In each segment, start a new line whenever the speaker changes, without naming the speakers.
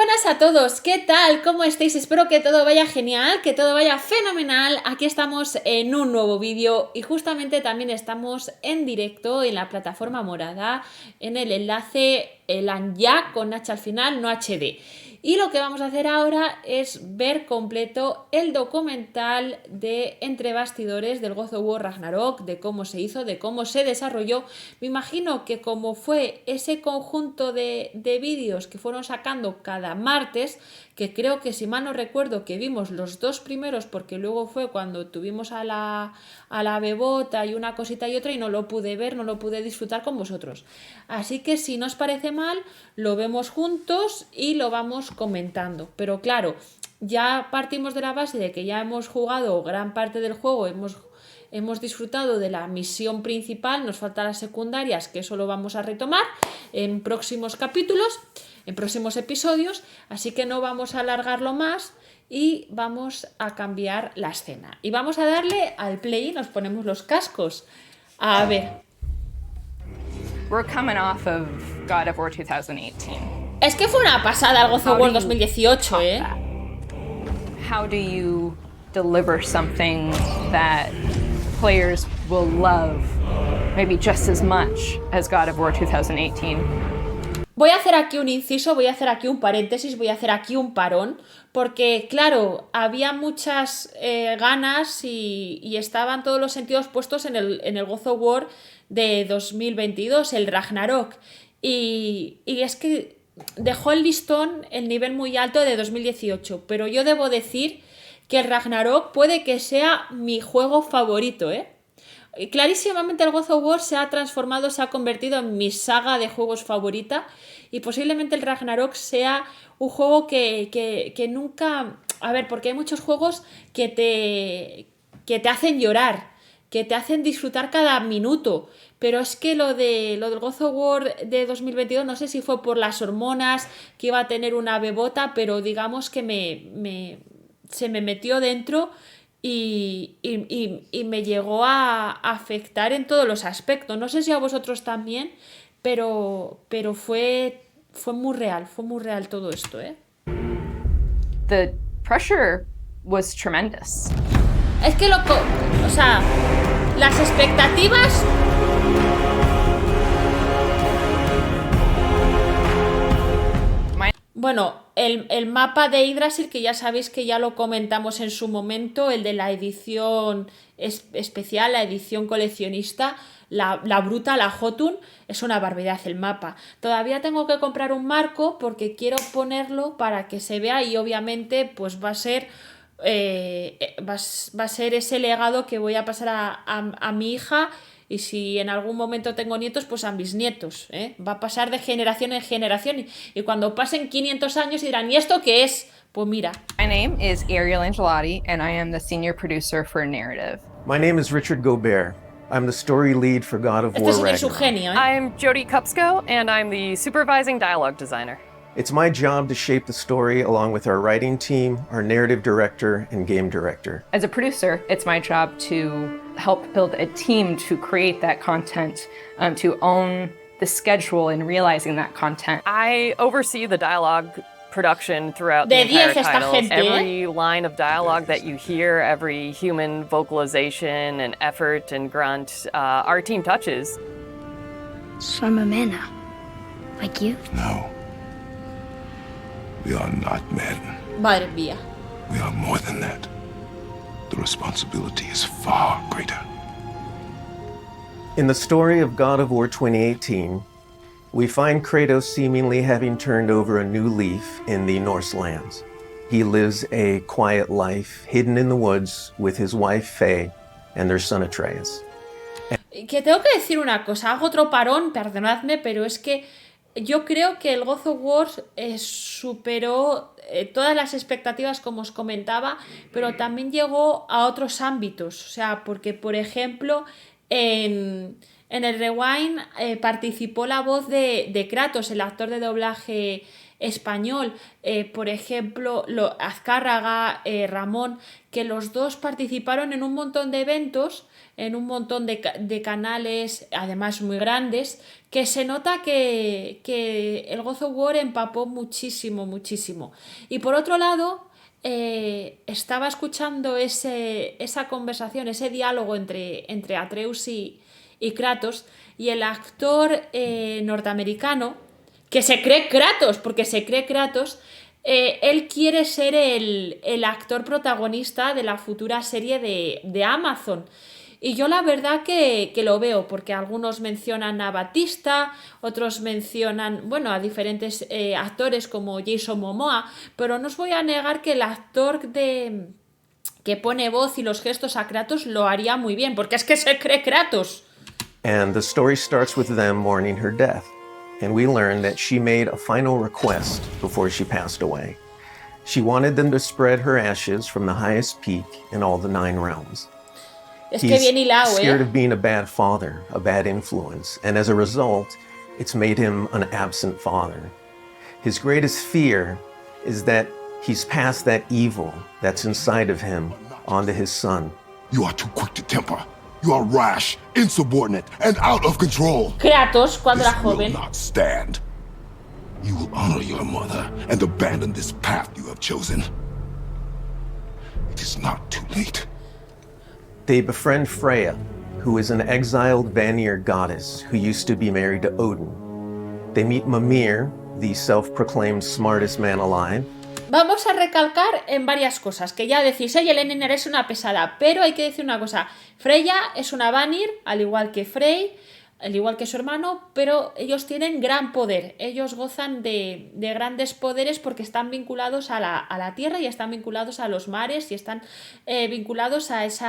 buenas a todos, ¿qué tal? ¿Cómo estáis? Espero que todo vaya genial, que todo vaya fenomenal. Aquí estamos en un nuevo vídeo y justamente también estamos en directo en la plataforma morada, en el enlace Helanyah con H al final, no HD. Y lo que vamos a hacer ahora es ver completo el documental de Entre Bastidores del God of War Ragnarok, de cómo se hizo, de cómo se desarrolló. Me imagino que como fue ese conjunto de vídeos que fueron sacando cada martes, que creo que si mal no recuerdo que vimos los dos primeros, porque luego fue cuando tuvimos a la bebota y una cosita y otra y no lo pude ver, no lo pude disfrutar con vosotros. Así que si no os parece mal, lo vemos juntos y lo vamos comentando. Pero claro, ya partimos de la base de que ya hemos jugado gran parte del juego, hemos disfrutado de la misión principal, nos faltan las secundarias, que eso lo vamos a retomar en próximos capítulos, en próximos episodios, así que no vamos a alargarlo más y vamos a cambiar la escena. Y vamos a darle al play, nos ponemos los cascos. A ver.
We're coming off of God of War 2018.
Es que fue una pasada el God of War 2018, ¿eh?
How do you deliver something that players will love maybe just as much as God of War 2018?
Voy a hacer aquí un inciso, voy a hacer aquí un paréntesis, voy a hacer aquí un parón, porque claro, había muchas ganas y estaban todos los sentidos puestos en el God of War de 2022, el Ragnarok, y es que dejó el listón, el nivel muy alto de 2018, pero yo debo decir que el Ragnarok puede que sea mi juego favorito, ¿eh? Clarísimamente el God of War se ha transformado, se ha convertido en mi saga de juegos favorita y posiblemente el Ragnarok sea un juego que nunca... A ver, porque hay muchos juegos que te hacen llorar, que te hacen disfrutar cada minuto, pero es que lo del God of War de 2022, no sé si fue por las hormonas, que iba a tener una bebota, pero digamos que se me metió dentro y me llegó a afectar en todos los aspectos. No sé si a vosotros también, pero fue muy real todo esto, ¿eh?
The pressure was tremendous.
Es que o sea, las expectativas... Bueno, el mapa de Yggdrasil, que ya sabéis que ya lo comentamos en su momento, el de la edición especial, la edición coleccionista, la bruta, la Jotun, es una barbaridad el mapa. Todavía tengo que comprar un marco porque quiero ponerlo para que se vea y obviamente pues va a ser ese legado que voy a pasar a mi hija. Y si en algún momento tengo nietos, pues a mis nietos, ¿eh? Va a pasar de generación en generación. Y cuando pasen 500 años dirán, ¿y esto qué es? Pues mira.
My name is Helanyah, and I am the senior producer for narrative.
My name is Richard Gobert. I'm the story lead for God of War
Este es su
Ragnarok.
genio, ¿eh?
I'm Jody Kupsko, and I'm the supervising dialogue designer.
It's my job to shape the story along with our writing team, our narrative director, and game director.
As a producer, it's my job to help build a team to create that content, to own the schedule in realizing that content.
I oversee the dialogue production throughout
De
the entire
10 esta
titles.
gente,
Every line of dialogue that you hear, every human vocalization and effort and grunt, our team touches.
So I'm a man now, like you?
No. We are not men.
Madre mía.
We are more than that. The responsibility is far greater.
In the story of God of War 2018, we find Kratos seemingly having turned over a new leaf in the Norse lands. He lives a quiet life, hidden in the woods, with his wife Faye and their son Atreus.
Que tengo que decir una cosa, hago otro parón, perdonadme, pero es que yo creo que el God of War superó todas las expectativas, como os comentaba, pero también llegó a otros ámbitos. O sea, porque, por ejemplo, en el Rewind participó la voz de Kratos, el actor de doblaje español, por ejemplo, Azcárraga, Ramón, que los dos participaron en un montón de eventos, en un montón de canales, además muy grandes, que se nota que el God of War empapó muchísimo, muchísimo. Y por otro lado, estaba escuchando esa conversación, ese diálogo entre Atreus y Kratos, y el actor norteamericano, que se cree Kratos, porque se cree Kratos, él quiere ser el actor protagonista de la futura serie de Amazon. Y yo la verdad que lo veo, porque algunos mencionan a Batista, otros mencionan, bueno, a diferentes actores como Jason Momoa, pero no os voy a negar que el actor que pone voz y los gestos a Kratos lo haría muy bien, porque es que se cree Kratos.
And the story starts with them mourning her death, and we learn that she made a final request before she passed away. She wanted them to spread her ashes from the highest peak in all the 9 realms.
Es que bien hilado,
scared of being a bad father, a bad influence, and as a result, it's made him an absent father. His greatest fear is that he's passed that evil that's inside of him onto his son.
You are too quick to temper. You are rash, insubordinate, and out of control.
Kratos, cuando era
This will
joven.
not stand. You will honor your mother and abandon this path you have chosen. It is not too late.
They befriend Freya, who is an exiled Vanir goddess who used to be married to Odin. They meet Mimir, the self-proclaimed smartest man alive.
Vamos a recalcar en varias cosas, que ya decís, Helanyah es una pesada, pero hay que decir una cosa, Freya es una Vanir, al igual que Frey, al igual que su hermano, pero ellos tienen gran poder, ellos gozan de grandes poderes porque están vinculados a la tierra y están vinculados a los mares y están vinculados a ese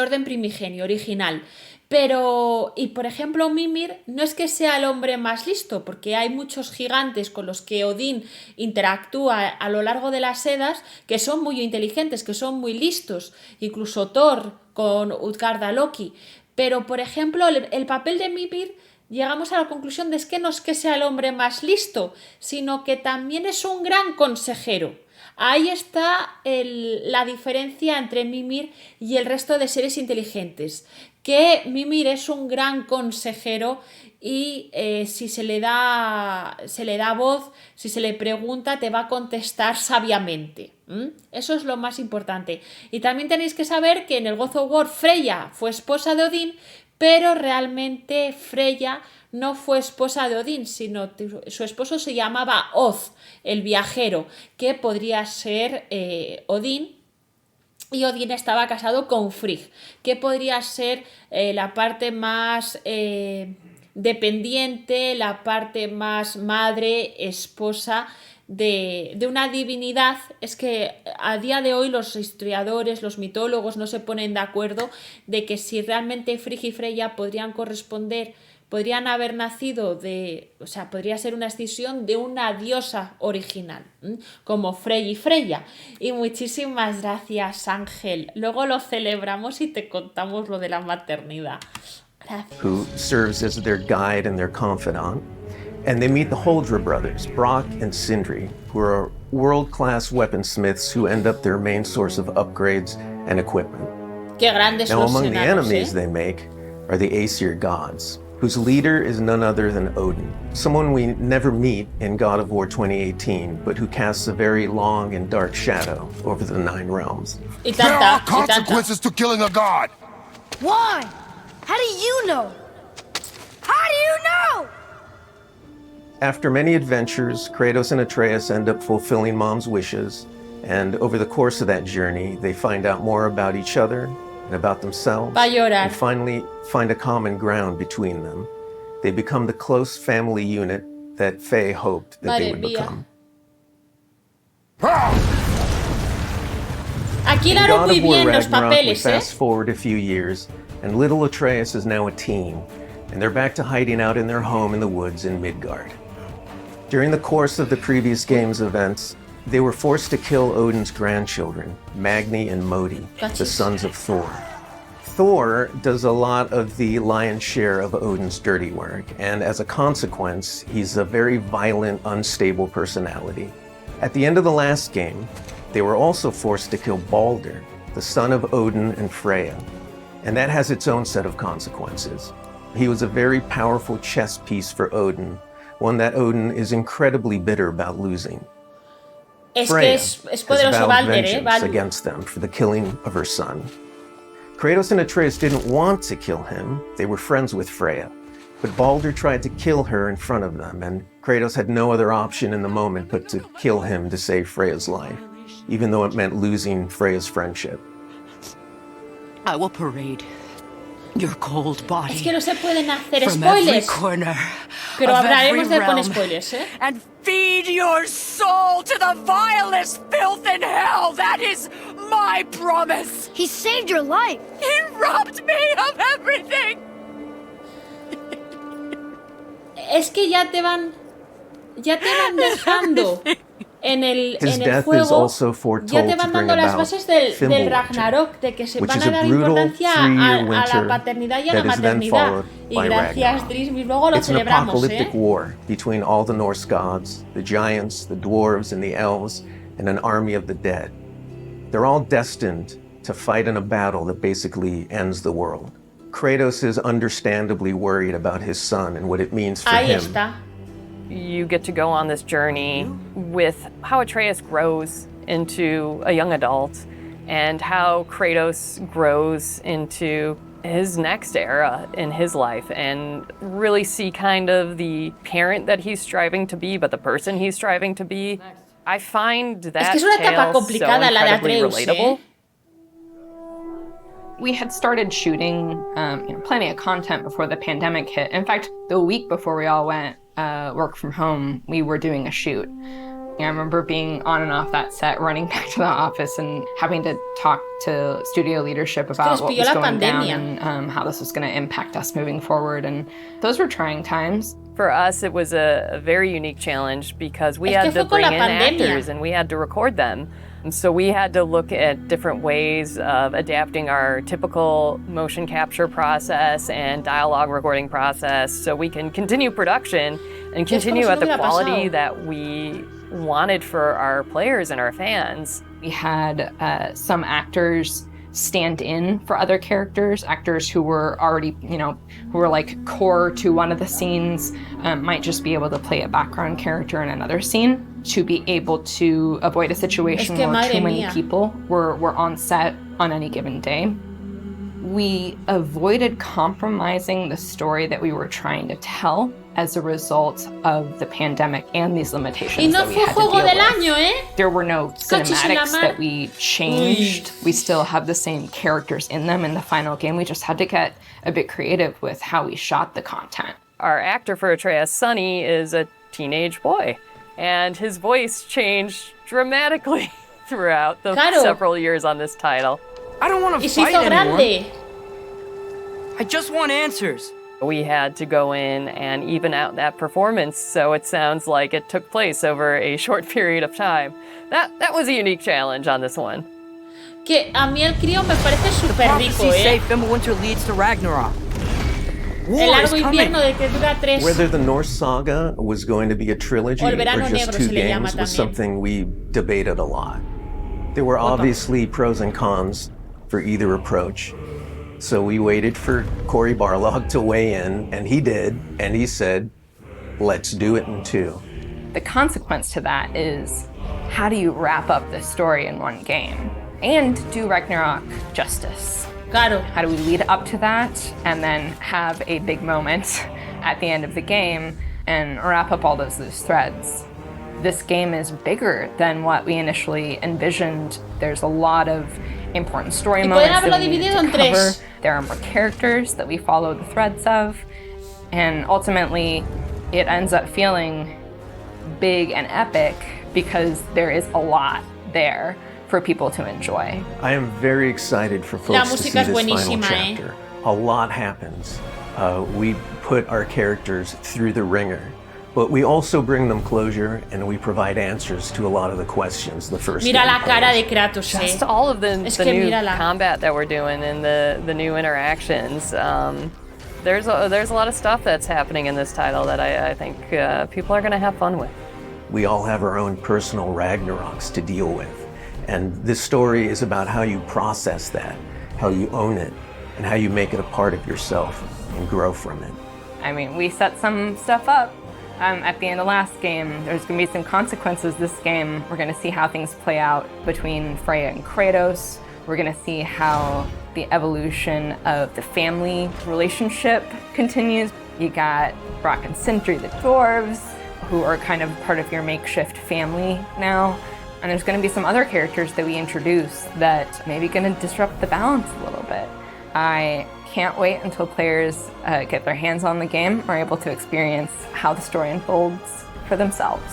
orden primigenio, original. Pero, y por ejemplo, Mimir no es que sea el hombre más listo, porque hay muchos gigantes con los que Odín interactúa a lo largo de las Edas que son muy inteligentes, que son muy listos, incluso Thor con Utgarda Loki. Pero, por ejemplo, el papel de Mimir, llegamos a la conclusión de que no es que sea el hombre más listo, sino que también es un gran consejero. Ahí está la diferencia entre Mimir y el resto de seres inteligentes, que Mimir es un gran consejero y si se le da voz, si se le pregunta, te va a contestar sabiamente. Eso es lo más importante. Y también tenéis que saber que en el God of War Freya fue esposa de Odín, pero realmente Freya no fue esposa de Odín, sino su esposo se llamaba Oz, el viajero, que podría ser Odín, y Odín estaba casado con Frigg, que podría ser la parte más dependiente, la parte más madre, esposa de una divinidad. Es que a día de hoy los historiadores, los mitólogos no se ponen de acuerdo de que si realmente Frigg y Freya podrían haber nacido podría ser una escisión de una diosa original, como Frey y Freya. Y muchísimas gracias, Ángel. Luego lo celebramos y te contamos lo de la maternidad. Gracias.
Who serves as their guide and their confidant. And they meet the Holdra brothers, Brock and Sindri, who are world-class weaponsmiths who end up their main source of upgrades and equipment.
Qué grandes
Now,
los
among the
enanos,
enemies they make are the Aesir gods, whose leader is none other than Odin, someone we never meet in God of War 2018, but who casts a very long and dark shadow over the 9 realms.
Y
There
tanta,
are
y tanta.
consequences to killing a god.
Why? How do you know? How do you know?
After many adventures, Kratos and Atreus end up fulfilling Mom's wishes, and over the course of that journey, they find out more about each other and about themselves,
Va a llorar.
and finally find a common ground between them. They become the close family unit that Faye hoped that they
Madre
would
mía.
become.
Aquí
In
hilaron
God
muy
of War
bien los
Ragnarok, we
papeles,
fast forward a few years, and little Atreus is now a teen, and they're back to hiding out in their home in the woods in Midgard. During the course of the previous game's events, they were forced to kill Odin's grandchildren, Magni and Modi, the
Gotcha.
sons of Thor. Thor does a lot of the lion's share of Odin's dirty work, and as a consequence, he's a very violent, unstable personality. At the end of the last game, they were also forced to kill Balder, the son of Odin and Freya, and that has its own set of consequences. He was a very powerful chess piece for Odin, one that Odin is incredibly bitter about losing. Freya
es
has
poderoso
vowed
Balder,
vengeance against them for the killing of her son. Kratos and Atreus didn't want to kill him. They were friends with Freya. But Balder tried to kill her in front of them, and Kratos had no other option in the moment but to kill him to save Freya's life, even though it meant losing Freya's friendship.
I will parade your cold body
Es que no se pueden hacer
from every
spoilers.
corner
Pero
of every
hablaremos de con
realm,
spoilers, ¿eh?
and feed your soul to the vilest filth in hell. That is my promise.
He saved your life.
He robbed me of everything.
Es que ya te van dejando en el
death is
juego,
also foretold
ya te
to
van
bring
dando las
about
bases del
Fimbulwinter,
Ragnarok, de que se
which
van
is
a
a
dar
brutal
importancia
three-year
a la
winter
paternidad y a la
that is then
maternidad.
followed
Y
by
gracias,
Ragnarok.
Tris, luego lo
It's an
celebramos,
apocalyptic war between all the Norse gods, the giants, the dwarves, and the elves, and an army of the dead. They're all destined to fight in a battle that basically ends the world. Kratos is understandably worried about his son and what it means for
Ahí
him.
está.
You get to go on this journey with how Atreus grows into a young adult and how Kratos grows into his next era in his life, and really see kind of the parent that he's striving to be, but the person he's striving to be. I find that
Es que es una etapa
tale so
complicada la de
incredibly
Atreus,
relatable.
¿eh?
We had started shooting plenty of content before the pandemic hit. In fact, the week before we all went work from home, we were doing a shoot. I remember being on and off that set, running back to the office and having to talk to studio leadership about what was going down and how this was going to impact us moving forward. And those were trying times.
For us, it was a very unique challenge because we
Es que
had to
fue con
bring
la
in
pandemia.
actors and we had to record them. And so we had to look at different ways of adapting our typical motion capture process and dialogue recording process so we can continue production and continue at the quality that we wanted for our players and our fans.
We had some actors stand in for other characters, actors who were already, who were like core to one of the scenes, might just be able to play a background character in another scene to be able to avoid a situation where too many people were on set on any given day. We avoided compromising the story that we were trying to tell as a result of the pandemic and these limitations that we had to deal with. There were no cinematics that we changed. We still have the same characters in them in the final game. We just had to get a bit creative with how we shot the content.
Our actor for Atreus, Sonny, is a teenage boy, and his voice changed dramatically throughout the several years on this title.
I don't want to fight anymore. I just want answers.
We had to go in and even out that performance so it sounds like it took place over a short period of time. That was a unique challenge on this one.
Que a mí el crío me parece súper rico,
say Fimbulwinter leads to Ragnarok.
El largo invierno de que dura 3.
Whether the Norse saga was going to be a trilogy or just 2 games was something we debated a lot. There were obviously pros and cons for either approach. So we waited for Cory Barlog to weigh in, and he did, and he said, let's do it in 2.
The consequence to that is, how do you wrap up this story in one game and do Ragnarok justice?
Claro.
How do we lead up to that and then have a big moment at the end of the game and wrap up all those loose threads? This game is bigger than what we initially envisioned. There's a lot of important story moments that we need to cover. There are more characters that we follow the threads of, and ultimately it ends up feeling big and epic because there is a lot there for people to enjoy.
I am very excited for folks to see this final chapter. A lot happens. We put our characters through the ringer. But we also bring them closure, and we provide answers to a lot of the questions the first
Mira
game
la cara
posed.
de Kratos,
Just all of the new
mírala.
combat that we're doing and the new interactions. There's a lot of stuff that's happening in this title that I think people are going to have fun with.
We all have our own personal Ragnaroks to deal with. And this story is about how you process that, how you own it, and how you make it a part of yourself and grow from it.
I mean, we set some stuff up at the end of last game. There's going to be some consequences this game. We're going to see how things play out between Freya and Kratos. We're going to see how the evolution of the family relationship continues. You got Brock and Sindri, the dwarves, who are kind of part of your makeshift family now. And there's going to be some other characters that we introduce that maybe going to disrupt the balance a little bit. I can't wait until players get their hands on the game, are able to experience how the story unfolds for themselves.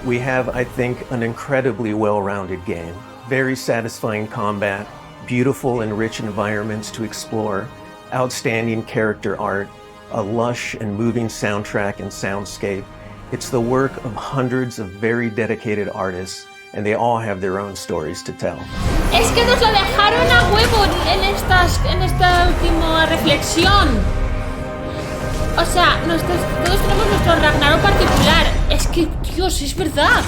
We have, I think, an incredibly well-rounded game. Very satisfying combat, beautiful and rich environments to explore, outstanding character art, a lush and moving soundtrack and soundscape. It's the work of hundreds of very dedicated artists, and they all have their own stories to tell.
Es que nos lo dejaron a huevo en esta última reflexión. O sea, todos tenemos nuestro Ragnarok particular. Es que, Dios, es verdad.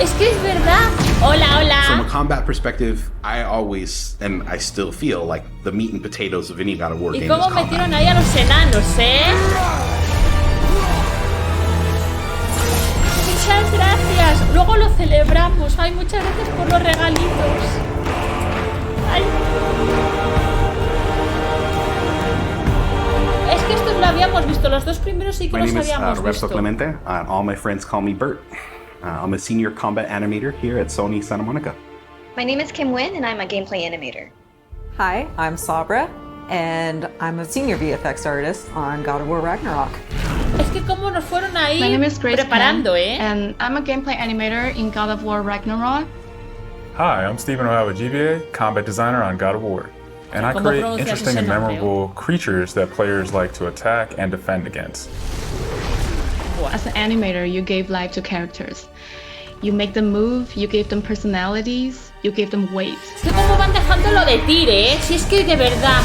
Es que es verdad. Hola, hola.
From a combat perspective, I always, and I still feel like the meat and potatoes of any God of War
Y
game
cómo
is combat.
metieron ahí a los enanos, Muchas gracias. Luego lo celebramos. Ay, muchas gracias por los regalitos. Ay. Es que estos lo habíamos visto. Los dos primeros sí que
My
los
name is
habíamos
Roberto
visto.
Clemente. All my friends call me Bert. I'm a senior combat animator here at Sony Santa Monica.
My name is Kim Wynn, and I'm a gameplay animator.
Hi, I'm Sabra, and I'm a senior VFX artist on God of War Ragnarok.
Es que cómo nos fueron ahí
My name is Grace
preparando,
Penn, and I'm a gameplay animator in God of War Ragnarok.
Hi, I'm Stephen O'Hara with GBA, combat designer on God of War. And I
¿Cómo
create
pronuncias
interesting
ese
and
nombre?
memorable creatures that players like to attack and defend against.
As an animator, you gave life to characters. You make them move, you gave them personalities, you gave them weight.
Es que cómo van dejando lo de Tyr, Si es que de verdad.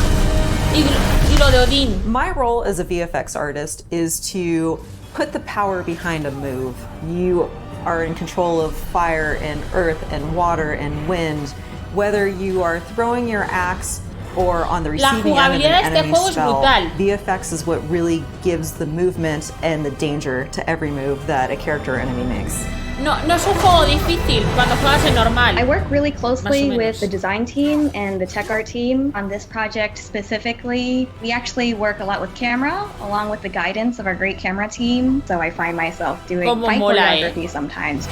Y lo de Odín.
My role as a VFX artist is to put the power behind a move. You are in control of fire and earth and water and wind. Whether you are throwing your axe or on the receiving end of
jugabilidad
an
de este
enemy
juego es
spell,
brutal.
VFX is what really gives the movement and the danger to every move that a character or enemy makes.
No es un juego difícil cuando juegas en normal.
I work really closely
Más o menos.
with the design team and the tech art team on this project specifically. We actually work a lot with camera, along with the guidance of our great camera team. So I find myself doing
Cómo
fight
mola,
choreography sometimes.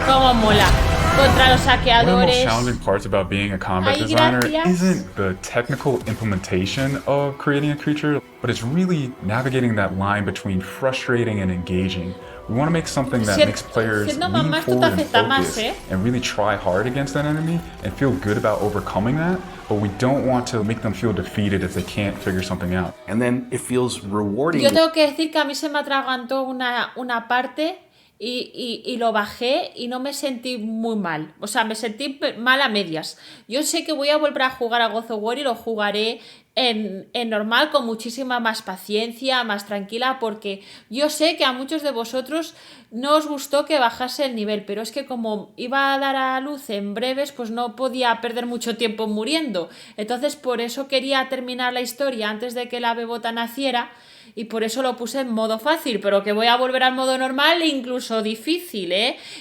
Cómo mola. Contra los
One of the most
saqueadores.
challenging parts about being a combat
Ay,
designer
gracias.
isn't the technical implementation of creating a creature, but it's really navigating that line between frustrating and engaging. We want to make something that makes players
siendo
lean
mamá, esto te
forward and
afecta más,
focus and really try hard against that enemy and feel good about overcoming that, but we don't want to make them feel defeated if they can't figure something out.
And then it feels rewarding.
Yo tengo que decir que a mí se me atragantó una parte y lo bajé y no me sentí muy mal. O sea, me sentí mal a medias. Yo sé que voy a volver a jugar a God of War y lo jugaré en normal, con muchísima más paciencia, más tranquila, porque yo sé que a muchos de vosotros no os gustó que bajase el nivel, pero es que como iba a dar a luz en breves, pues no podía perder mucho tiempo muriendo. Entonces por eso quería terminar la historia antes de que la bebota naciera, y por eso lo puse en modo fácil, pero que voy a volver al modo normal e incluso difícil,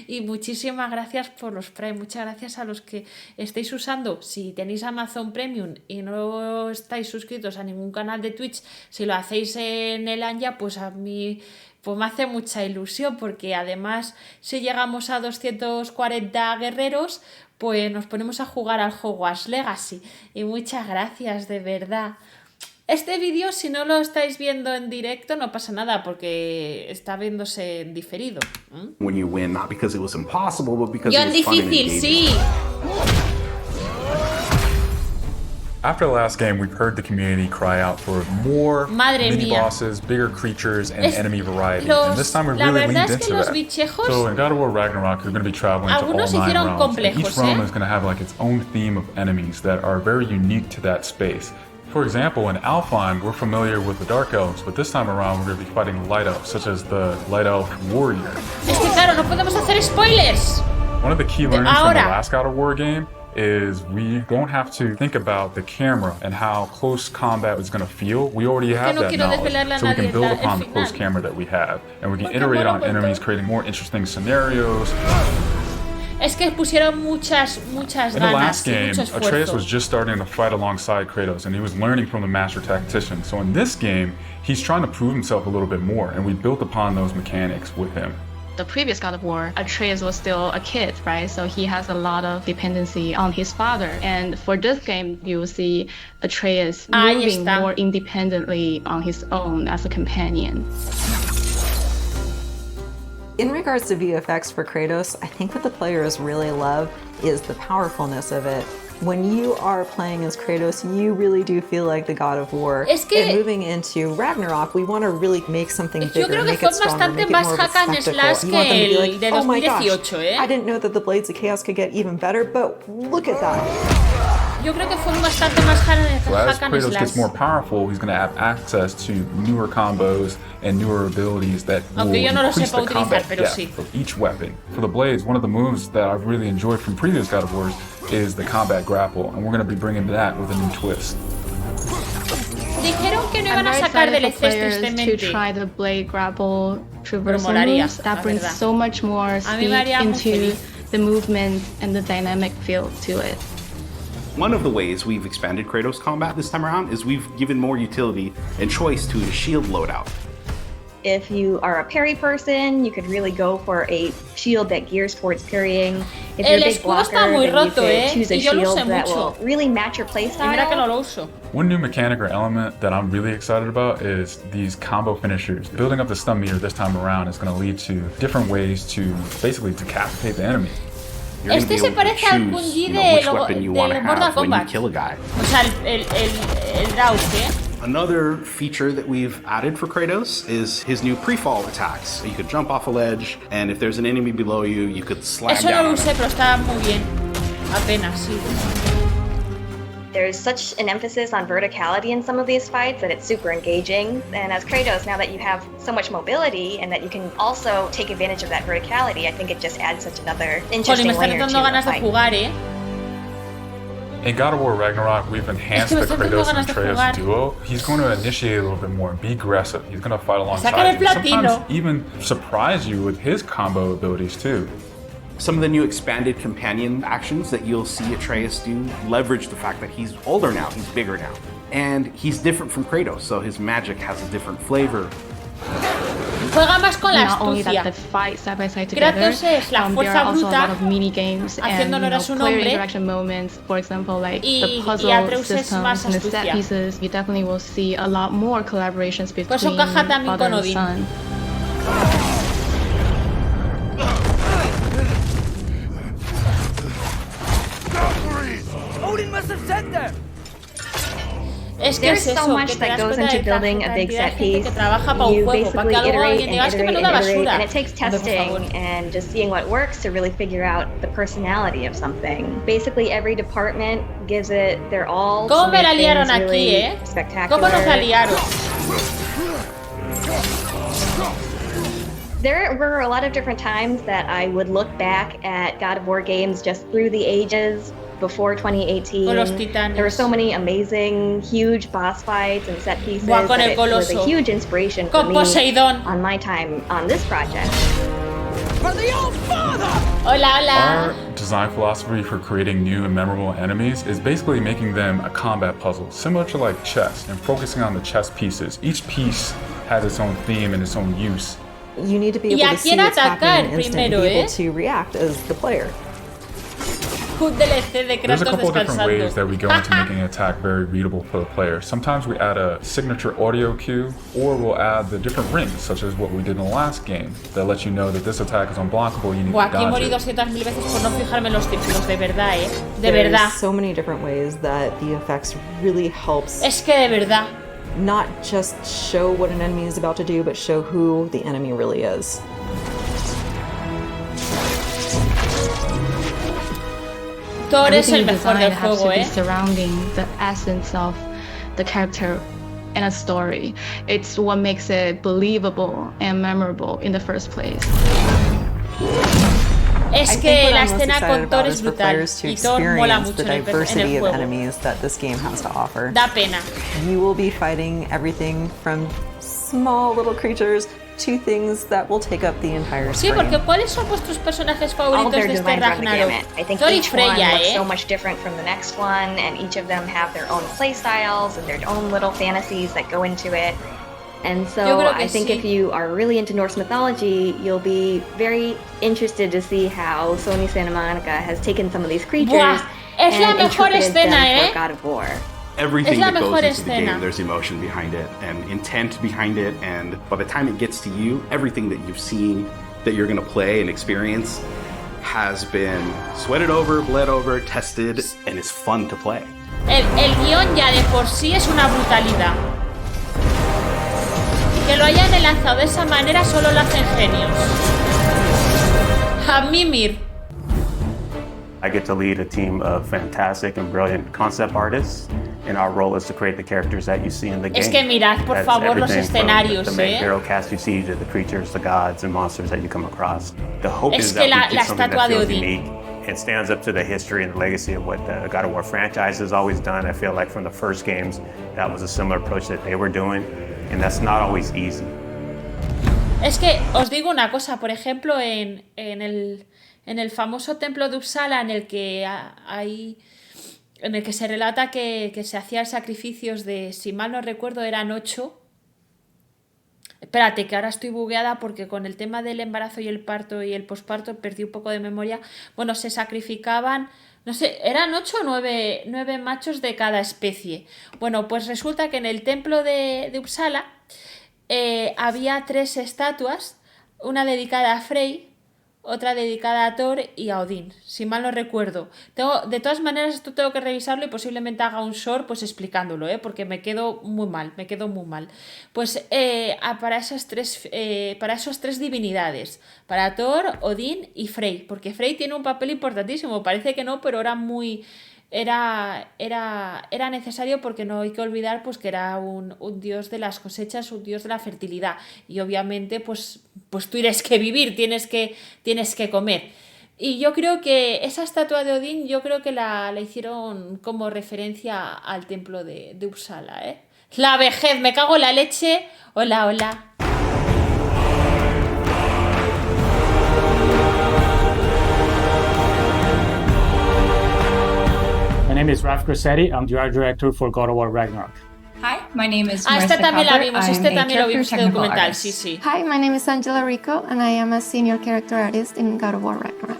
Y muchísimas gracias por los Prime, muchas gracias a los que estáis usando. Si tenéis Amazon Premium y no estáis suscritos a ningún canal de Twitch, si lo hacéis en Helanyah, pues a mí pues me hace mucha ilusión, porque además si llegamos a 240 guerreros, pues nos ponemos a jugar al Hogwarts Legacy. Y muchas gracias, de verdad. Este vídeo, si no lo estáis viendo en directo, no pasa nada, porque está viéndose en diferido.
When you win, not because it was impossible, but because
Yo
it
en
was fun and
difícil,
engaging.
sí.
After the last game, we've heard the community cry out for more mini-bosses, bigger creatures, and enemy variety. And this time we really leaned into that. So in God of War Ragnarok, you're going to be traveling to all 9 realms. And each realm is going to have like its own theme of enemies that are very unique to that space. For example, in Alfheim, we're familiar with the Dark Elves, but this time around we're going to be fighting Light Elves, such as the Light Elf Warrior.
Es que claro, no podemos hacer spoilers.
One of the key learnings from the last God of War game is we don't have to think about the camera and how close combat is going to feel. We already have that knowledge, so we can build upon the close camera that we have, and we can iterate on enemies, creating more interesting scenarios.
Es que pusieron muchas ganas.
In the last game, Atreus was just starting to fight alongside Kratos, and he was learning from the master tactician. So in this game, he's trying to prove himself a little bit more, and we built upon those mechanics with him.
The previous God of War, Atreus was still a kid, right? So he has a lot of dependency on his father. And for this game, you will see Atreus moving more independently on his own as a companion.
In regards to VFX for Kratos, I think what the players really love is the powerfulness of it. When you are playing as Kratos, you really do feel like the God of War. And moving into Ragnarok, we want to really make something bigger, make it stronger, make it more of a spectacle. You want them to be like, oh my gosh, I didn't know that the Blades of Chaos could get even better, but look at that.
Yo creo que fue bastante más hack and
Kratos
slash.
gets more powerful, he's going to have access to newer combos and newer abilities that will increase the combat depth of each weapon. For the Blades, one of the moves that I've really enjoyed from previous God of Wars is the combat grapple, and we're going to be bringing that with a new twist.
Dijeron que no iban a sacar DLCs tristemente.
To try the blade grapple traversal moves. That brings so much more speed into the movement and the dynamic feel to it.
One of the ways we've expanded Kratos combat this time around is we've given more utility and choice to the shield loadout.
If you are a parry person, you could really go for a shield that gears towards parrying. If you're a big blocker, then you could choose a shield that will really match your playstyle.
One new mechanic or element that I'm really excited about is these combo finishers. Building up the stun meter this time around is going to lead to different ways to basically decapitate the enemy.
Este se parece al Kunji de Mortal Kombat.
O sea, el Rauke. Another feature that we've added for Kratos is his new pre-fall attacks. You could jump off a ledge, and if there's an enemy below you, you could slam down.
Eso no lo usé, pero está muy bien. Apenas, sí.
There's such an emphasis on verticality in some of these fights that it's super engaging. And as Kratos, now that you have so much mobility and that you can also take advantage of that verticality, I think it just adds such another interesting layer to the fight.
In God of War Ragnarok, we've enhanced the Kratos and Atreus duo. He's going to initiate a little bit more, be aggressive. He's going to fight alongside you. Sometimes even surprise you with his combo abilities too.
Some of the new expanded companion actions that you'll see Atreus do leverage the fact that he's older now, he's bigger now. And he's different from Kratos, so his magic has a different flavor.
Juega más con la
Not only
astucia.
that the fight side by side together,
Kratos es la
there
fuerza
are also a
bruta,
lot of mini games and player interaction moments. For example, like the puzzle systems and the set pieces. You definitely will see a lot more collaborations between father and son.
Odin must have sent them.
Es que
There's
es eso,
so much
que te
that
das
goes
cuenta
into
de
building
la
a big
cantidad de
set
gente
piece.
que trabaja para un
You
juego, para
basically
que algo
iterate
alguien
and
diga, es que
iterate
menuda
and iterate,
basura.
and it takes testing and just seeing what works to really figure out the personality of something. Basically, every department gives it their all.
¿Cómo me la
to make
liaron
things
aquí,
really spectacular.
¿Cómo nos la liaron?
There were a lot of different times that I would look back at God of War games just through the ages before 2018. There were so many amazing, huge boss fights and set pieces that it was a huge inspiration for me on my time on this project.
For the old father!
Hola, hola.
Our design philosophy for creating new and memorable enemies is basically making them a combat puzzle, similar to like chess, and focusing on the chess pieces. Each piece has its own theme and its own use.
You need to be able to see what's happening in an instant and be able to react as the player.
Un DLC de
There's a
Kratos
couple of different
descansando.
ways that we go into making an attack very readable for the player. Sometimes we add a signature audio cue, or we'll add the different rings, such as what we did in the last game, that lets you know that this attack is unblockable, you need
Buah,
to
aquí
dodge
morí
it.
200.000 veces por no fijarme en los títulos, de verdad, de
There's
verdad.
so many different ways that the effects really helps
Es que de verdad.
not just show what an enemy is about to do, but show who the enemy really is.
Thor es el
Everything
mejor del
designed has
juego,
to be surrounding the essence of the character and a story. It's what makes it believable and memorable in the first place.
Es que la escena con Thor es brutal y Thor mola mucho
the
en
diversity
el
of
juego.
enemies that this game has to offer.
Da pena.
You will be fighting everything from small little creatures to things that will take up the entire
Sí,
screen.
porque ¿cuáles son vuestros personajes
All
favoritos
their
de este
designs are the
Ragnarok?
gamut. I think
Thor y
each one
Freya,
looks so much different from the next one, and each of them have their own play styles and their own little fantasies that go into it. And
Yo
so
creo que
I think
sí.
if you are really into Norse mythology, you'll be very interested to see how Sony Santa Monica has taken some of these creatures
Buah, es la
and
mejor
interpreted
escena,
them
¿eh?
for God of War.
Everything
Es la
that goes
mejor
into the
escena.
game, there's emotion behind it and intent behind it, and by the time it gets to you, everything that you've seen that you're going to play and experience has been sweated over, bled over, tested, and is fun to play.
El guión ya de por sí es una brutalidad. Y que lo hayan lanzado de esa manera solo lo hacen genios. A Mimir.
I get to lead a team of fantastic and brilliant concept artists, and our role is to create the characters that you see in the game.
Es que mirad, por
That's
favor, los
everything from
escenarios,
the main hero cast you see to the creatures, the gods, and monsters that you come across. The hope
Es
is
que
that we
la
get something
estatua
that
de
feels
Odín.
unique and stands up to the history and the legacy of what the God of War franchise has always done. I feel like from the first games, that was a similar approach that they were doing, and that's not always easy.
Es que os digo una cosa, por ejemplo, en el famoso templo de Uppsala, en el que se relata que se hacían sacrificios de, si mal no recuerdo, eran 8. Espérate, que ahora estoy bugueada porque con el tema del embarazo y el parto y el posparto perdí un poco de memoria. Bueno, se sacrificaban, no sé, eran 8 o 9 machos de cada especie. Bueno, pues resulta que en el templo de Uppsala había 3 estatuas, una dedicada a Frey, otra dedicada a Thor y a Odín, si mal no recuerdo. De todas maneras, esto tengo que revisarlo y posiblemente haga un short pues explicándolo, porque me quedo muy mal. Pues para esas tres divinidades, para Thor, Odín y Frey, porque Frey tiene un papel importantísimo, parece que no, pero era necesario, porque no hay que olvidar pues que era un dios de las cosechas, un dios de la fertilidad, y obviamente pues tú tienes que vivir, tienes que comer. Y yo creo que esa estatua de Odín, yo creo que la hicieron como referencia al templo de Uppsala, La vejez, me cago en la leche. Hola.
My name is Ralph Grassetti. I'm the art director for God of War Ragnarok.
Hi, my name is
Este
Marissa
también la
Copper.
vimos,
I'm a
también lo
character
vimos en
technical
documental,
artist.
sí.
Hi, my name is Angela Rico, and I am a senior character artist in God of War Ragnarok.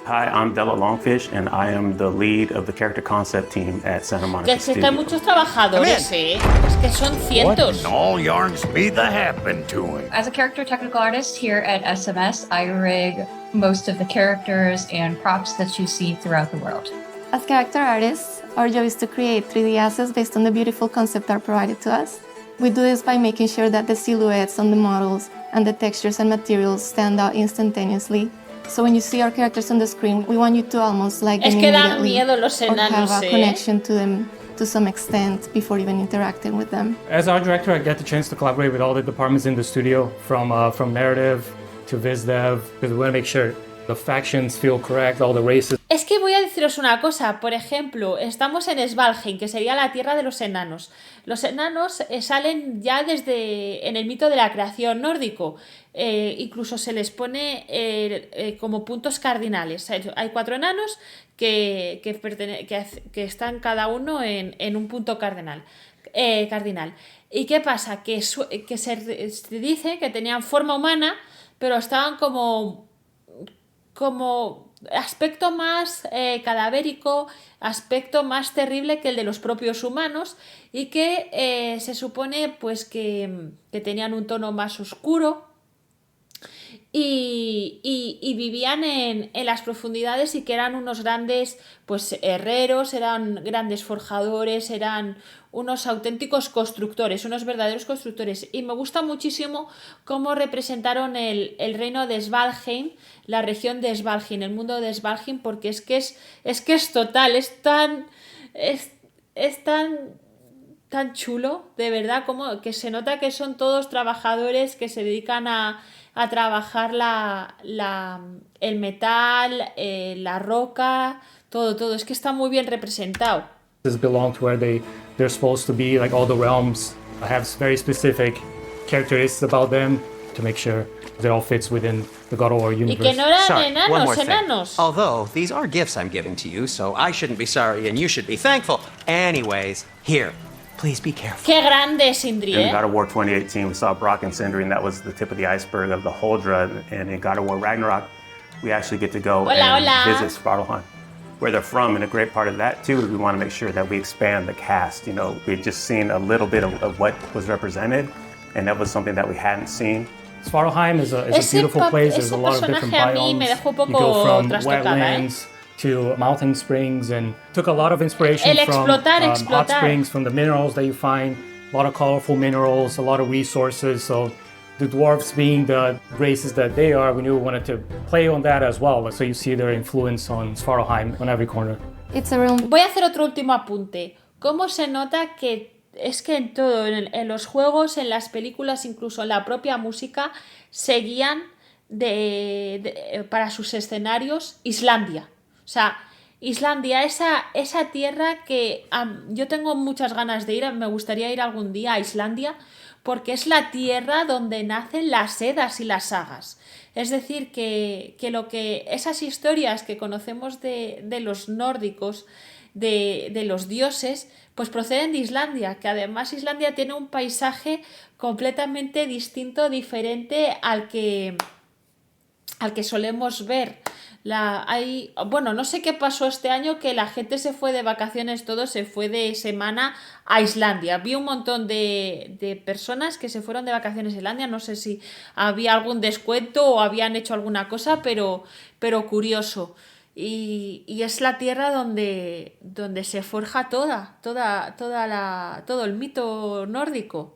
Hi, I'm Della Longfish, and I am the lead of the character concept team at Santa Monica
Que
Studio.
hay muchos trabajadores, es que son cientos.
All yarns be the happened to him.
As a character technical artist here at SMS, I rig most of the characters and props that you see throughout the world.
As character artists, our job is to create 3D assets based on the beautiful concept art provided to us. We do this by making sure that the silhouettes on the models and the textures and materials stand out instantaneously. So when you see our characters on the screen, we want you to almost like them
dan
immediately,
miedo los
or
enanos,
have a connection to them to some extent before even interacting with them.
As art director, I get the chance to collaborate with all the departments in the studio, from narrative to viz dev, because we want to make sure the factions feel correct, all the races.
Es que voy a deciros una cosa, por ejemplo, estamos en Svalheim, que sería la tierra de los enanos. Los enanos salen ya desde en el mito de la creación nórdico. Incluso se les pone como puntos cardinales. Hay 4 enanos que están cada uno en un punto cardinal. ¿Y qué pasa? Que se dice que tenían forma humana, pero estaban como aspecto más cadavérico, aspecto más terrible que el de los propios humanos, y que se supone pues que tenían un tono más oscuro y vivían en las profundidades, y que eran unos grandes pues herreros, eran grandes forjadores, eran unos auténticos constructores, unos verdaderos constructores. Y me gusta muchísimo cómo representaron el reino de Svalheim, la región de Svalheim, el mundo de Svalheim, porque es que es total, es tan chulo, de verdad, como que se nota que son todos trabajadores que se dedican a trabajar el metal, la roca, todo. Es que está muy bien representado.
This belong to where they're supposed to be, like all the realms have very specific characteristics about them to make sure they all fits within the God of War universe.
Y que no eran enanos.
Although these are gifts I'm giving to you, so I shouldn't be sorry and you should be thankful. Anyways, here. Please be careful.
Qué grande es Sindri,
In God of War 2018, we saw Brock and Sindri, and that was the tip of the iceberg of the Huldra. And in God of War Ragnarok, we actually get to go visit Svartalfheim, where they're from. And a great part of that, too, is we want to make sure that we expand the cast. You know, we've just seen a little bit of what was represented, and that was something that we hadn't seen.
Svartalfheim is a beautiful place. There's a lot of different biomes. You go from wetlands to mountain springs, and took a lot of inspiration from hot springs, from the minerals that you find, a lot of colorful minerals, a lot of resources. So the dwarves, being the races that they are, we knew we wanted to play on that as well. So you see their influence on Svartalfheim on every corner.
Voy a hacer otro último apunte. ¿Cómo se nota que es que en todo, en los juegos, en las películas, incluso en la propia música, seguían para sus escenarios Islandia? O sea, Islandia, esa tierra que yo tengo muchas ganas de ir, me gustaría ir algún día a Islandia, porque es la tierra donde nacen las Edas y las sagas. Es decir, que esas historias que conocemos de los nórdicos, de los dioses, pues proceden de Islandia, que además Islandia tiene un paisaje completamente distinto, diferente al que solemos ver. Bueno, no sé qué pasó este año, que la gente se fue de vacaciones, todo se fue de semana a Islandia. Vi un montón de personas que se fueron de vacaciones a Islandia, no sé si había algún descuento o habían hecho alguna cosa, pero curioso. Y es la tierra donde se forja todo el mito nórdico.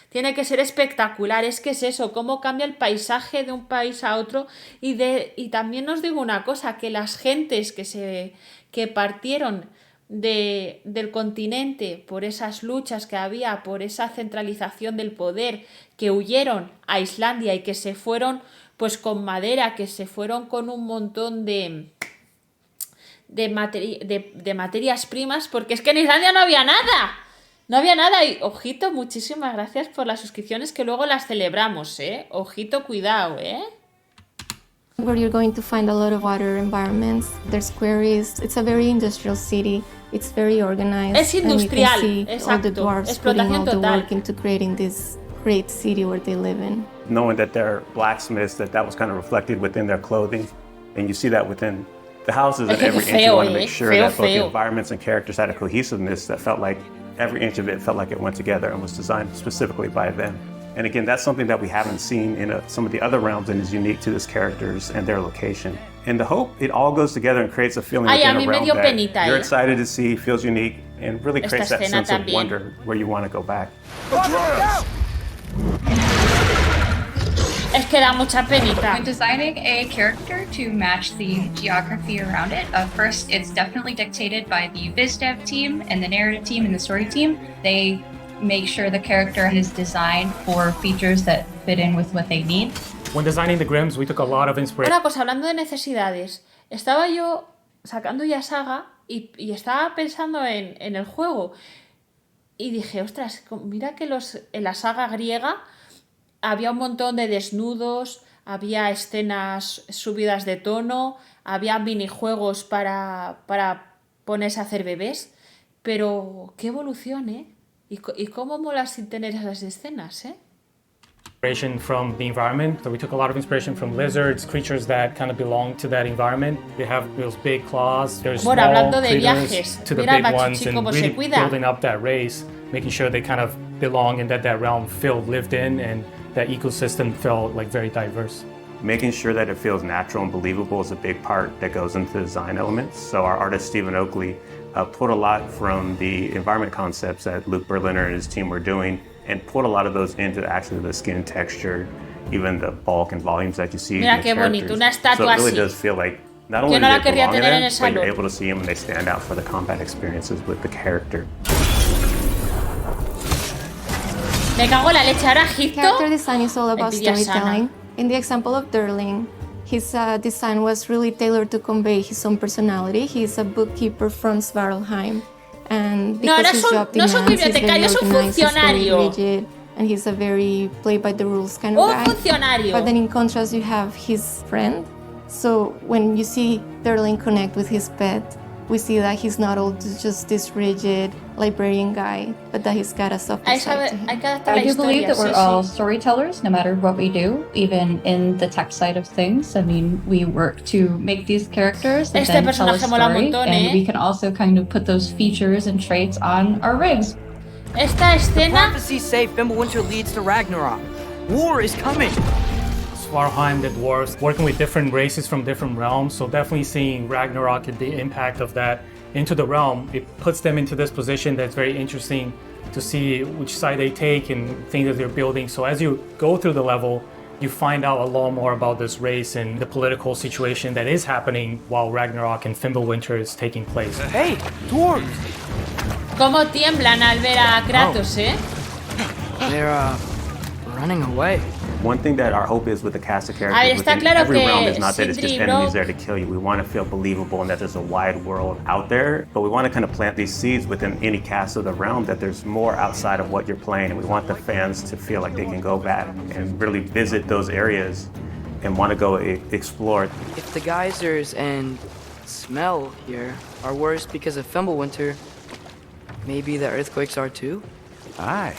Tiene que ser espectacular, es que es eso, cómo cambia el paisaje de un país a otro. Y también os digo una cosa, que las gentes que partieron del continente por esas luchas que había, por esa centralización del poder, que huyeron a Islandia y que se fueron pues con madera, que se fueron con un montón de materias primas, porque es que en Islandia no había nada. No había nada. Y ojito, muchísimas gracias por las suscripciones, que luego las celebramos, Ojito, cuidado,
Where you're going to find a lot of water environments. There's quarries. It's a very industrial city. It's very organized.
Es industrial,
and you can see
exacto.
all the dwarves putting all the work into creating this great city where they live in.
Knowing that they're blacksmiths, that was kind of reflected within their clothing, and you see that within the houses and every inch. You want to make sure that both the environments and characters had a cohesiveness that felt like every inch of it felt like it went together and was designed specifically by them. And again, that's something that we haven't seen in some of the other realms, and is unique to these characters and their location. And the hope, it all goes together and creates a feeling within a realm that you're excited to see, feels unique, and really creates that sense of wonder where you want to go back.
Es que da mucha penita.
When designing a character to match the geography around it, first it's definitely dictated by the biz dev team and the narrative team and the story team. They make sure the character is designed for features that fit in with what they need.
When designing the Grims, we took a lot of inspiration.
Ahora, pues hablando de necesidades, estaba yo sacando ya saga y estaba pensando en el juego y dije, ostras, mira que en la saga griega había un montón de desnudos, había escenas subidas de tono, había minijuegos para ponerse a hacer bebés, pero qué evolución, ¿Y cómo mola sin tener esas escenas,
Inspiration from the environment. So we took a lot of inspiration from lizards, creatures that kind of belong to that environment. They have those big claws. There's small critters to the big ones, and really building up that race, making sure they kind of belong and that realm lived in, and that ecosystem felt like very diverse.
Making sure that it feels natural and believable is a big part that goes into the design elements. So our artist, Stephen Oakley, pulled a lot from the environment concepts that Luke Berliner and his team were doing and put a lot of those into actually the skin texture, even the bulk and volumes that you see in the characters. So it really does feel like not only do they belong in it, but you're able to see them and they stand out for the combat experiences with the character.
Me cago en la leche, ahora Egipto.
Character design is all about storytelling. In the example of Durling, his design was really tailored to convey his own personality. He's a bookkeeper from Svartalfheim. And because his job demands, he's very organized, he's very rigid, and he's a very play-by-the-rules kind of guy. But then in contrast, you have his friend. So when you see Durling connect with his pet, we see that he's not all just this rigid librarian guy, but that he's got a softer side to him.
I do believe that we're all storytellers, no matter what we do, even in the tech side of things. I mean, we work to make these characters and then tell a story, and we can also kind of put those features and traits on our rigs.
Esta escena...
Prophecies say Fimbulwinter leads to Ragnarok. War is coming.
Svartalfheim, the dwarves, working with different races from different realms, so definitely seeing Ragnarok and the impact of that into the realm, it puts them into this position that's very interesting to see which side they take and things that they're building. So as you go through the level, you find out a lot more about this race and the political situation that is happening while Ragnarok and Fimbulwinter is taking place.
Hey, dwarves!
Cómo tiemblan al ver a Kratos,
They're running away.
One thing that our hope is with the cast of characters within every realm is not that it's just enemies there to kill you. We want to feel believable and that there's a wide world out there, but we want to kind of plant these seeds within any cast of the realm that there's more outside of what you're playing, and we want the fans to feel like they can go back and really visit those areas and want to go explore.
If the geysers and smell here are worse because of Fimbulwinter, maybe the earthquakes are too?
Aye.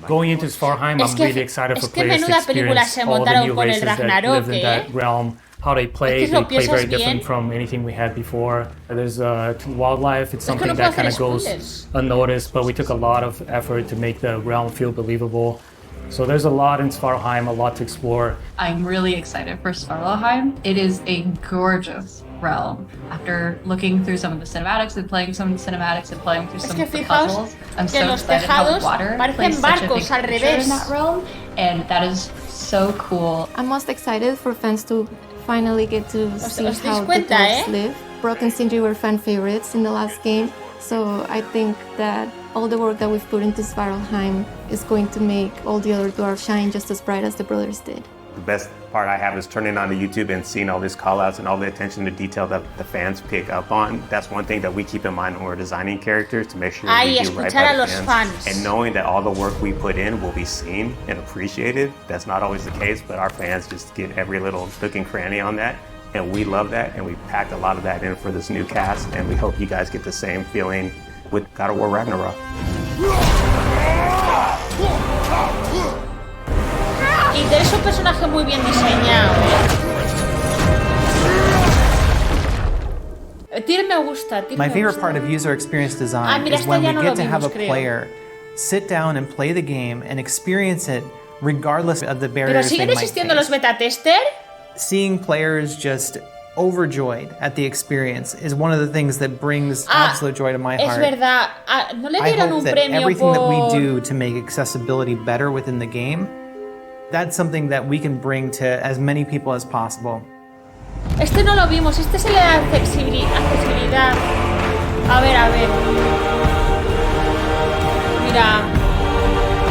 Going into Svartalfheim, I'm really excited for players to experience all the new races that live in that realm, how they play. They play very different from anything we had before. There's wildlife, it's something that kind of goes unnoticed, but we took a lot of effort to make the realm feel believable. So there's a lot in Svartalfheim, a lot to explore.
I'm really excited for Svartalfheim. It is a gorgeous realm. After looking through some of the cinematics and playing some of the cinematics and playing through some of the puzzles, I'm so excited how water plays such a big feature in that realm, and that is so cool.
I'm most excited for fans to finally get to see how the dwarves live. Brock and Sindri were fan favorites in the last game, so I think that all the work that we've put into Svartalfheim is going to make all the other dwarves shine just as bright as the brothers did.
The best part I have is turning on the YouTube and seeing all these call-outs and all the attention to detail that the fans pick up on. That's one thing that we keep in mind when we're designing characters, to make sure we do right by the fans. And knowing that all the work we put in will be seen and appreciated. That's not always the case, but our fans just get every little nook and cranny on that. And we love that, and we packed a lot of that in for this new cast, and we hope you guys get the same feeling with God of War Ragnarok.
Y es un personaje muy bien diseñado. Tiene me gusta.
My favorite part of user experience design is when we get to have a player sit down and play the game and experience it regardless of the barriers they might face.
¿Pero siguen existiendo los beta tester?
Seeing players just overjoyed at the experience is one of the things that brings absolute joy to my heart.
Es verdad. ¿No le dieron un premio
that everything that we do to make accessibility better within the game, that's something that we can bring to as many people as possible.
Este no lo vimos, este se le da accesibilidad. A ver.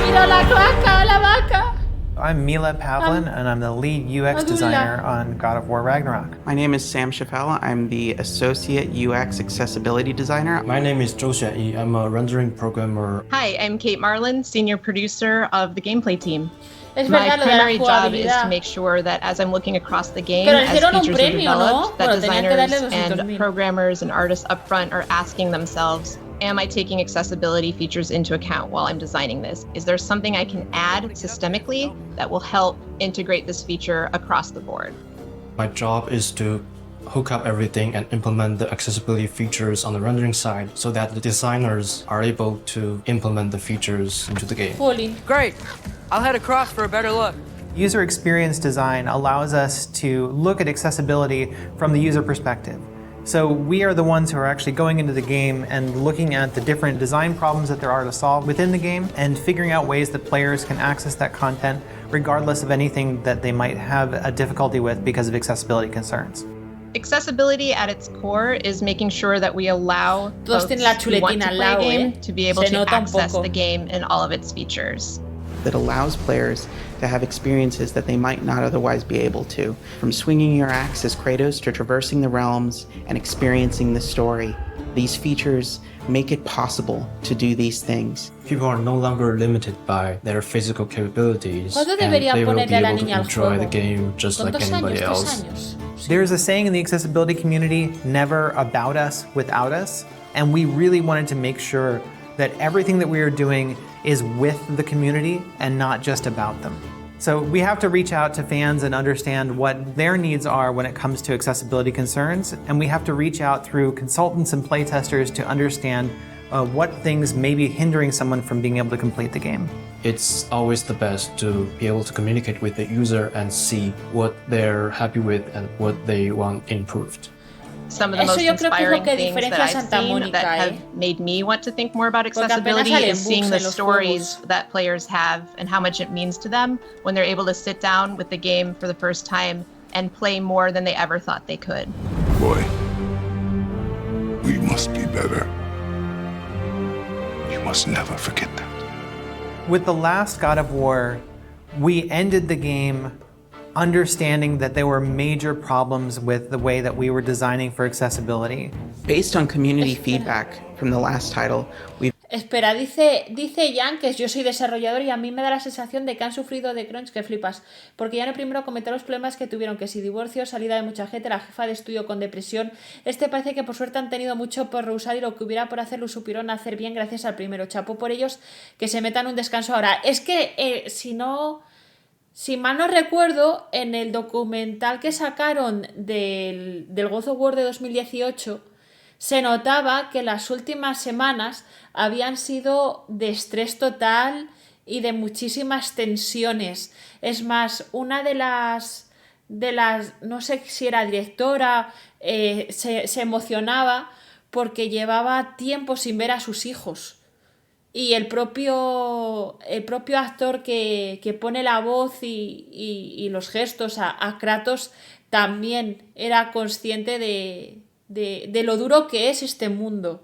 Mira la vaca, la vaca.
I'm Mila Pavlin, and I'm the lead UX designer on God of War Ragnarok.
My name is Sam Chappelle. I'm the associate UX accessibility designer.
My name is Zhou Xiayi. I'm a rendering programmer.
Hi, I'm Kate Marlin, senior producer of the gameplay team. My primary job is to make sure that as I'm looking across the game, as features are developed, that designers and programmers and artists up front are asking themselves, am I taking accessibility features into account while I'm designing this? Is there something I can add systemically that will help integrate this feature across the board?
My job is to hook up everything and implement the accessibility features on the rendering side so that the designers are able to implement the features into the game.
Great. I'll head across for a better look.
User experience design allows us to look at accessibility from the user perspective. So we are the ones who are actually going into the game and looking at the different design problems that there are to solve within the game and figuring out ways that players can access that content regardless of anything that they might have a difficulty with because of accessibility concerns.
Accessibility at its core is making sure that we allow folks who want to play a game to be able to access the game and all of its features.
That allows players to have experiences that they might not otherwise be able to. From swinging your axe as Kratos to traversing the realms and experiencing the story. These features make it possible to do these things.
People are no longer limited by their physical capabilities, and they will be able to enjoy the game just like anybody else.
There's a saying in the accessibility community, never about us without us, and we really wanted to make sure that everything that we are doing is with the community and not just about them. So we have to reach out to fans and understand what their needs are when it comes to accessibility concerns, and we have to reach out through consultants and playtesters to understand what things may be hindering someone from being able to complete the game.
It's always the best to be able to communicate with the user and see what they're happy with and what they want improved.
Some of the most inspiring things that I've seen that have made me want to think more about accessibility is seeing the stories that players have and how much it means to them when they're able to sit down with the game for the first time and play more than they ever thought they could.
Boy, we must be better. You must never forget that.
With the last God of War, we ended the game understanding that there were major problems with the way that we were designing for accessibility.
Based on community feedback from the last title, we've
Espera, dice Jan que yo soy desarrollador y a mí me da la sensación de que han sufrido de crunch que flipas, porque ya en el primero comentó los problemas que tuvieron, que si divorcio, salida de mucha gente, la jefa de estudio con depresión. Parece que por suerte han tenido mucho por reusar y lo que hubiera por hacer lo supieron hacer bien gracias al primero. Chapó por ellos, que se metan un descanso ahora. Es que si mal no recuerdo, en el documental que sacaron del God of War de 2018 se notaba que las últimas semanas habían sido de estrés total y de muchísimas tensiones. Es más, una de las no sé si era directora, se emocionaba porque llevaba tiempo sin ver a sus hijos. Y el propio actor que pone la voz y los gestos a Kratos también era consciente de lo duro que es este mundo.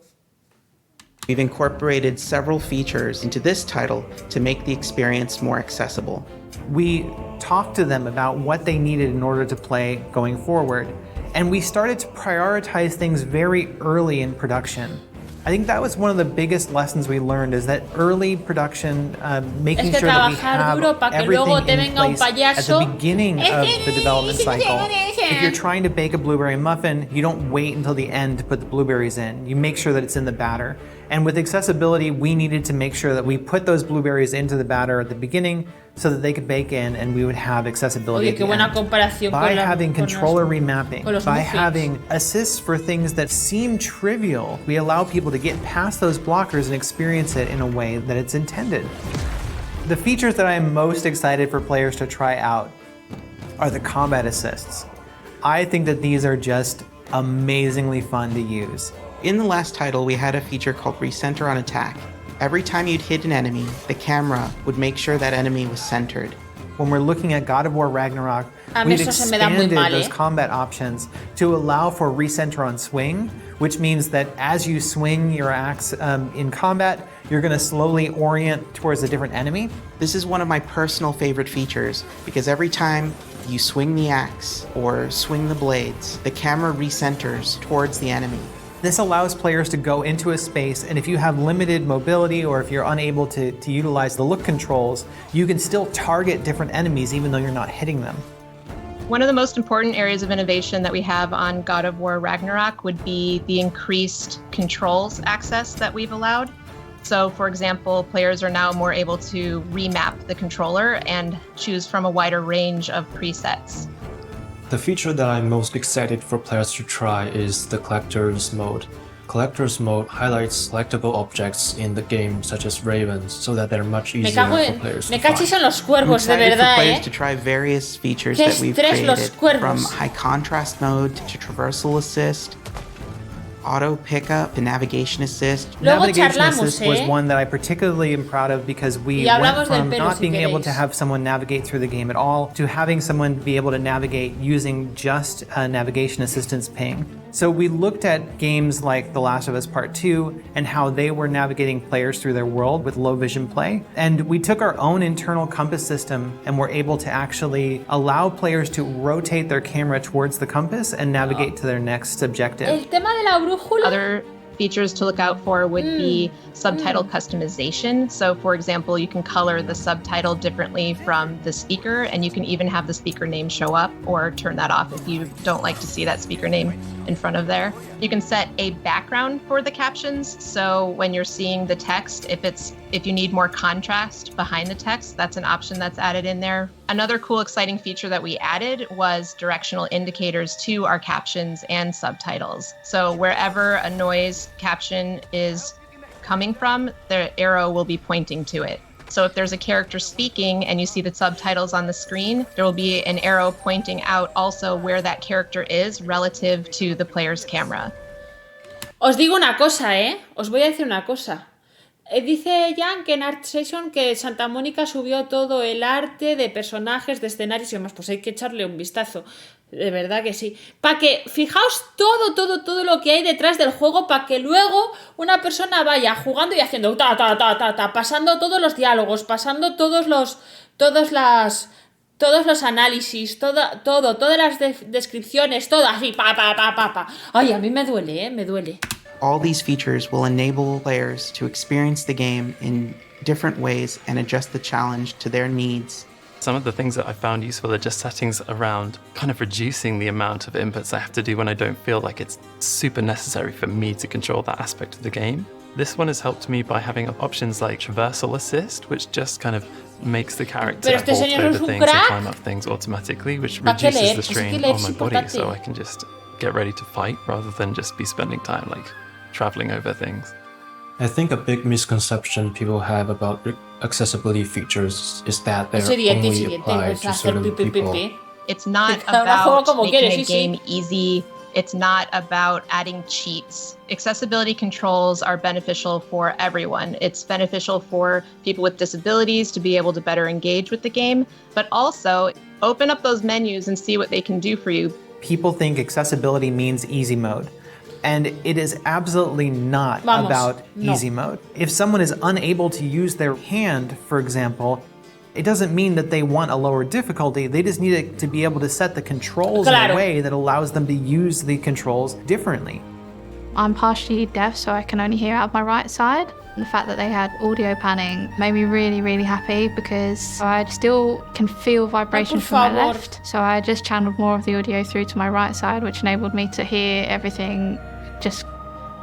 We've incorporated several features into this title to make the experience more accessible.
We talked to them about what they needed in order to play going forward, and we started to prioritize things very early in production. I think that was one of the biggest lessons we learned, is that early production, making sure that we have everything in place at the beginning of the development cycle. If you're trying to bake a blueberry muffin, you don't wait until the end to put the blueberries in. You make sure that it's in the batter. And with accessibility, we needed to make sure that we put those blueberries into the batter at the beginning so that they could bake in and we would have accessibility at the end. By having controller remapping, by having assists for things that seem trivial, we allow people to get past those blockers and experience it in a way that it's intended. The features that I am most excited for players to try out are the combat assists. I think that these are just amazingly fun to use.
In the last title, we had a feature called Recenter on Attack. Every time you'd hit an enemy, the camera would make sure that enemy was centered.
When we're looking at God of War Ragnarok, we've expanded those combat options to allow for recenter on swing, which means that as you swing your axe in combat, you're going to slowly orient towards a different enemy.
This is one of my personal favorite features, because every time you swing the axe or swing the blades, the camera recenters towards the enemy.
This allows players to go into a space, and if you have limited mobility or if you're unable to utilize the look controls, you can still target different enemies even though you're not hitting them.
One of the most important areas of innovation that we have on God of War Ragnarok would be the increased controls access that we've allowed. So, for example, players are now more able to remap the controller and choose from a wider range of presets.
The feature that I'm most excited for players to try is the Collector's Mode. Collector's Mode highlights collectible objects in the game, such as ravens, so that they're much easier for players to
Me cachis en
find.
los cuervos, de
I'm excited for
verdad,
players to try various features
Qué
that we've
estrés los
created,
cuervos.
from high contrast mode to traversal assist, auto pickup to navigation assist.
Luego
Navigation
charlamos,
assist was
¿eh?
one that I particularly am proud of because we
Y hablamos
went from
del pelo,
not
si
being able to
queréis.
have someone navigate through the game at all to having someone be able to navigate using just a navigation assistance ping. So we looked at games like The Last of Us Part 2 and how they were navigating players through their world with low vision play. And we took our own internal compass system and were able to actually allow players to rotate their camera towards the compass and navigate to their next objective.
El tema de la brújula.
Other features to look out for would be subtitle customization. So, for example, you can color the subtitle differently from the speaker, and you can even have the speaker name show up or turn that off if you don't like to see that speaker name in front of there. You can set a background for the captions. So when you're seeing the text, if you need more contrast behind the text, that's an option that's added in there. Another cool, exciting feature that we added was directional indicators to our captions and subtitles. So wherever a noise caption is coming from, the arrow will be pointing to it. So if there's a character speaking and you see the subtitles on the screen, there will be an arrow pointing out also where that character is relative to the player's camera.
Os digo una cosa, Os voy a decir una cosa. Dice Jan que en Art Session que Santa Mónica subió todo el arte de personajes, de escenarios y demás. Pues hay que echarle un vistazo. De verdad que sí. Para que, fijaos todo lo que hay detrás del juego para que luego una persona vaya jugando y haciendo pasando todos los diálogos, pasando todos los análisis, todas las descripciones, todo así, pa. Ay, a mí me duele, me duele.
All these features will enable players to experience the game in different ways and adjust the challenge to their needs.
Some of the things that I found useful are just settings around kind of reducing the amount of inputs I have to do when I don't feel like it's super necessary for me to control that aspect of the game. This one has helped me by having options like traversal assist, which just kind of makes the character walk over things and climb up things automatically, which reduces the strain on my body, so I can just get ready to fight rather than just be spending time like traveling over things.
I think a big misconception people have about accessibility features is that they're only applied to certain people.
It's not about making a game easy. It's not about adding cheats. Accessibility controls are beneficial for everyone. It's beneficial for people with disabilities to be able to better engage with the game, but also open up those menus and see what they can do for you.
People think accessibility means easy mode. And it is absolutely not about easy mode. If someone is unable to use their hand, for example, it doesn't mean that they want a lower difficulty. They just need it to be able to set the controls in a way that allows them to use the controls differently.
I'm partially deaf, so I can only hear out of my right side. And the fact that they had audio panning made me really, really happy because I still can feel vibration from my left. So I just channeled more of the audio through to my right side, which enabled me to hear everything just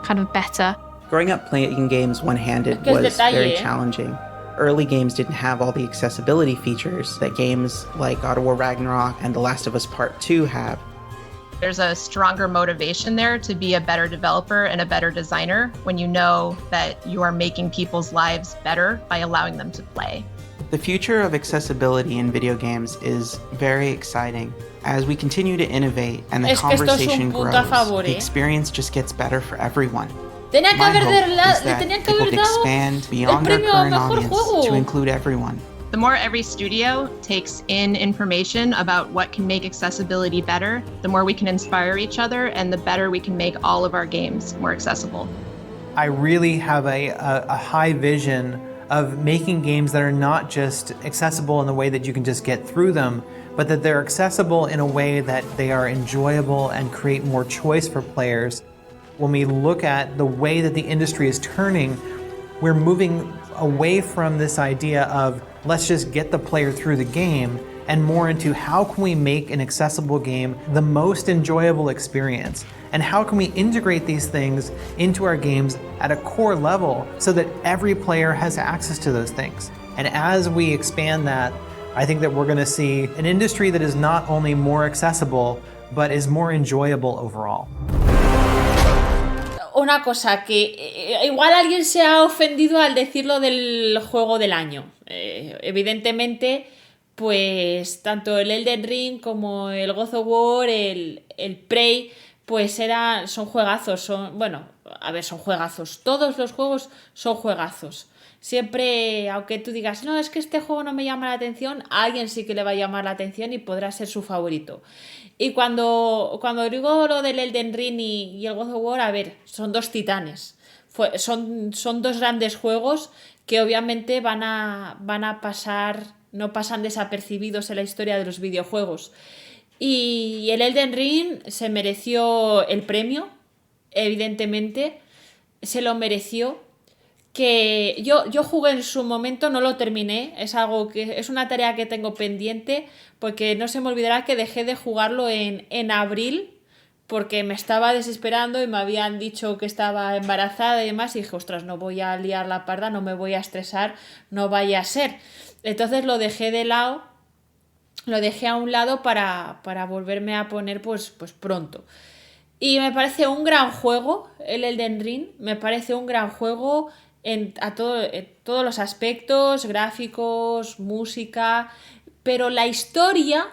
kind of better.
Growing up playing games one-handed was very challenging. Early games didn't have all the accessibility features that games like God of War Ragnarok and The Last of Us Part 2 have.
There's a stronger motivation there to be a better developer and a better designer when you know that you are making people's lives better by allowing them to play.
The future of accessibility in video games is very exciting. As we continue to innovate and the conversation grows, the experience just gets better for everyone. My hope is that people can expand beyond our current audience to include everyone.
The more every studio takes in information about what can make accessibility better, the more we can inspire each other and the better we can make all of our games more accessible.
I really have a high vision of making games that are not just accessible in the way that you can just get through them, but that they're accessible in a way that they are enjoyable and create more choice for players. When we look at the way that the industry is turning, we're moving away from this idea of let's just get the player through the game and more into how can we make an accessible game the most enjoyable experience, and how can we integrate these things into our games at a core level so that every player has access to those things. And as we expand that, I think that we're going to see an industry that is not only more accessible, but is more enjoyable overall.
Una cosa que igual alguien se ha ofendido al decirlo del juego del año. Evidentemente, pues tanto el Elden Ring como el God of War, el Prey, pues son juegazos. Son juegazos. Todos los juegos son juegazos. Siempre, aunque tú digas, no, es que este juego no me llama la atención, a alguien sí que le va a llamar la atención y podrá ser su favorito. Y cuando digo lo del Elden Ring y el God of War, a ver, son dos titanes. Son dos grandes juegos que obviamente van a pasar, no pasan desapercibidos en la historia de los videojuegos. Y el Elden Ring se mereció el premio, evidentemente, se lo mereció. Que yo jugué en su momento, no lo terminé, es una tarea que tengo pendiente, porque no se me olvidará que dejé de jugarlo en abril, porque me estaba desesperando y me habían dicho que estaba embarazada y demás, y dije, ostras, no voy a liar la parda, no me voy a estresar, no vaya a ser. Entonces lo dejé de lado, lo dejé a un lado para volverme a poner pues pronto. Y me parece un gran juego, el Elden Ring, me parece un gran juego en todos los aspectos, gráficos, música, pero la historia,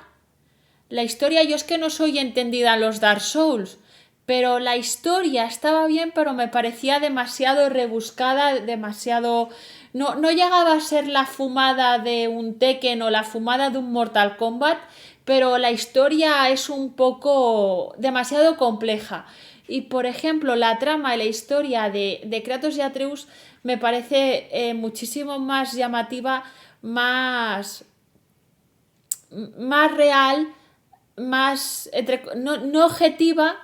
yo es que no soy entendida en los Dark Souls, pero la historia estaba bien, pero me parecía demasiado rebuscada, demasiado... No llegaba a ser la fumada de un Tekken o la fumada de un Mortal Kombat, pero la historia es un poco demasiado compleja. Y, por ejemplo, la trama y la historia de Kratos y Atreus me parece muchísimo más llamativa, más real, más no objetiva,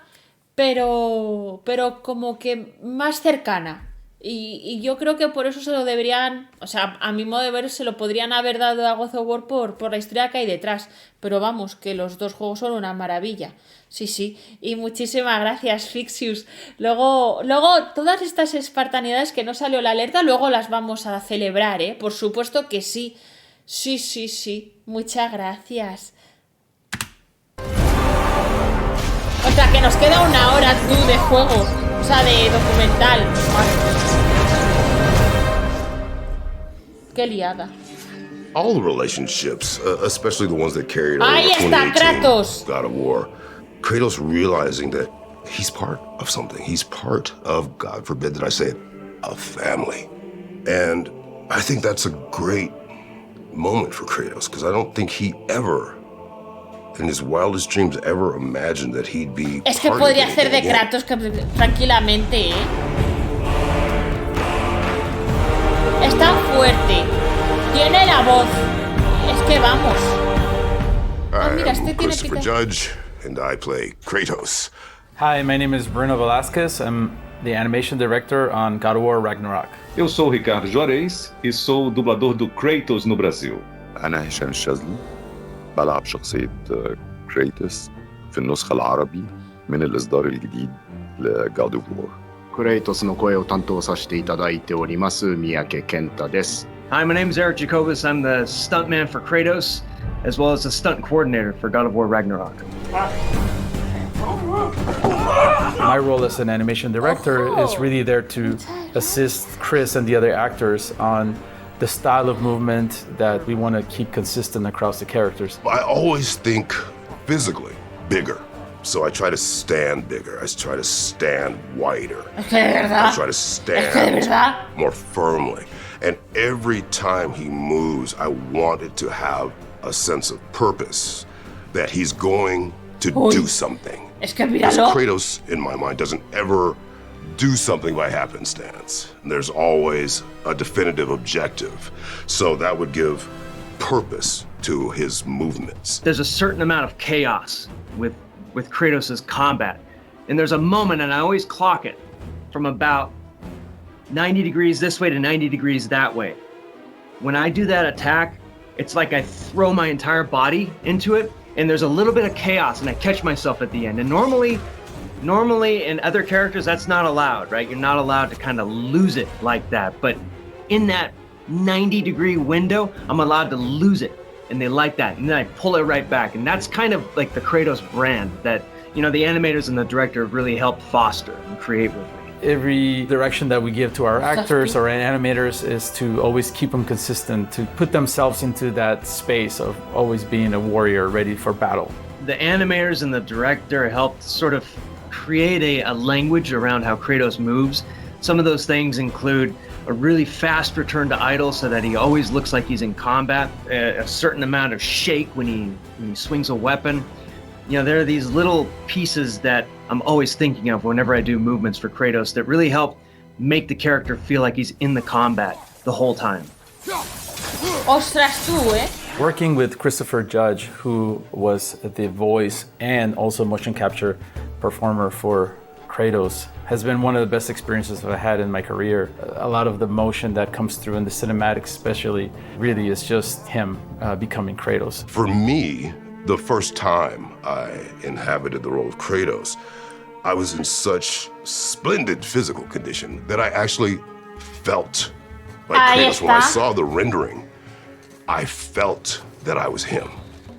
pero como que más cercana. Y yo creo que por eso se lo deberían, o sea, a mi modo de ver, se lo podrían haber dado a God of War por la historia que hay detrás. Pero vamos, que los dos juegos son una maravilla. Sí. Y muchísimas gracias, Fixius. Luego, todas estas espartanidades que no salió la alerta, luego las vamos a celebrar, ¿eh? Por supuesto que sí. Sí. Muchas gracias. O sea, que nos queda una hora, tú, de juego. O sea, de documental. Qué liada.
All the relationships, especially the ones that carried over
Ahí está, Kratos.
God of War. Kratos realizing that he's part of something. He's part of, God forbid that I say it, a family. And I think that's a great moment for Kratos, because I don't think he ever, in his wildest dreams, ever imagined that he'd be.
Es que podría hacer de Kratos tranquilamente, ¿eh? Está fuerte. Tiene la voz. Es que vamos.
Mira, este tiene Christopher Judge, and I play Kratos.
Hi, my name is Bruno Velasquez. I'm the animation director on God of War Ragnarok.
Eu sou o Ricardo Juarez e sou o dublador do Kratos no Brasil.
أنا هشام الشاذلي بلعب شخصية كريتوس في النسخة العربي من الإصدار الجديد لGod of War.
クレイトスの声を担当させていただいております三宅健太です。
Hi, my name is Eric Jacobus. I'm the stuntman for Kratos, as well as the stunt coordinator for God of War Ragnarok.
My role as an animation director is really there to assist Chris and the other actors on the style of movement that we want to keep consistent across the characters.
I always think physically bigger. So I try to stand bigger. I try to stand wider. I try to stand more firmly. And every time he moves, I want it to have a sense of purpose, that he's going to do something. Because Kratos, in my mind, doesn't ever do something by happenstance. There's always a definitive objective. So that would give purpose to his movements.
There's a certain amount of chaos with Kratos' combat. And there's a moment, and I always clock it, from about 90 degrees this way to 90 degrees that way. When I do that attack, it's like I throw my entire body into it, and there's a little bit of chaos, and I catch myself at the end. And normally in other characters, that's not allowed, right? You're not allowed to kind of lose it like that. But in that 90-degree window, I'm allowed to lose it. And they like that. And then I pull it right back. And that's kind of like the Kratos brand that, you know, the animators and the director really helped foster and create with me.
Every direction that we give to our actors or animators is to always keep them consistent, to put themselves into that space of always being a warrior ready for battle.
The animators and the director helped sort of create a language around how Kratos moves. Some of those things include a really fast return to idle so that he always looks like he's in combat, a certain amount of shake when he swings a weapon. You know, there are these little pieces that I'm always thinking of whenever I do movements for Kratos that really help make the character feel like he's in the combat the whole time.
Ostras tú, eh?
Working with Christopher Judge, who was the voice and also motion capture performer for Kratos, has been one of the best experiences I've had in my career. A lot of the motion that comes through in the cinematics especially really is just him becoming Kratos.
For me, the first time I inhabited the role of Kratos, I was in such splendid physical condition that I actually felt like Kratos. When I saw the rendering, I felt that I was him.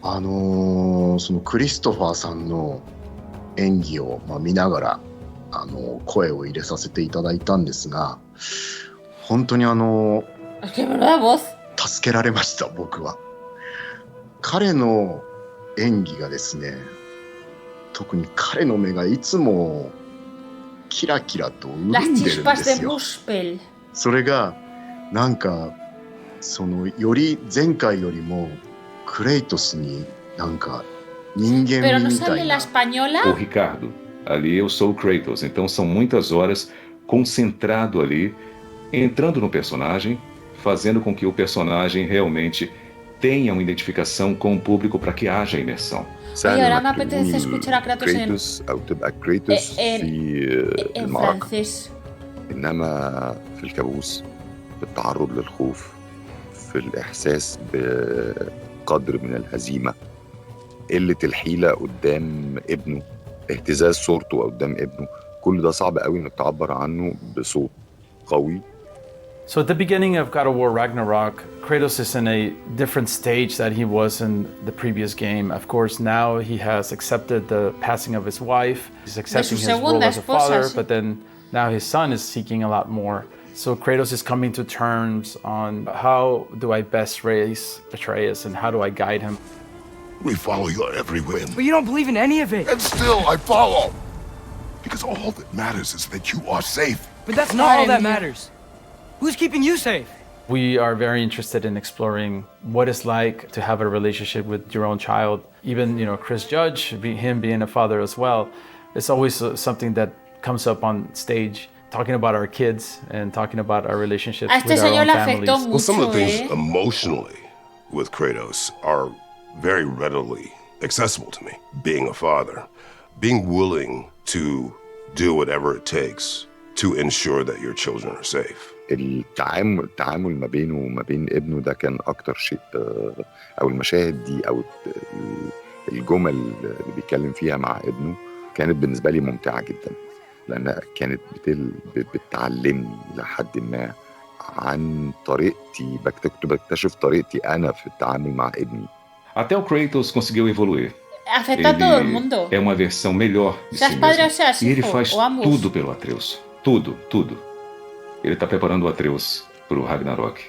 そのクリストファーさんの演技を見ながら声を入れさせていただいたんですが、本当に助けられました、僕は。彼の演技がですね、特に彼の目がいつもキラキラと潤んでるんですよ。それがなんかそのより前回よりもクレイトスになんか人間味みたいな。
Ô Ricardo, ali eu sou o Kratos, então são muitas horas concentrado ali, entrando no personagem, fazendo com que o personagem realmente tenha uma identificação com o público para que haja imersão.
Oye, ahora me apetece escuchar a Kratos
أو تبقى كريتوس في المعركة. إنما في الكابوس، في التعرض للخوف، في الإحساس بقدر من الهزيمة، قلة الحيلة قدام ابنه، اهتزاز صورته قدام ابنه، كل ده صعب قوي إنك تعبر عنه بصوت قوي.
So at the beginning of God of War Ragnarok, Kratos is in a different stage that he was in the previous game. Of course, now he has accepted the passing of his wife. He's accepting his role as a father, but then now his son is seeking a lot more. So Kratos is coming to terms on how do I best raise Atreus and how do I guide him.
We follow your every whim.
But you don't believe in any of it.
And still I follow. Because all that matters is that you are safe.
But that's not all that matters. Who's keeping you safe?
We are very interested in exploring what it's like to have a relationship with your own child. Even, you know, Chris Judge, him being a father as well, it's always something that comes up on stage, talking about our kids and talking about our relationships with our own families.
Well, some of the things emotionally with Kratos are very readily accessible to me. Being a father, being willing to do whatever it takes to ensure that your children are safe.
التعامل ما بينه وما بين ابنه ده كان أكتر شيء، أو المشاهد دي أو الجمل اللي بيتكلم فيها مع ابنه كانت بالنسبة لي ممتعة جدا، لأنها كانت بتعلمني لحد ما عن طريقتي، بكتشف طريقتي أنا في التعامل مع ابني.
Até o Kratos conseguiu evoluir.
Afeta todo el mundo.
É uma versão melhor de si mesmo. E ele faz tudo pelo Atreus. Tudo, tudo. Ele está preparando o Atreus para o Ragnarok.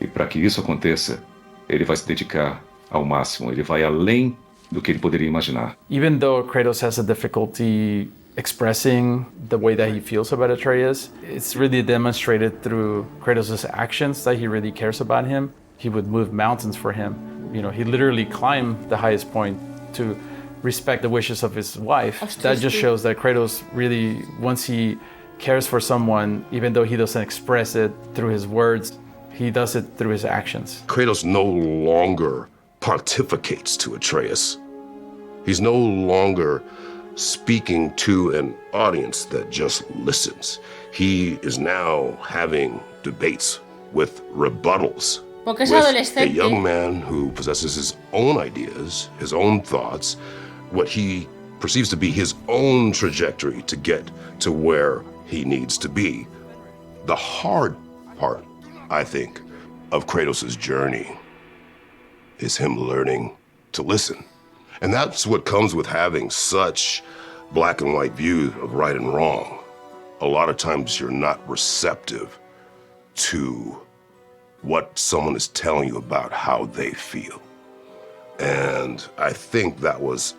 E para que isso aconteça, ele vai se dedicar ao máximo. Ele vai além do que ele poderia imaginar.
Even though Kratos has a difficulty expressing the way that he feels about Atreus, it's really demonstrated through Kratos' actions that he really cares about him. He would move mountains for him. You know, he literally climbed the highest point to respect the wishes of his wife. That just shows that Kratos really, once he cares for someone, even though he doesn't express it through his words, he does it through his actions.
Kratos no longer pontificates to Atreus. He's no longer speaking to an audience that just listens. He is now having debates with rebuttals
Porque es
with
adolescente.
a young man who possesses his own ideas, his own thoughts, what he perceives to be his own trajectory to get to where he needs to be. The hard part, I think, of Kratos' journey is him learning to listen. And that's what comes with having such black and white views of right and wrong. A lot of times you're not receptive to what someone is telling you about how they feel. And I think that was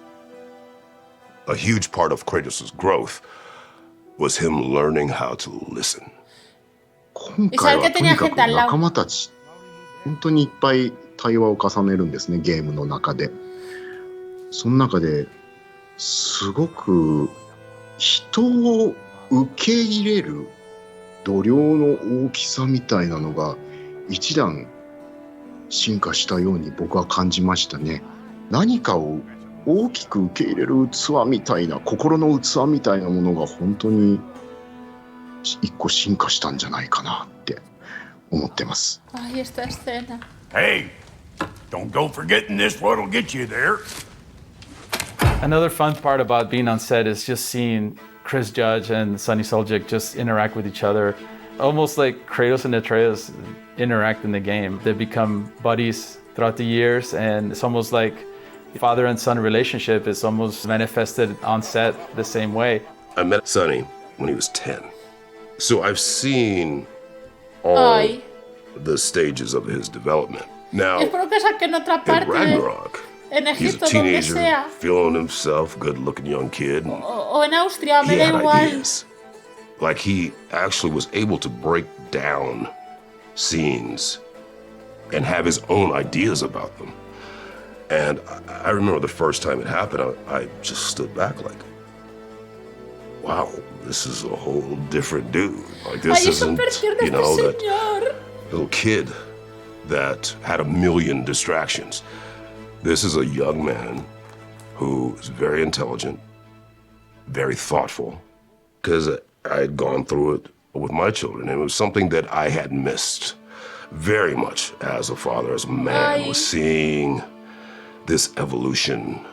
a huge part of Kratos' growth, was him learning how to listen.
今回はとにかく仲間たち、本当にいっぱい対話を重ねるんですね、ゲームの中で。その中ですごく人を受け入れる度量の大きさみたいなのが一段進化したように僕は感じましたね。何かを大きく受け入れる器みたいな、心の器みたいなものが本当に一個進化したんじゃないかなって思ってます。
Ay, esta escena.
Hey, don't go forgetting this what'll get you there.
Another fun part about being on set is just seeing Chris Judge and Sunny Suljic just interact with each other. Almost like Kratos and Atreus interact in the game. They become buddies throughout the years, and it's almost like father and son relationship is almost manifested on set the same way.
I met Sunny when he was 10. So I've seen all the stages of his development. Now, in Ragnarok, he's a teenager, feeling himself, good-looking young kid.
O en Austria, me da igual.
Ideas. Like he actually was able to break down scenes and have his own ideas about them. And I remember the first time it happened, I just stood back like, wow, this is a whole different dude. Like this isn't, you know, that little kid that had a million distractions. This is a young man who is very intelligent, very thoughtful, because I had gone through it with my children. It was something that I had missed very much as a father, as a man, was seeing this evolution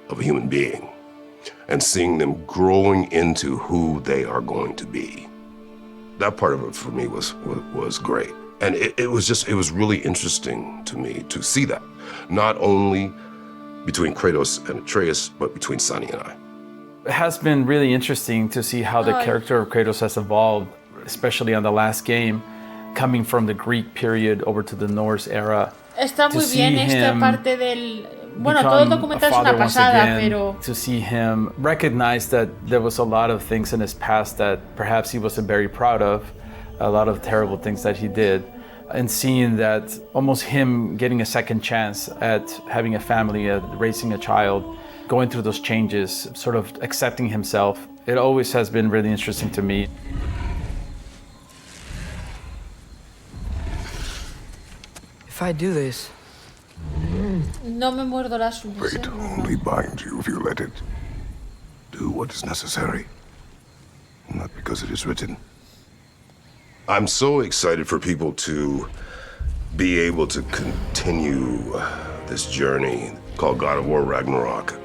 of a human being and seeing them growing into who they are going to be. That part of it for me was great. And it was really interesting to me to see that, not only between Kratos and Atreus, but between Sunny and I.
It has been really interesting to see how the character of Kratos has evolved, especially on the last game, coming from the Greek period over to the Norse era.
Está muy bien esta parte del... Bueno, todo el documental es una pasada, pero...
To see him recognize that there was a lot of things in his past that perhaps he wasn't very proud of, a lot of terrible things that he did, and seeing that almost him getting a second chance at having a family, at raising a child, going through those changes, sort of accepting himself. It always has been really interesting to me.
If I do this...
No me muerdo las uñas.
Fate only binds you if you let it. Do what is necessary, not because it is written. I'm so excited for people to be able to continue this journey called God of War Ragnarok.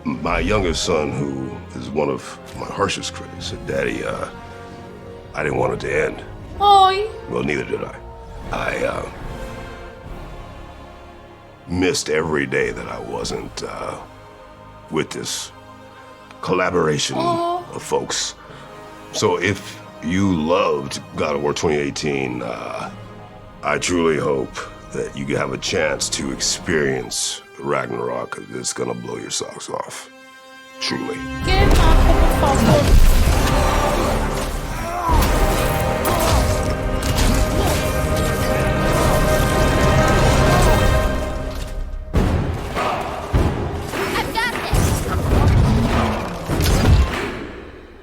My youngest son, who is one of my harshest critics, said, Daddy, I didn't want it to end.
Ay.
Well, neither did I. I missed every day that I wasn't with this collaboration of folks. So if you loved God of War 2018, I truly hope that you have a chance to experience Ragnarok. It's gonna blow your socks off. Truly.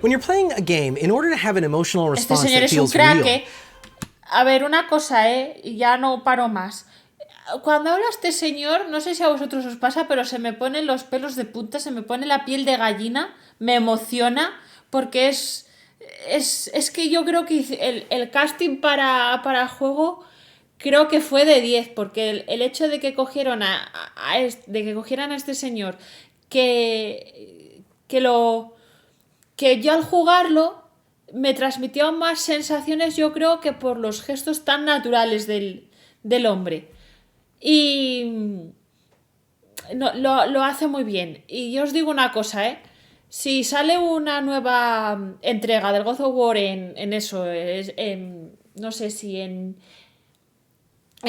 When you're playing a game, in order to have an emotional response that feels real...
A ver, una cosa, y ya no paro más. Cuando habla este señor, no sé si a vosotros os pasa, pero se me ponen los pelos de punta, se me pone la piel de gallina, me emociona, porque es que yo creo que el casting para el juego creo que fue de 10, porque el hecho de que cogieran a este señor, que yo al jugarlo me transmitió más sensaciones, yo creo, que por los gestos tan naturales del hombre. Y lo hace muy bien. Y yo os digo una cosa, si sale una nueva entrega del God of War en eso, no sé si en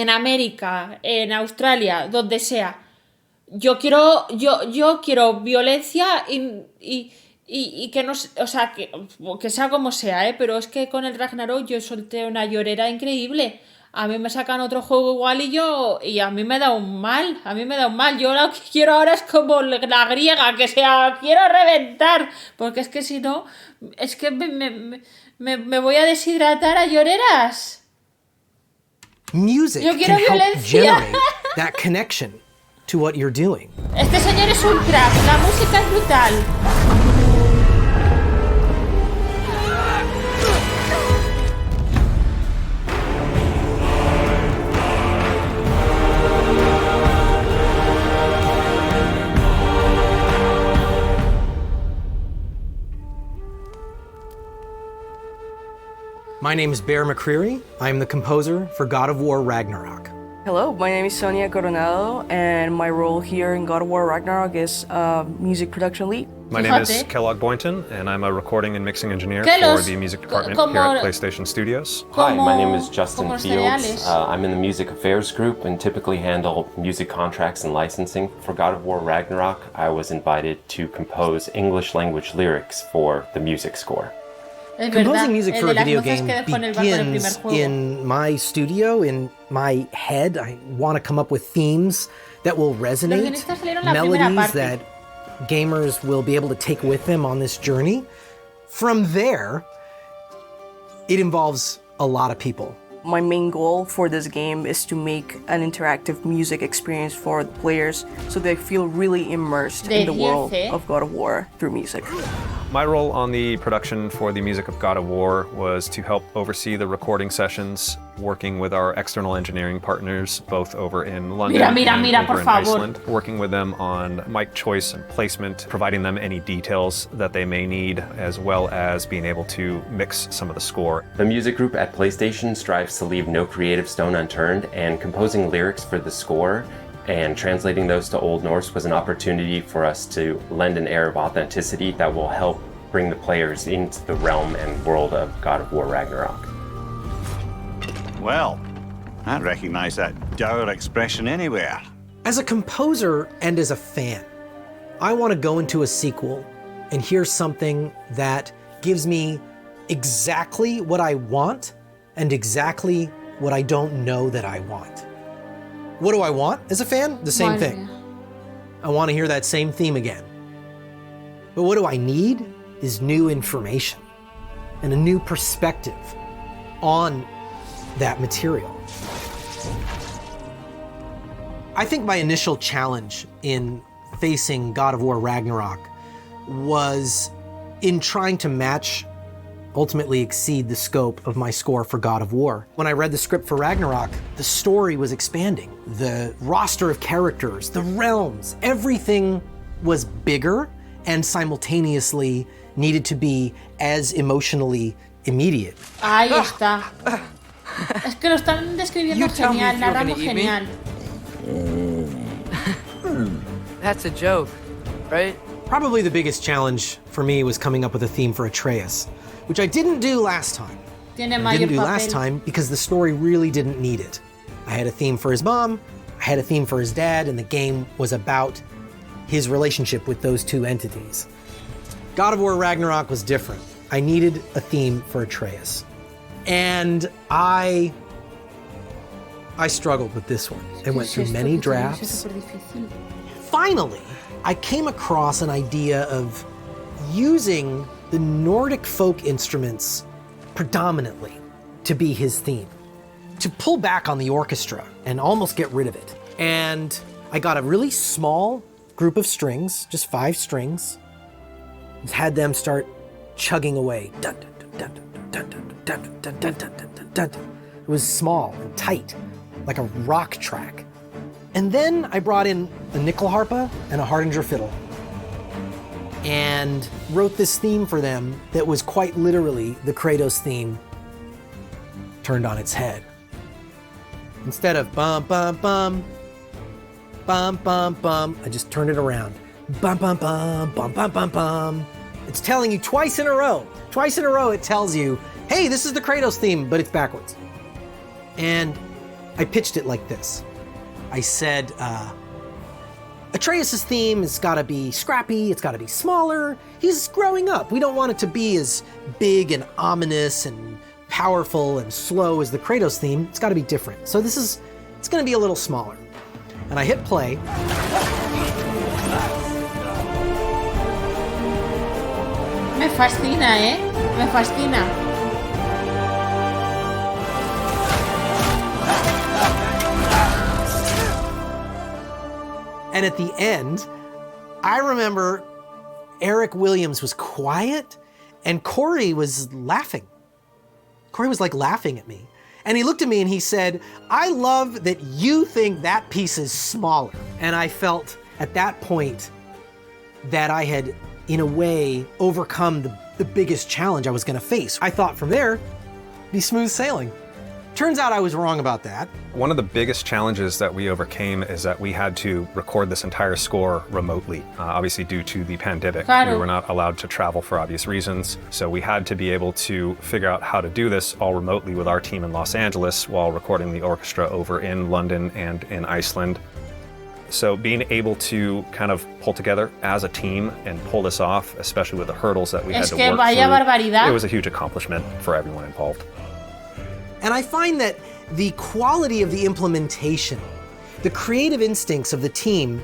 América, en Australia, donde sea, yo quiero violencia y que no, o sea, que sea como sea, pero es que con el Ragnarok yo solté una llorera increíble. A mí me sacan otro juego igual y a mí me da un mal, Yo lo que quiero ahora es como la griega, que sea, quiero reventar, porque es que si no, es que me voy a deshidratar a lloreras.
Music
Yo quiero
can help
violencia.
generate that connection to what you're doing.
Este señor es un crack, la música es brutal.
My name is Bear McCreary. I'm the composer for God of War Ragnarok.
Hello, my name is Sonia Coronado, and my role here in God of War Ragnarok is music production lead.
My name is Kellogg Boynton, and I'm a recording and mixing engineer for the music department here at PlayStation Studios.
Hi, my name is Justin Fields. I'm in the music affairs group and typically handle music contracts and licensing. For God of War Ragnarok, I was invited to compose English language lyrics for the music score.
Composing music for a video game begins in my studio, in my head. I want to come up with themes that will resonate, melodies that gamers will be able to take with them on this journey. From there, it involves a lot of people.
My main goal for this game is to make an interactive music experience for the players so they feel really immersed in the world of God of War through music.
My role on the production for the music of God of War was to help oversee the recording sessions, working with our external engineering partners, both over in London and over in Iceland, working with them on mic choice and placement, providing them any details that they may need, as well as being able to mix some of the score.
The music group at PlayStation strives to leave no creative stone unturned, and composing lyrics for the score and translating those to Old Norse was an opportunity for us to lend an air of authenticity that will help bring the players into the realm and world of God of War Ragnarok.
Well, I'd recognize that dour expression anywhere.
As a composer and as a fan, I want to go into a sequel and hear something that gives me exactly what I want and exactly what I don't know that I want. What do I want as a fan? The same thing. I want to hear that same theme again. But what do I need is new information and a new perspective on that material. I think my initial challenge in facing God of War Ragnarok was in trying to match, ultimately exceed the scope of my score for God of War. When I read the script for Ragnarok, the story was expanding. The roster of characters, the realms, everything was bigger and simultaneously needed to be as emotionally immediate.
Ahí está. Es que lo están describiendo genial, narrando genial.
That's a joke, right?
Probably the biggest challenge for me was coming up with a theme for Atreus, which I didn't do last time. I didn't do last time because the story really didn't need it. I had a theme for his mom, I had a theme for his dad, and the game was about his relationship with those two entities. God of War Ragnarok was different. I needed a theme for Atreus. And I struggled with this one. I went through many drafts. Finally, I came across an idea of using the Nordic folk instruments predominantly to be his theme, to pull back on the orchestra and almost get rid of it. And I got a really small group of strings, just 5 strings, had them start chugging away. Dun, dun, dun, dun, dun, dun, dun, dun, dun, dun, dun, dun. It was small and tight, like a rock track. And then I brought in a nickel harpa and a Hardanger fiddle and wrote this theme for them that was quite literally the Kratos theme turned on its head. Instead of bum, bum, bum, bum, bum, bum, I just turned it around. Bum, bum, bum, bum, bum, bum, bum. It's telling you twice in a row. Twice in a row it tells you, hey, this is the Kratos theme, but it's backwards. And I pitched it like this. I said, Atreus' theme has got to be scrappy, it's got to be smaller. He's growing up. We don't want it to be as big and ominous and powerful and slow as the Kratos theme. It's got to be different. So it's going to be a little smaller. And I hit play.
Me fascina, Me fascina.
And at the end, I remember Eric Williams was quiet and Corey was laughing. Corey was like laughing at me. And he looked at me and he said, I love that you think that piece is smaller. And I felt at that point that I had, in a way, overcome the biggest challenge I was gonna face. I thought from there, be smooth sailing. Turns out I was wrong about that.
One of the biggest challenges that we overcame is that we had to record this entire score remotely. Obviously due to the pandemic,
Claro.
We were not allowed to travel for obvious reasons. So we had to be able to figure out how to do this all remotely with our team in Los Angeles while recording the orchestra over in London and in Iceland. So being able to kind of pull together as a team and pull this off, especially with the hurdles that we had to work through, it was a huge accomplishment for everyone involved.
And I find that the quality of the implementation, the creative instincts of the team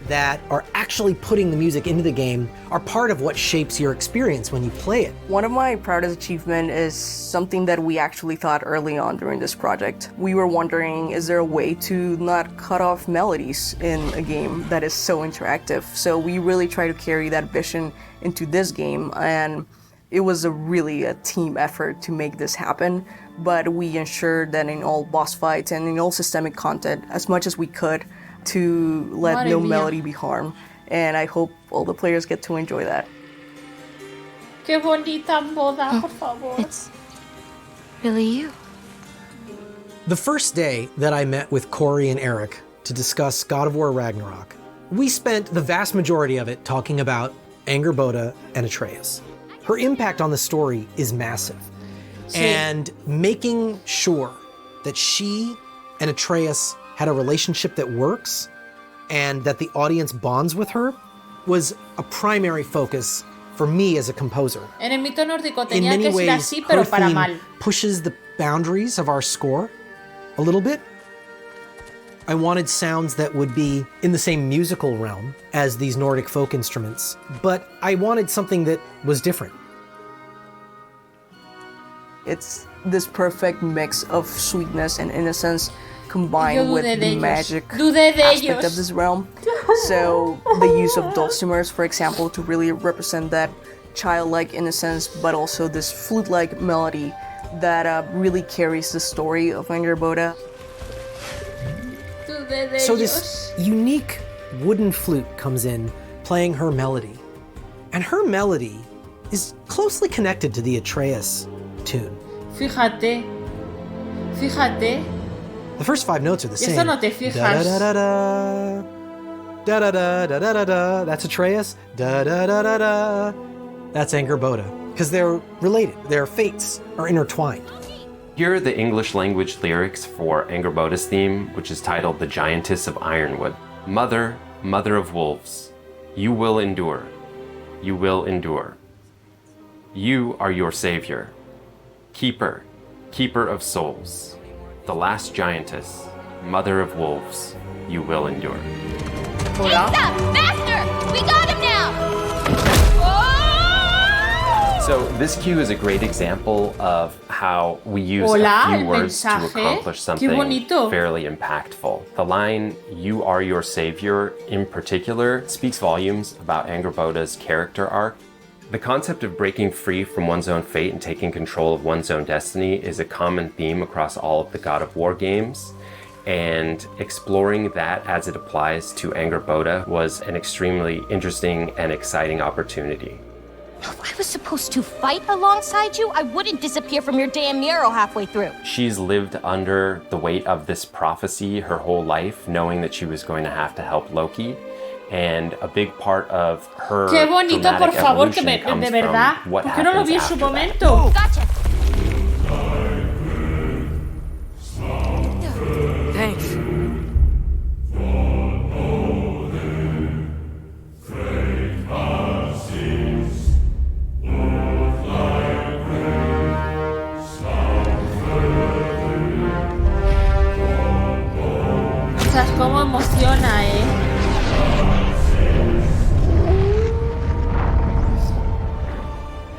that are actually putting the music into the game are part of what shapes your experience when you play it.
One of my proudest achievements is something that we actually thought early on during this project. We were wondering, is there a way to not cut off melodies in a game that is so interactive? So we really try to carry that vision into this game, and it was really a team effort to make this happen. But we ensured that in all boss fights and in all systemic content, as much as we could, to let no melody be harmed. And I hope all the players get to enjoy that.
Qué bonita boda, por favor.
It's really you.
The first day that I met with Corey and Eric to discuss God of War Ragnarok, we spent the vast majority of it talking about Angerboda and Atreus. Her impact on the story is massive. Sí. And making sure that she and Atreus had a relationship that works and that the audience bonds with her was a primary focus for me as a composer.
En el mito nórdico tenía que ser así, pero para mal.
Pushes the boundaries of our score a little bit. I wanted sounds that would be in the same musical realm as these Nordic folk instruments, but I wanted something that was different.
It's this perfect mix of sweetness and innocence combined with the magic aspect of this realm. So the use of dulcimers, for example, to really represent that childlike innocence, but also this flute-like melody that really carries the story of Angerboda.
So this unique wooden flute comes in, playing her melody. And her melody is closely connected to the Atreus tune.
Fíjate.
The first 5 notes are the same.
Eso no te fijas.
Da da da da da da da da. That's Atreus. Da da da da da. That's Angerboda. Because they're related. Their fates are intertwined.
Here are the English language lyrics for Angerboda's theme, which is titled The Giantess of Ironwood. Mother, mother of wolves, you will endure. You will endure. You are your savior. Keeper, keeper of souls, the last giantess, mother of wolves, you will endure.
Hola. Master! We got him now!
So this cue is a great example of how we use a few words to accomplish something fairly impactful. The line, you are your savior, in particular, speaks volumes about Angerboda's character arc. The concept of breaking free from one's own fate and taking control of one's own destiny is a common theme across all of the God of War games. and exploring that as it applies to Angerboda was an extremely interesting and exciting opportunity.
If I was supposed to fight alongside you, I wouldn't disappear from your damn mural halfway through.
She's lived under the weight of this prophecy her whole life, knowing that she was going to have to help Loki. And a big part of her
Qué bonito, por favor, que
me
de verdad. ¿Por qué no lo vi en su momento?
Gotcha.
Thanks.
O sea, es como emociona,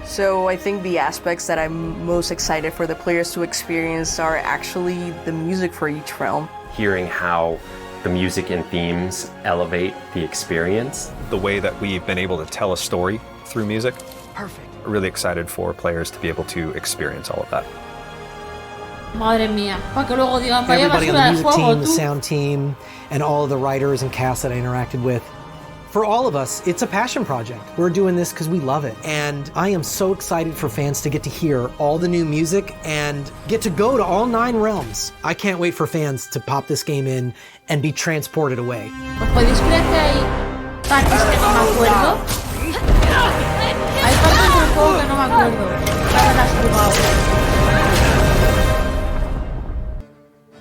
So I think the aspects that I'm most excited for the players to experience are actually the music for each realm.
Hearing how the music and themes elevate the experience.
The way that we've been able to tell a story through music.
Perfect.
Really excited for players to be able to experience all of that.
Madre mía, para que luego digan, vaya
Everybody on
basura
the
de
music
juego,
team, the
tú.
sound team, and all of the writers and cast that I interacted with. For all of us, it's a passion project. We're doing this because we love it. And I am so excited for fans to get to hear all the new music and get to go to all 9 realms. I can't wait for fans to pop this game in and be transported away.
¿Os podéis creer que hay partes que no me acuerdo? Hay partes del juego que no me acuerdo. No haberlas jugado.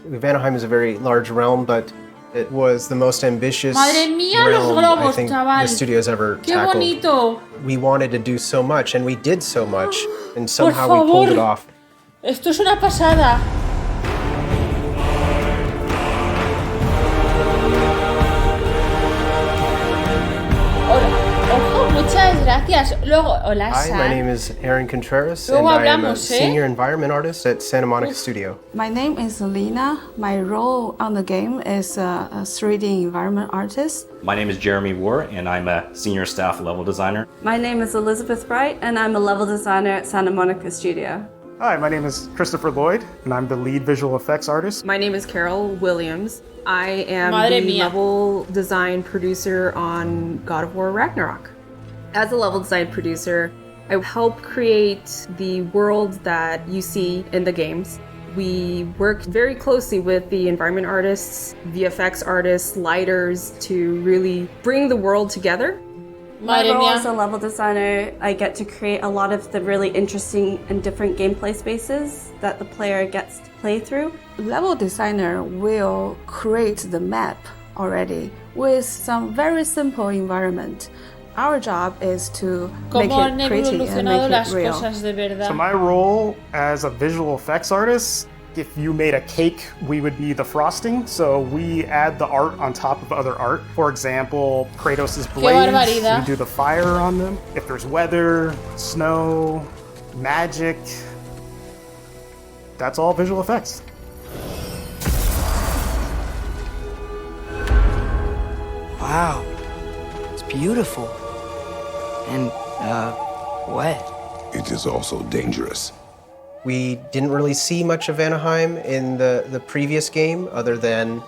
Vanaheim is a very large realm, but it was the most ambitious
Madre mía, los
realm
globos,
I think
chaval.
the studio's ever
Qué
tackled.
bonito.
We wanted to do so much, and we did so much, and somehow
Por
we pulled
favor.
it off.
Esto es una pasada. Ojo, muchas gracias. Luego, hola,
Hi,
San.
my name is Aaron Contreras,
Luego
and I am a
hablamos,
senior environment artist at Santa Monica Studio.
My name is Helanyah. My role on the game is a 3D environment artist.
My name is Jeremy War, and I'm a senior staff level designer.
My name is Elizabeth Bright, and I'm a level designer at Santa Monica Studio.
Hi, my name is Christopher Lloyd, and I'm the lead visual effects artist.
My name is Carol Williams. I am
Madre
the
mía.
level design producer on God of War Ragnarok. As a level design producer, I help create the world that you see in the games. We work very closely with the environment artists, VFX artists, lighters to really bring the world together.
My
Madre
role
mía.
as a level designer, I get to create a lot of the really interesting and different gameplay spaces that the player gets to play through.
Level designer will create the map already with some very simple environment. Our job is to make
Cómo han
it pretty and
evolucionado
make
las
it real.
cosas de verdad.
So my role as a visual effects artist, if you made a cake, we would be the frosting. So we add the art on top of other art. For example, Kratos' blades,
barbaridad.
we do the fire on them. If there's weather, snow, magic, that's all visual effects.
Wow. It's beautiful. And, wet.
It is also dangerous.
We didn't really see much of Vanaheim in the previous game, other than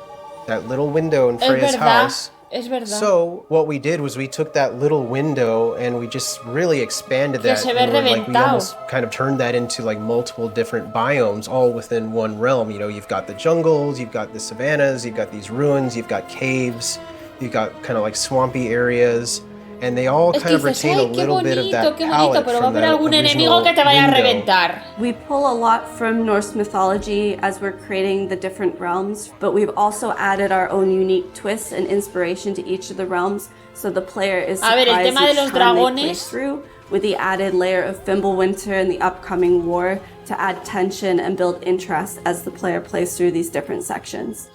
that little window in
Es
Freya's
verdad,
house.
es verdad.
So what we did was we took that little window and we just really expanded
Que
that.
se ve
and we
reventado.
almost kind of turned that into like multiple different biomes, all within one realm. You know, you've got the jungles, you've got the savannas, you've got these ruins, you've got caves, you've got kind of like swampy areas, and they all
Es
kind
que
of
dices,
retain a
ay, qué
little bit of
bonito,
that
qué bonito,
palette
pero va a
from
haber
that
algún enemigo
original
que te vaya a
window.
reventar.
We pull a lot from Norse mythology as we're creating the different realms, but we've also added our own unique twists and inspiration to each of the realms, so the player is
A ver, el
surprised
tema de
each
los
time they play
dragones.
through, with the added layer of Fimbulwinter and the upcoming war to add tension and build interest as the player plays through these different sections.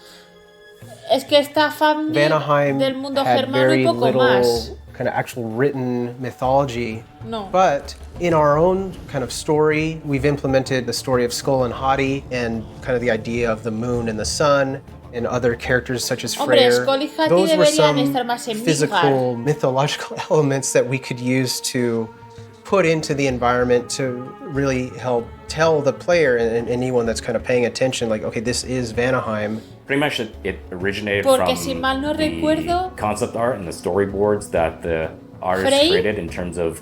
Es que esta family
Vanaheim
del mundo
had
germano
very
y poco
little
más.
kind of actual written mythology.
No.
But in our own kind of story, we've implemented the story of Skull and Hati and kind of the idea of the moon and the sun and other characters such as
Hombre,
Freyr.
Skull y Hati
Those were
deberían
some
estar más en
physical, mythological elements that we could use to put into the environment to really help tell the player and anyone that's kind of paying attention, like, okay, this is Vanaheim.
Pretty much it originated
Porque
from
si mal no recuerdo,
the concept art and the storyboards that the artists
Frey
created in terms of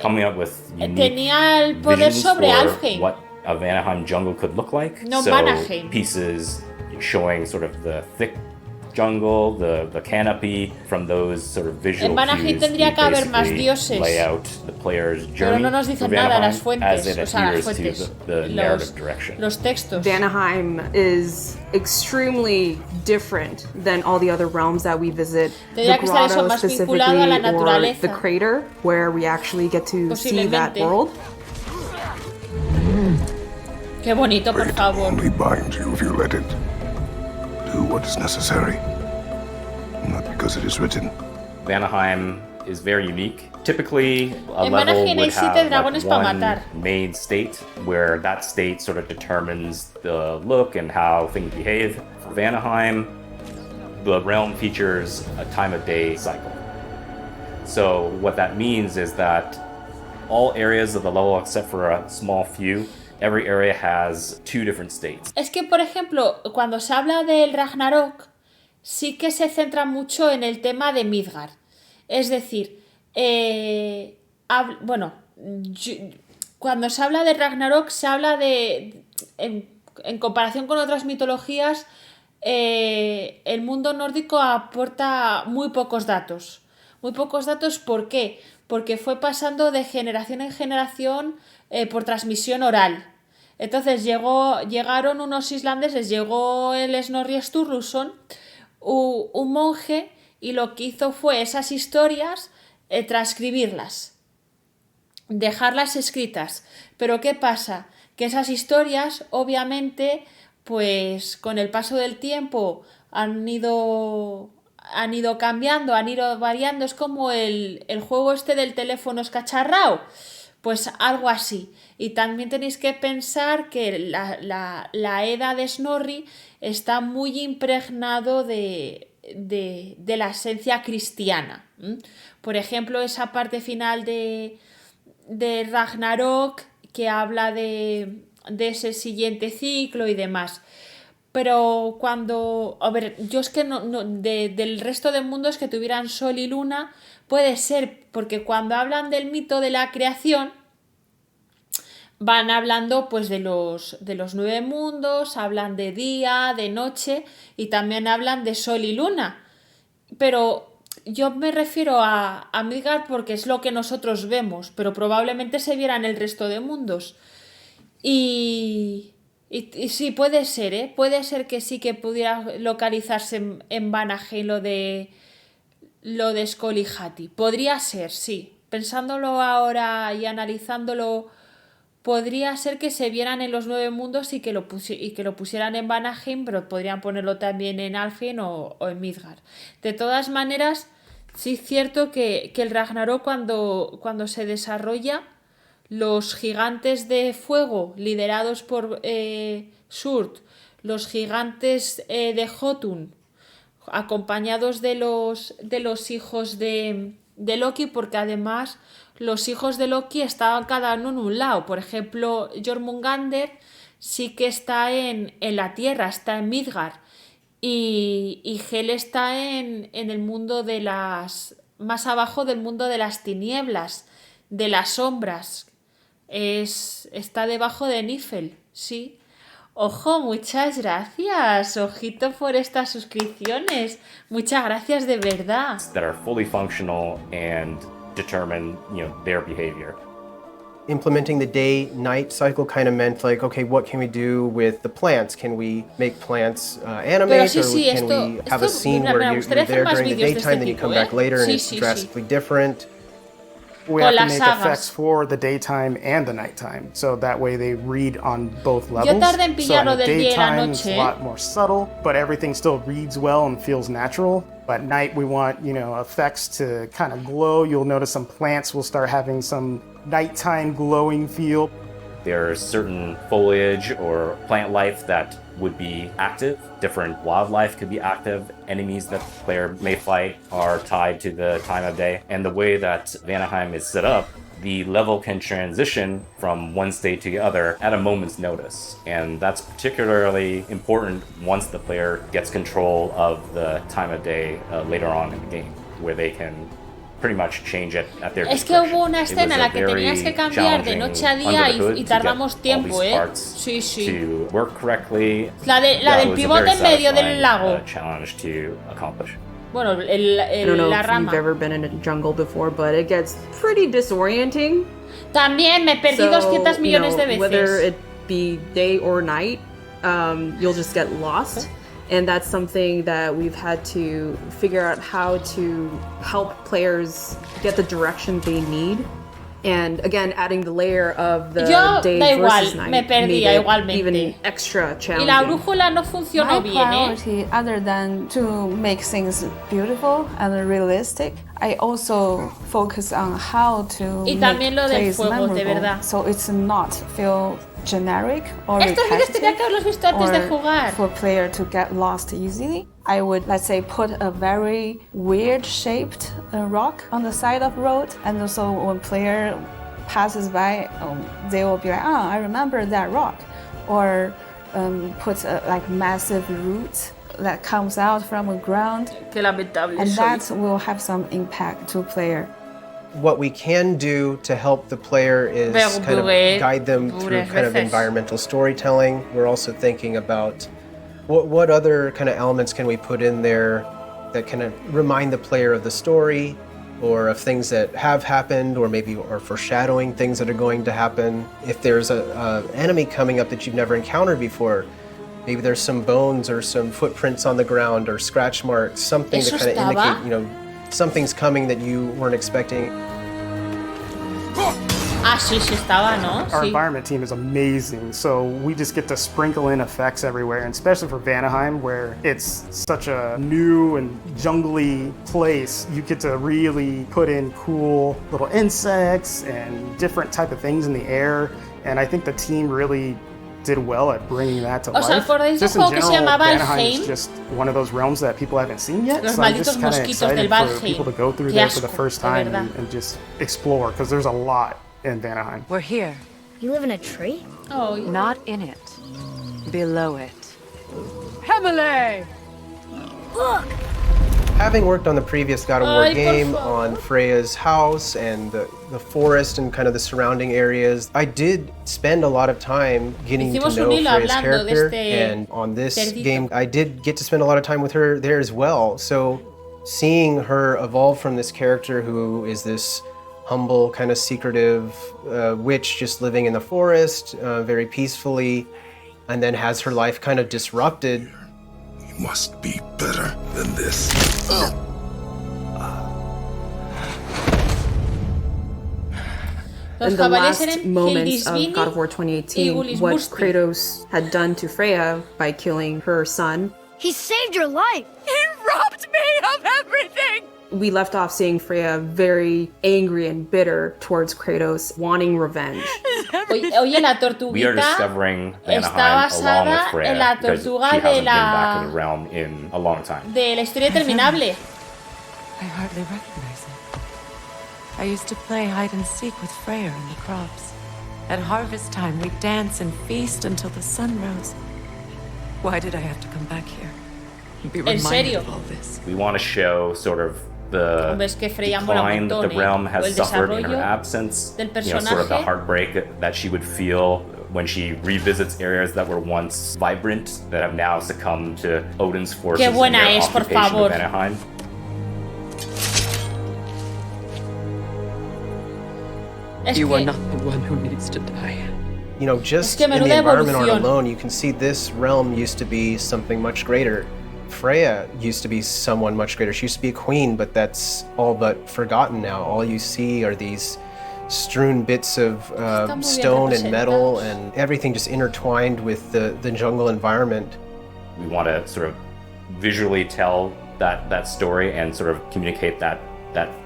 coming up with unique
tenía el poder
visions
sobre
for
Alfheim.
what a Vanaheim jungle could look like.
No,
so
Vanaheim.
pieces showing sort of the thick jungle, the canopy, from those sort of visual
En Vanaheim
cues,
tendría
we
que haber más
basically
dioses.
lay out the player's
Pero
journey
no nos
through
dicen nada las
Vanaheim
fuentes,
as it
o sea, las
adheres
fuentes,
to the narrative direction.
los textos.
Vanaheim is extremely different than all the other realms that we visit.
Tendría
The
que estar eso
grotto
más vinculado a la
specifically, or
naturaleza.
the crater, where we actually get to see that
Posiblemente.
world.
Qué bonito, por favor.
Only bind you if you let it. Do what is necessary. Not because it is written.
Vanaheim is very unique. Typically, a
En
level
Vanaheim hay
would
7
have
dragones
like
para
one
matar.
main state, where that state sort of determines the look and how things behave. For Vanaheim, the realm features a time of day cycle. So what that means is that all areas of the level, except for a small few, every area has 2 different states.
Es que, por ejemplo, cuando se habla del Ragnarok, sí que se centra mucho en el tema de Midgard. Es decir, cuando se habla de Ragnarok, se habla de, en comparación con otras mitologías, el mundo nórdico aporta muy pocos datos. Muy pocos datos, ¿por qué? Porque fue pasando de generación en generación por transmisión oral. Entonces llegaron unos islandeses, llegó el Snorri Sturluson, un monje, y lo que hizo fue esas historias transcribirlas, dejarlas escritas. Pero ¿qué pasa? Que esas historias, obviamente, pues con el paso del tiempo han ido cambiando, han ido variando. Es como el juego este del teléfono escacharrao, pues algo así. Y también tenéis que pensar que la Edda de Snorri está muy impregnado de la esencia cristiana. Por ejemplo, esa parte final de Ragnarok, que habla de ese siguiente ciclo y demás. Pero cuando... A ver, yo es que del resto de mundos que tuvieran sol y luna, puede ser, porque cuando hablan del mito de la creación, van hablando pues de los 9 mundos, hablan de día, de noche, y también hablan de sol y luna. Pero yo me refiero a Midgard porque es lo que nosotros vemos, pero probablemente se viera en el resto de mundos. Y sí, puede ser, ¿eh? Puede ser que sí que pudiera localizarse en Vanaheim lo de Skolihati. Podría ser, sí. Pensándolo ahora y analizándolo, podría ser que se vieran en los 9 mundos y que lo pusieran en Vanaheim, pero podrían ponerlo también en Alfheim o en Midgard. De todas maneras, sí es cierto que el Ragnarok cuando se desarrolla, los gigantes de fuego liderados por Surt, los gigantes de Jotun, acompañados de los hijos de Loki, porque además los hijos de Loki estaban cada uno en un lado. Por ejemplo, Jormungandr sí que está en la tierra, está en Midgard, y Hel está en el mundo de más abajo del mundo de las tinieblas, de las sombras. Está debajo de Nifel, sí. Ojo, muchas gracias, ojito por estas suscripciones. Muchas gracias de verdad.
That are fully functional and determine, their behavior.
Implementing the day-night cycle kind of meant like, okay, what can we do with the plants? Can we make plants animate,
sí,
or can we have a scene where you're there during the daytime, then you come back later and it's drastically different?
We have to make effects for the daytime and the nighttime, so that way they read on both levels.
Yo tardé en pillarlo
so in the
del día y la
daytime,
noche.
it's a lot more subtle, but everything still reads well and feels natural. At night, we want, effects to kind of glow. You'll notice some plants will start having some nighttime glowing feel.
There's certain foliage or plant life that would be active. Different wildlife could be active. Enemies that the player may fight are tied to the time of day. And the way that Vanaheim is set up, the level can transition from one state to the other at a moment's notice. And that's particularly important once the player gets control of the time of day later on in the game, where they can pretty much change it at their discretion.
Es que hubo una escena en la que tenías que cambiar de noche a día y tardamos tiempo, Sí, sí.
To work correctly.
La del pivote en medio del lago.
Challenge to accomplish.
Bueno,
I don't know
la
if
rama.
you've ever been in a jungle before, but it gets pretty disorienting.
También me perdí 200 millones de veces.
Whether it be day or night, you'll just get lost. And that's something that we've had to figure out how to help players get the direction they need. And again, adding the layer of the day versus night
me perdía igualmente.
Even extra challenging.
Y la brújula no funcionó bien,
priority, other than to make things beautiful and realistic, I also focus on how to
y también
make
lo del
plays
fuego,
memorable,
de verdad.
so it's not feel generic or
Estos vídeos tenía
repetitive,
que haberlos visto antes de jugar.
for player to get lost easily. I would, let's say, put a very weird shaped rock on the side of the road, and also when player passes by, they will be like, oh, I remember that rock. Or put like massive root that comes out from the ground.
Qué lamentable.
And that will have some impact to player.
What we can do to help the player is kind of guide them through kind of environmental storytelling. We're also thinking about what other kind of elements can we put in there that kind of remind the player of the story or of things that have happened, or maybe are foreshadowing things that are going to happen. If there's an enemy coming up that you've never encountered before, maybe there's some bones or some footprints on the ground or scratch marks, something to kind of indicate, something's coming that you weren't expecting.
Ah, sí, sí estaba, ¿no?
Our
Sí.
environment team is amazing, so we just get to sprinkle in effects everywhere, and especially for Vanaheim, where it's such a new and jungly place, you get to really put in cool little insects and different type of things in the air, and I think the team really did well at bringing that to
¿Os
life.
acordáis de un
Just in
juego que se
general,
llamaba
Vanaheim
Valheim?
is just one of those realms that people haven't seen yet,
Los
so I'm
malditos
just kind of
mosquitos del
excited for
Valheim.
people to go through
Qué
there for the
asco,
first
de
time
verdad.
and just explore, because there's a lot in Vanaheim.
We're here.
You live in a tree?
Oh, yeah.
Not in it. Below it. Emily!
Look!
Having worked on the previous God of War game, on Freya's house and the forest and kind of the surrounding areas, I did spend a lot of time getting to know Freya's character, and on this game I did get to spend a lot of time with her there as well. So seeing her evolve from this character who is this humble, kind of secretive witch just living in the forest very peacefully, and then has her life kind of disrupted.
You must be better than this.
In the last moments of God of War 2018, what Kratos had done to Freya by killing her son.
He saved your life! He robbed me of everything!
We left off seeing Freya very angry and bitter towards Kratos, wanting revenge.
Oye, la tortuguita
We are discovering
está
Vanaheim along with
basada
Freya
en la
because she
tortuga
hasn't
de
been back in
la
the realm in a long time.
de la historia interminable.
I hardly recognize it. I used to play hide and seek with Freya in the crops. At harvest time, we'd dance and feast until the sun rose. Why did I have to come back here? Be reminded of all this.
We want to show sort of the decline that the realm has suffered in her absence, sort of the heartbreak that she would feel when she revisits areas that were once vibrant, that have now succumbed to Odin's forces and their occupation of Vanaheim.
You are not the one who needs to die.
Just in the environment art alone, you can see this realm used to be something much greater. Freya used to be someone much greater. She used to be a queen, but that's all but forgotten now. All you see are these strewn bits of stone and metal, and everything just intertwined with the jungle environment.
We want to sort of visually tell that story and sort of communicate that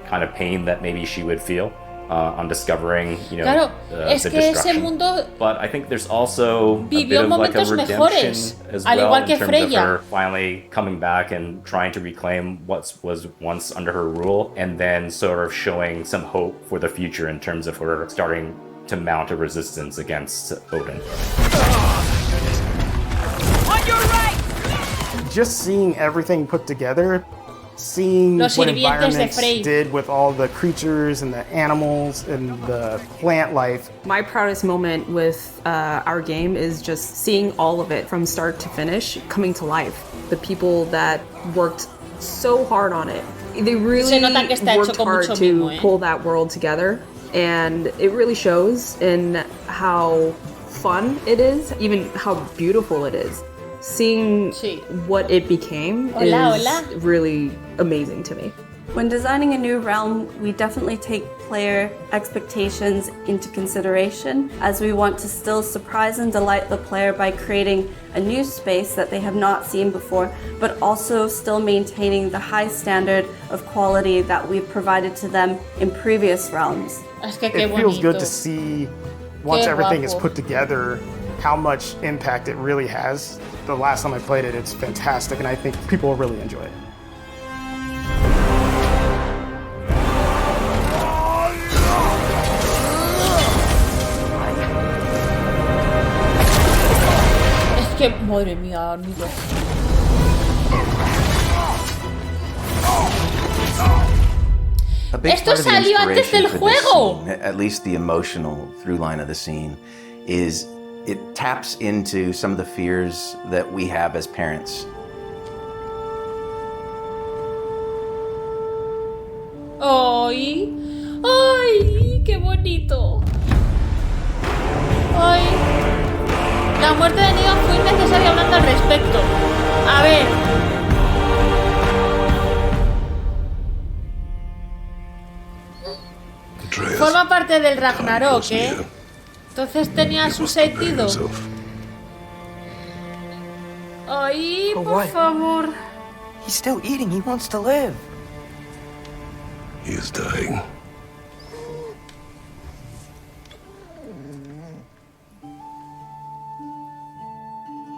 kind of pain that maybe she would feel. on discovering,
Claro, es
the
que ese
destruction.
mundo
But I think there's also a bit
vivió
of like a
momentos
redemption
mejores,
as
al
well
igual
in
que
terms
Freya.
of her finally coming back and trying to reclaim what was once under her rule, and then sort of showing some hope for the future in terms of her starting to mount a resistance against Odin.
On your right!
Just seeing everything put together, seeing
Los
what
sirvientes de
environments
Frey.
did with all the creatures and the animals and the plant life.
My proudest moment with our game is just seeing all of it from start to finish coming to life. The people that worked so hard on it. They really
Se nota que está hecho
worked
con
hard
mucho
to
mimo,
pull that world together, and it really shows in how fun it is, even how beautiful it is. Seeing what it became is really amazing to me.
When designing a new realm, we definitely take player expectations into consideration, as we want to still surprise and delight the player by creating a new space that they have not seen before, but also still maintaining the high standard of quality that we've provided to them in previous realms.
Es que
It feels good to see, once everything is put together, how much impact it really has. The last time I played it, it's fantastic, and I think people will really enjoy it.
Es que, madre mía, amigo. Esto salió antes del juego.
At least the emotional through line of the scene is it taps into some of the fears that we have as parents.
¡Ay! ¡Ay! ¡Qué bonito! ¡Ay! La muerte de Negan fue innecesaria hablando al respecto. A ver. Forma parte del Ragnarok, ¿eh? Entonces tenía su sentido. ¡Ay, por favor!
He's still eating. He wants to live.
He is dying.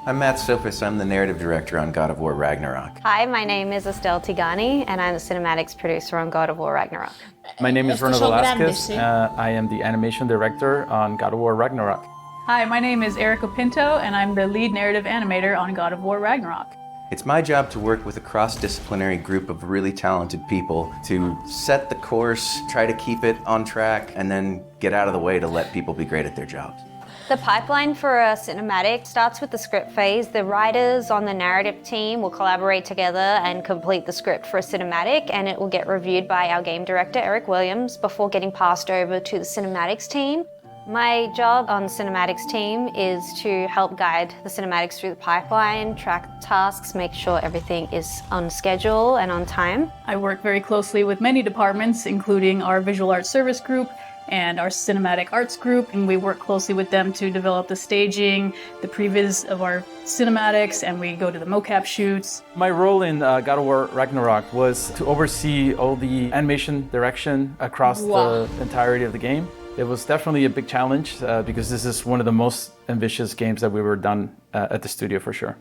I'm Matt Sophis. I'm the narrative director on God of War Ragnarok.
Hi, my name is Estelle Tigani, and I'm the cinematics producer on God of War Ragnarok.
My name is Ronald Velasquez.
grandes,
I am the animation director on God of War Ragnarok.
Hi, my name is Erica Pinto, and I'm the lead narrative animator on God of War Ragnarok.
It's my job to work with a cross-disciplinary group of really talented people to set the course, try to keep it on track, and then get out of the way to let people be great at their jobs.
The pipeline for a cinematic starts with the script phase. The writers on the narrative team will collaborate together and complete the script for a cinematic, and it will get reviewed by our game director, Eric Williams, before getting passed over to the cinematics team. My job on the cinematics team is to help guide the cinematics through the pipeline, track tasks, make sure everything is on schedule and on time.
I work very closely with many departments, including our visual arts service group and our cinematic arts group, and we work closely with them to develop the staging, the previs of our cinematics, and we go to the mocap shoots.
My role in God of War Ragnarok was to oversee all the animation direction across the entirety of the game. It was definitely a big challenge because this is one of the most ambitious games that we were done at the studio for sure.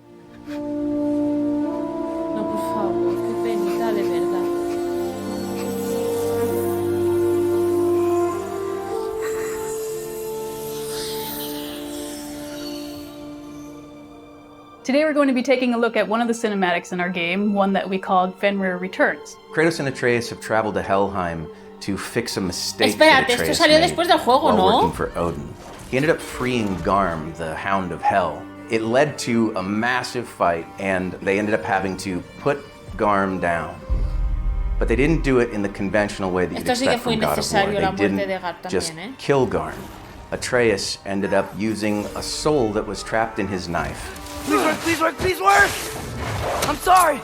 No, por favor, qué penita, de verdad.
Today we're going to be taking a look at one of the cinematics in our game, one that we called Fenrir Returns.
Kratos and Atreus have traveled to Helheim to fix a mistake
Espérate,
that
esto
Atreus
salió
made
después del juego,
while
¿no?
working for Odin. He ended up freeing Garm, the Hound of Hell. It led to a massive fight, and they ended up having to put Garm down. But they didn't do it in the conventional way that you'd
Esto sí que
expect
fue
from God of War.
innecesario, la
They
muerte de
didn't
Gar
just
también, ¿eh?
kill Garm. Atreus ended up using a soul that was trapped in his knife.
Please work, please work, please work! I'm sorry!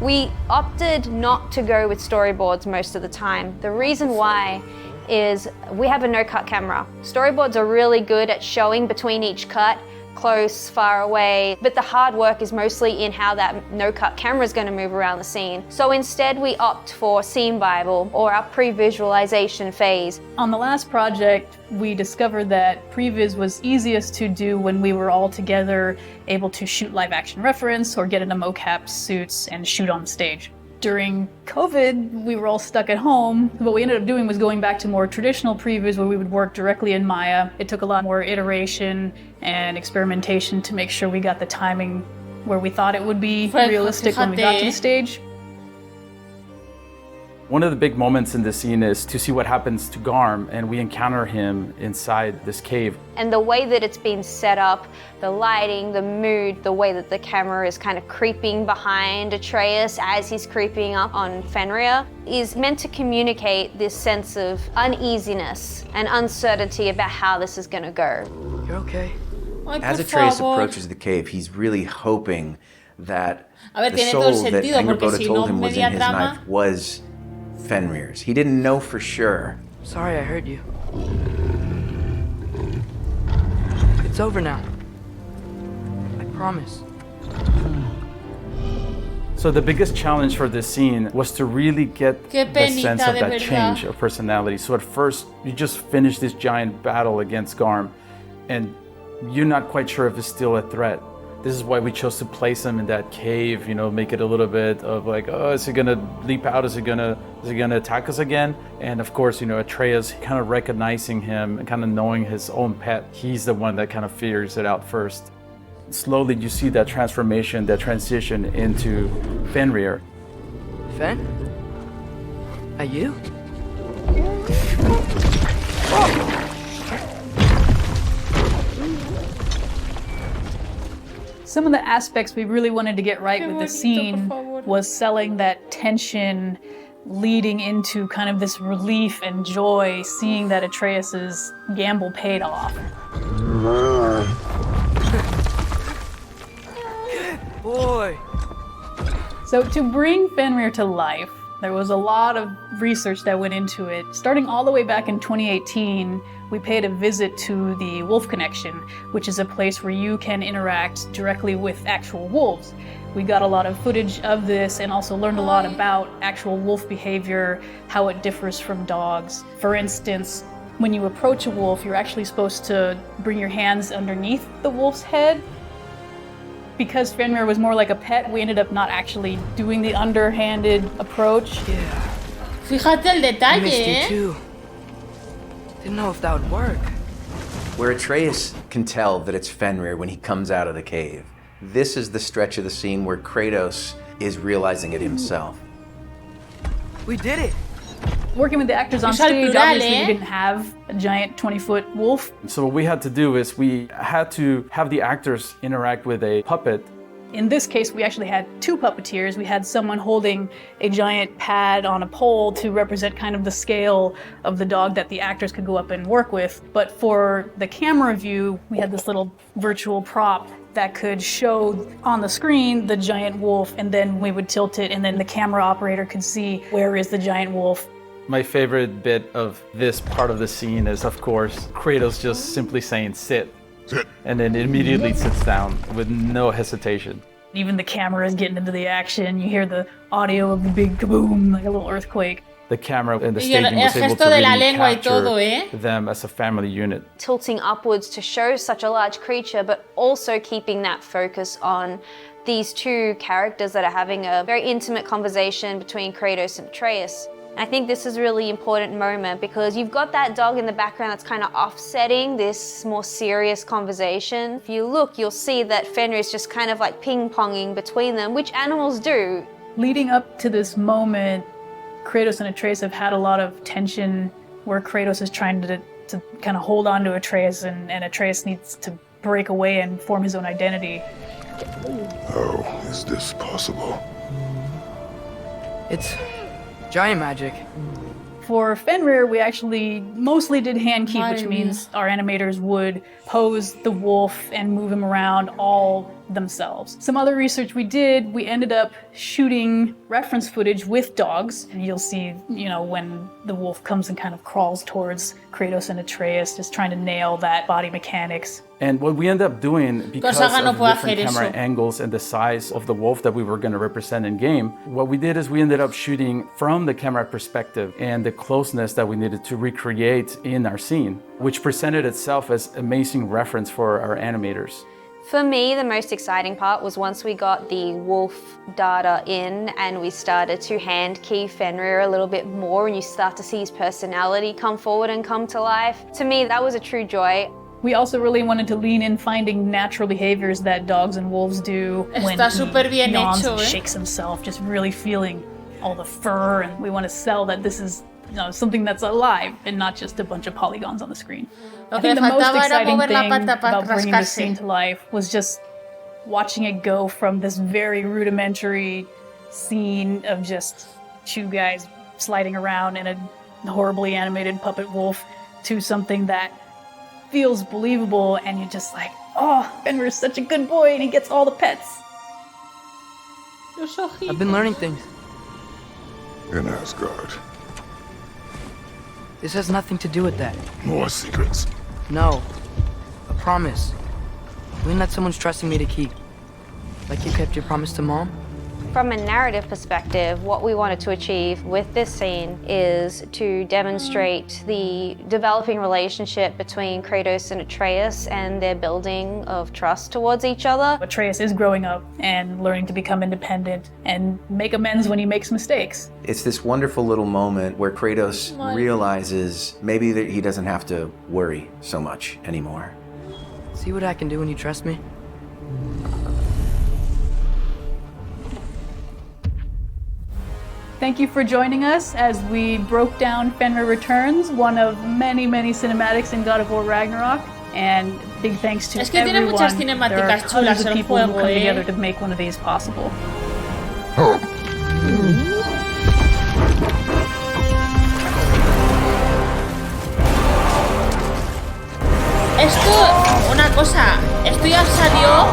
We opted not to go with storyboards most of the time. The reason why is we have a no-cut camera. Storyboards are really good at showing between each cut, close, far away, but the hard work is mostly in how that no-cut camera is going to move around the scene. So instead we opt for Scene Bible or our pre-visualization phase.
On the last project, we discovered that previs was easiest to do when we were all together, able to shoot live action reference or get into mocap suits and shoot on stage. During COVID, we were all stuck at home. What we ended up doing was going back to more traditional previs where we would work directly in Maya. It took a lot more iteration and experimentation to make sure we got the timing where we thought it would be realistic when we got to the stage.
One of the big moments in this scene is to see what happens to Garm, and we encounter him inside this cave.
And the way that it's been set up, the lighting, the mood, the way that the camera is kind of creeping behind Atreus as he's creeping up on Fenrir is meant to communicate this sense of uneasiness and uncertainty about how this is going to go.
You're okay.
As Atreus approaches the cave, he's really hoping that the soul that Angerboda told him was in his knife was Fenrir's. He didn't know for sure.
Sorry I hurt you. It's over now. I promise.
So the biggest challenge for this scene was to really get the sense of that change of personality. So at first, you just finish this giant battle against Garm, and you're not quite sure if it's still a threat. This is why we chose to place him in that cave, you know, make it a little bit of like, oh, is he gonna leap out? Is he gonna attack us again? And of course, you know, Atreus kind of recognizing him and kind of knowing his own pet, he's the one that kind of figures it out first. Slowly you see that transformation, that transition into Fenrir.
Fen? Are you?
Some of the aspects we really wanted to get right with the scene was selling that tension leading into kind of this relief and joy, seeing that Atreus's gamble paid off.
Boy!
So to bring Fenrir to life, there was a lot of research that went into it. Starting all the way back in 2018, we paid a visit to the Wolf Connection, which is a place where you can interact directly with actual wolves. We got a lot of footage of this and also learned a lot about actual wolf behavior, how it differs from dogs. For instance, when you approach a wolf, you're actually supposed to bring your hands underneath the wolf's head. Because Fenrir was more like a pet, we ended up not actually doing the underhanded approach.
Yeah.
Fíjate el detalle,
I missed you too. Didn't know if that would work.
Where Atreus can tell that it's Fenrir when he comes out of the cave. This is the stretch of the scene where Kratos is realizing it himself.
We did it!
Working with the actors on stage, obviously we didn't have a giant 20-foot wolf.
So what we had to do is we had to have the actors interact with a puppet.
In this case, we actually had two puppeteers. We had someone holding a giant pad on a pole to represent kind of the scale of the dog that the actors could go up and work with. But for the camera view, we had this little virtual prop that could show on the screen the giant wolf, and then we would tilt it, and then the camera operator could see where is the giant wolf.
My favorite bit of this part of the scene is, of course, Kratos just simply saying, sit. Sit. And then immediately sits down with no hesitation.
Even the camera is getting into the action. You hear the audio of the big kaboom, like a little earthquake.
The camera and the staging was able to really capture them as a family unit.
Tilting upwards to show such a large creature, but also keeping that focus on these two characters that are having a very intimate conversation between Kratos and Atreus. I think this is a really important moment because you've got that dog in the background that's kind of offsetting this more serious conversation. If you look, you'll see that Fenrir is just kind of like ping-ponging between them, which animals do.
Leading up to this moment, Kratos and Atreus have had a lot of tension where Kratos is trying to kind of hold on to Atreus and Atreus needs to break away and form his own identity.
How is this possible?
It's giant magic.
For Fenrir, we actually mostly did hand keep, which means our animators would pose the wolf and move him around all themselves. Some other research we did, we ended up shooting reference footage with dogs, and you'll see, when the wolf comes and kind of crawls towards Kratos and Atreus, just trying to nail that body mechanics.
And what we ended up doing, because
Gonzaga no
of
puede
different
hacer
camera
eso.
angles and the size of the wolf that we were going to represent in game, what we did is we ended up shooting from the camera perspective and the closeness that we needed to recreate in our scene, which presented itself as amazing reference for our animators.
For me, the most exciting part was once we got the wolf data in and we started to hand key Fenrir a little bit more and you start to see his personality come forward and come to life. To me, that was a true joy.
We also really wanted to lean in finding natural behaviors that dogs and wolves do when
Está súper bien
he yawns
hecho,
and shakes himself, just really feeling all the fur, and we want to sell that this is something that's alive and not just a bunch of polygons on the screen.
Lo
I
que
think the
le
most
faltaba era
exciting
mover la
thing
pata para
about bringing this
rascarse.
scene to life was just watching it go from this very rudimentary scene of just two guys sliding around in a horribly animated puppet wolf to something that feels believable, and you're just like, oh, Fenrir's such a good boy and he gets all the pets.
I've been learning things.
In Asgard.
This has nothing to do with that.
More secrets.
No. A promise. Something that someone's trusting me to keep. Like you kept your promise to Mom?
From a narrative perspective, what we wanted to achieve with this scene is to demonstrate the developing relationship between Kratos and Atreus and their building of trust towards each other.
Atreus is growing up and learning to become independent and make amends when he makes mistakes.
It's this wonderful little moment where Kratos realizes maybe that he doesn't have to worry so much anymore.
See what I can do when you trust me?
Thank you for joining us as we broke down Fenrir Returns, one of many, many cinematics in God of War Ragnarok. And big thanks to
Es que tiene muchas
everyone. There are
cinemáticas
tons
chulas
of
el
people who
juego,
come together to make one of these possible.
Esto, una cosa, esto ya salió,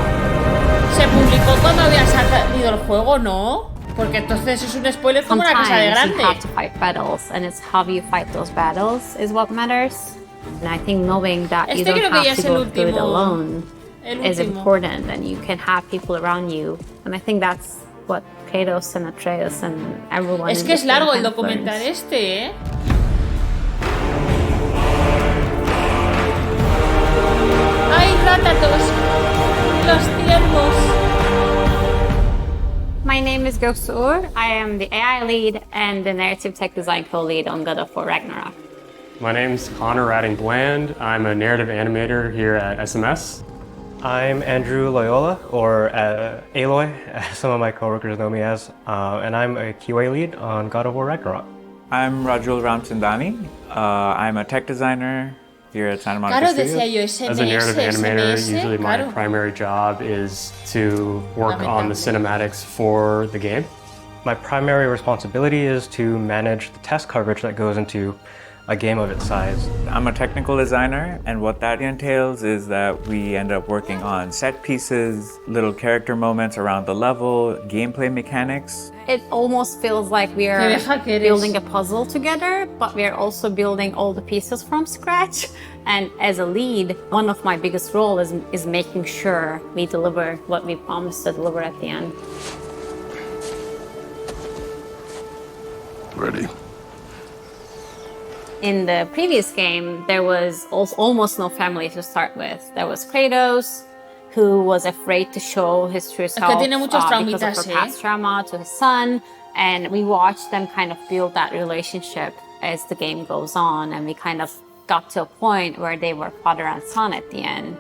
se publicó cuando había salido el juego, ¿no? Porque entonces es un spoiler como una casa de
Sometimes you
grande.
have to fight battles, and it's how you fight those battles is what matters. And I think knowing that you don't
creo que ya
have
es
to
el
go through it
último.
alone
El
is
último.
important, and you can have people around you. And I think that's what Kratos and Atreus and everyone.
Es
in
que
this
es largo
game
el
kind of
documental
learns.
este, ¿eh? ¡Ay, rátatos! ¡Los ciervos!
My name is Gosur. I am the AI lead and the narrative tech design co-lead on God of War Ragnarok.
My name's Connor Radding Bland. I'm a narrative animator here at SMS.
I'm Andrew Loyola, or Aloy, as some of my coworkers know me as, and I'm a QA lead on God of War Ragnarok.
I'm Rajul Ramchandani. I'm a tech designer here at Santa Monica
Claro,
Studios.
decía yo, SMS,
As a narrative animator,
SMS,
usually my
claro.
primary job is to work on the cinematics for the game.
My primary responsibility is to manage the test coverage that goes into a game of its size.
I'm a technical designer, and what that entails is that we end up working on set pieces, little character moments around the level, gameplay mechanics.
It almost feels like we are building a puzzle together, but we are also building all the pieces from scratch. And as a lead, one of my biggest roles is making sure we deliver what we promised to deliver at the end.
Ready.
In the previous game, there was also almost no family to start with. There was Kratos, who was afraid to show his true self
tiene muchos
because of
traumitas,
her past trauma to his son. And we watched them kind of build that relationship as the game goes on. And we kind of got to a point where they were father and son at the end.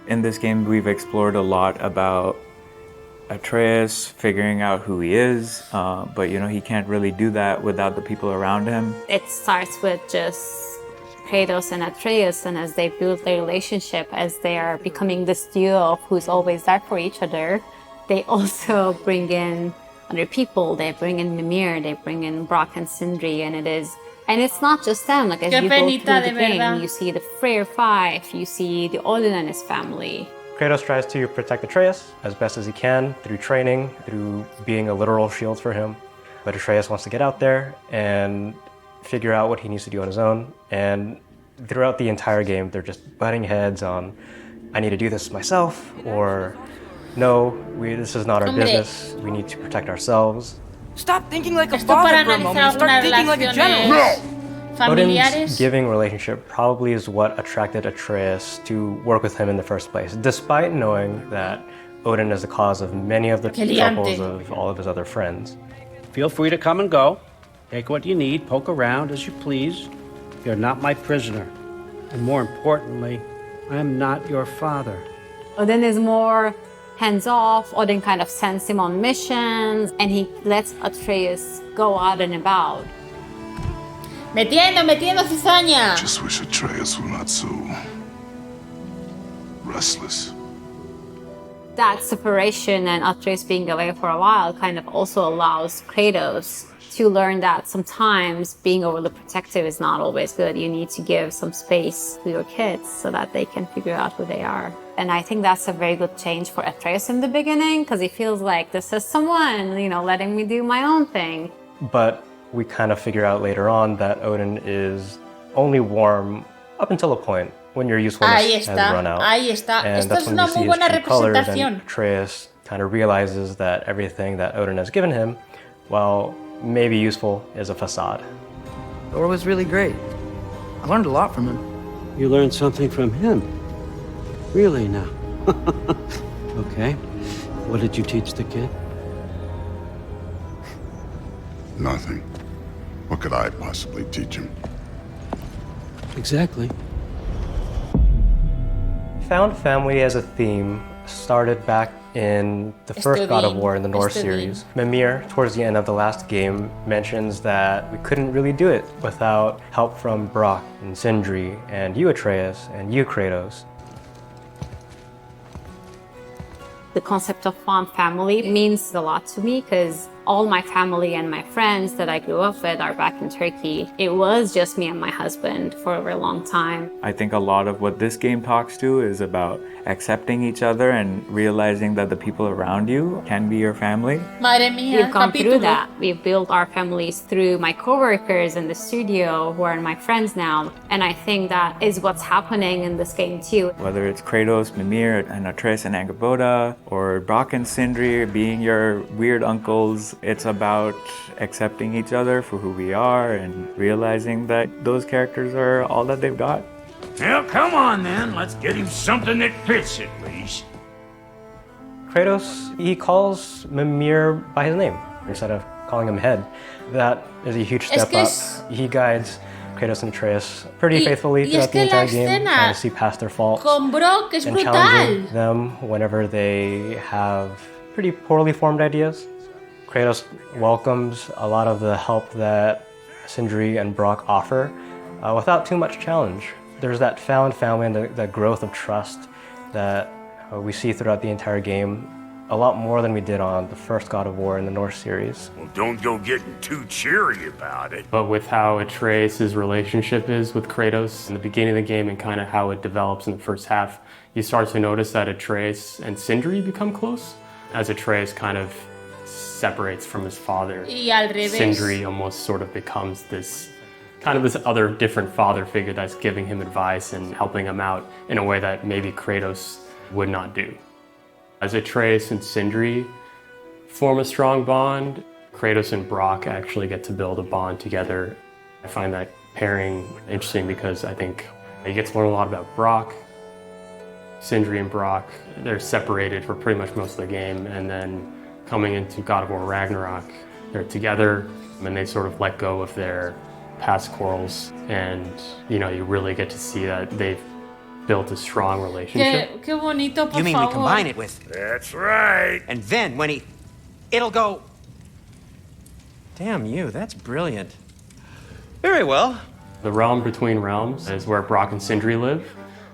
In this game, we've explored a lot about Atreus figuring out who he is, but he can't really do that without the people around him.
It starts with just Kratos and Atreus, and as they build their relationship, as they are becoming this duo of who's always there for each other, they also bring in other people. They bring in Mimir, they bring in Brock and Sindri, and it's not just them. Like as
Qué
you go
penita,
through the
de
game,
verdad.
you see the Freyr Five, you see the Odin and his family,
Kratos tries to protect Atreus as best as he can through training, through being a literal shield for him. But Atreus wants to get out there and figure out what he needs to do on his own. And throughout the entire game, they're just butting heads on, I need to do this myself, or no, this is not our business. We need to protect ourselves.
Stop thinking like a father for a moment and start thinking like a general.
Odin's giving relationship probably is what attracted Atreus to work with him in the first place, despite knowing that Odin is the cause of many of the troubles of all of his other friends.
Feel free to come and go. Take what you need, poke around as you please. You're not my prisoner. And more importantly, I am not your father.
Odin is more hands-off. Odin kind of sends him on missions, and he lets Atreus go out and about.
Metiendo cizaña.
Just wish Atreus were not so restless.
That separation and Atreus being away for a while kind of also allows Kratos to learn that sometimes being overly protective is not always good. You need to give some space to your kids so that they can figure out who they are. And I think that's a very good change for Atreus in the beginning, because he feels like this is someone, letting me do my own thing.
But we kind of figure out later on that Odin is only warm up until a point when your usefulness has run out.
Ahí está.
And
Esto
that's
es
when
una
we see
muy
his
buena
true colors,
representación.
and Atreus kind of realizes that everything that Odin has given him, while maybe useful, is a facade.
Thor was really great. I learned a lot from him.
You learned something from him? Really now? Okay. What did you teach the kid?
Nothing. What could I possibly teach him?
Exactly.
Found family as a theme started back in the first God of War in the Norse series. Mimir, towards the end of the last game, mentions that we couldn't really do it without help from Brock and Sindri and you, Atreus, and you, Kratos.
The concept of found family means a lot to me, because all my family and my friends that I grew up with are back in Turkey. It was just me and my husband for a very long time.
I think a lot of what this game talks to is about accepting each other and realizing that the people around you can be your family.
Madre mía,
We've gone
capítulo.
through that. We've built our families through my coworkers in the studio who are my friends now. And I think that is what's happening in this game too.
Whether it's Kratos, Mimir, and Atreus and Angrboda, or Brock and Sindri being your weird uncles, it's about accepting each other for who we are and realizing that those characters are all that they've got.
Well, come on then. Let's get him something that fits at least.
Kratos, he calls Mimir by his name instead of calling him Head. That is a huge step up. He guides Kratos and Atreus pretty faithfully throughout the entire game, trying to see past their faults
Con Brock es
and
brutal.
challenging them whenever they have pretty poorly formed ideas. Kratos welcomes a lot of the help that Sindri and Brock offer without too much challenge. There's that found family and the growth of trust that we see throughout the entire game, a lot more than we did on the first God of War in the Norse series.
Well, don't go getting too cheery about it.
But with how Atreus' relationship is with Kratos in the beginning of the game and kind of how it develops in the first half, you start to notice that Atreus and Sindri become close as Atreus kind of separates from his father.
Y al revés.
Sindri almost sort of becomes this other different father figure that's giving him advice and helping him out in a way that maybe Kratos would not do. As Atreus and Sindri form a strong bond, Kratos and Brock actually get to build a bond together. I find that pairing interesting because I think you get to learn a lot about Brock. Sindri and Brock, they're separated for pretty much most of the game, and then coming into God of War Ragnarok, they're together and they sort of let go of their past quarrels, and you really get to see that they've built a strong relationship.
Qué bonito, por
You mean
favor.
we combine it with...
That's right.
And then when it'll go... Damn you, that's brilliant. Very well.
The realm between realms is where Brock and Sindri live.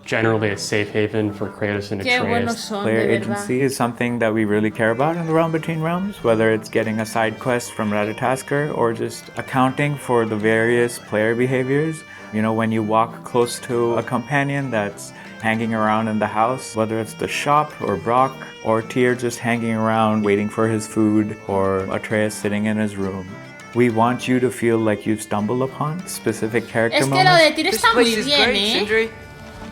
Generally a safe haven for Kratos and
Qué buenos
Atreus.
son,
Player
de verdad.
agency is something that we really care about in the Realm Between Realms, whether it's getting a side quest from Ratatasker or just accounting for the various player behaviors. When you walk close to a companion that's hanging around in the house, whether it's the shop or Brock, or Tyr just hanging around waiting for his food, or Atreus sitting in his room. We want you to feel like you've stumbled upon specific character
Es que
moments.
lo de Tyr está muy bien,
Sindri.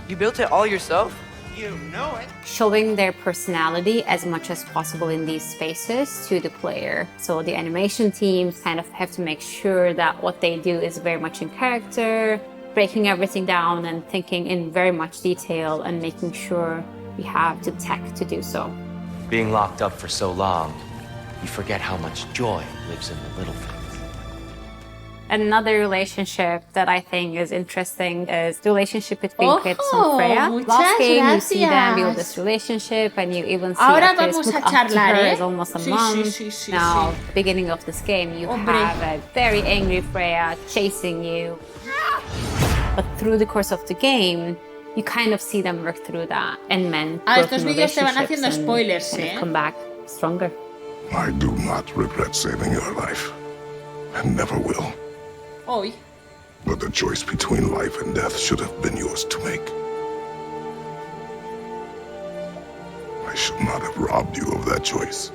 You built it all yourself?
You know it. Showing their personality as much as possible in these spaces to the player. So the animation teams kind of have to make sure that what they do is very much in character, breaking everything down and thinking in very much detail and making sure we have the tech to do so.
Being locked up for so long, you forget how much joy lives in the little things.
Another relationship that I think is interesting is the relationship between Kratos and Freya. Last game, you see them build this relationship, and you even see Atreus look up to her as almost a mom. Now, beginning of this game, you have a very angry Freya chasing you. But through the course of the game, you kind of see them work through that and mend
Estos vídeos te van haciendo spoilers,
come back stronger.
I do not regret saving your life, and never will.
Hoy.
But the choice between life and death should have been yours to make. I should not have robbed you of that choice.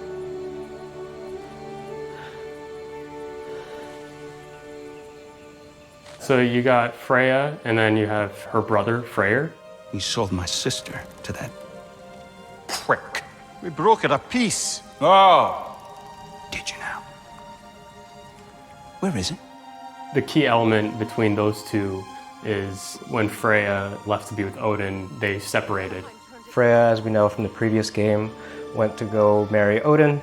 So you got Freya, and then you have her brother, Freyr.
We sold my sister to that prick. We broke it a piece. Oh.
Did you now? Where is it?
The key element between those two is when Freya left to be with Odin, they separated.
Freya, as we know from the previous game, went to go marry Odin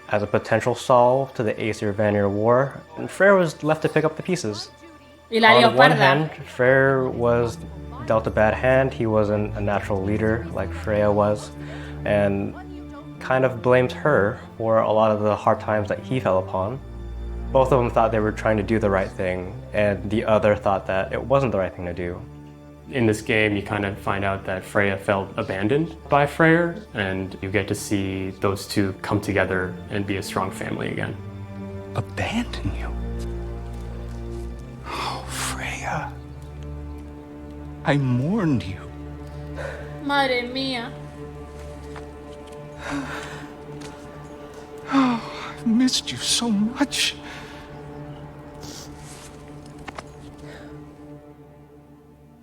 as a potential solve to the Aesir-Vanir war, and Freyr was left to pick up the pieces.
Y la
On the one
leoparda.
hand, Freyr was dealt a bad hand. He wasn't a natural leader like Freya was, and kind of blamed her for a lot of the hard times that he fell upon. Both of them thought they were trying to do the right thing, and the other thought that it wasn't the right thing to do.
In this game, you kind of find out that Freya felt abandoned by Freyr, and you get to see those two come together and be a strong family again.
Abandon you? Oh, Freya. I mourned you.
Madre mía.
Oh, I missed you so much.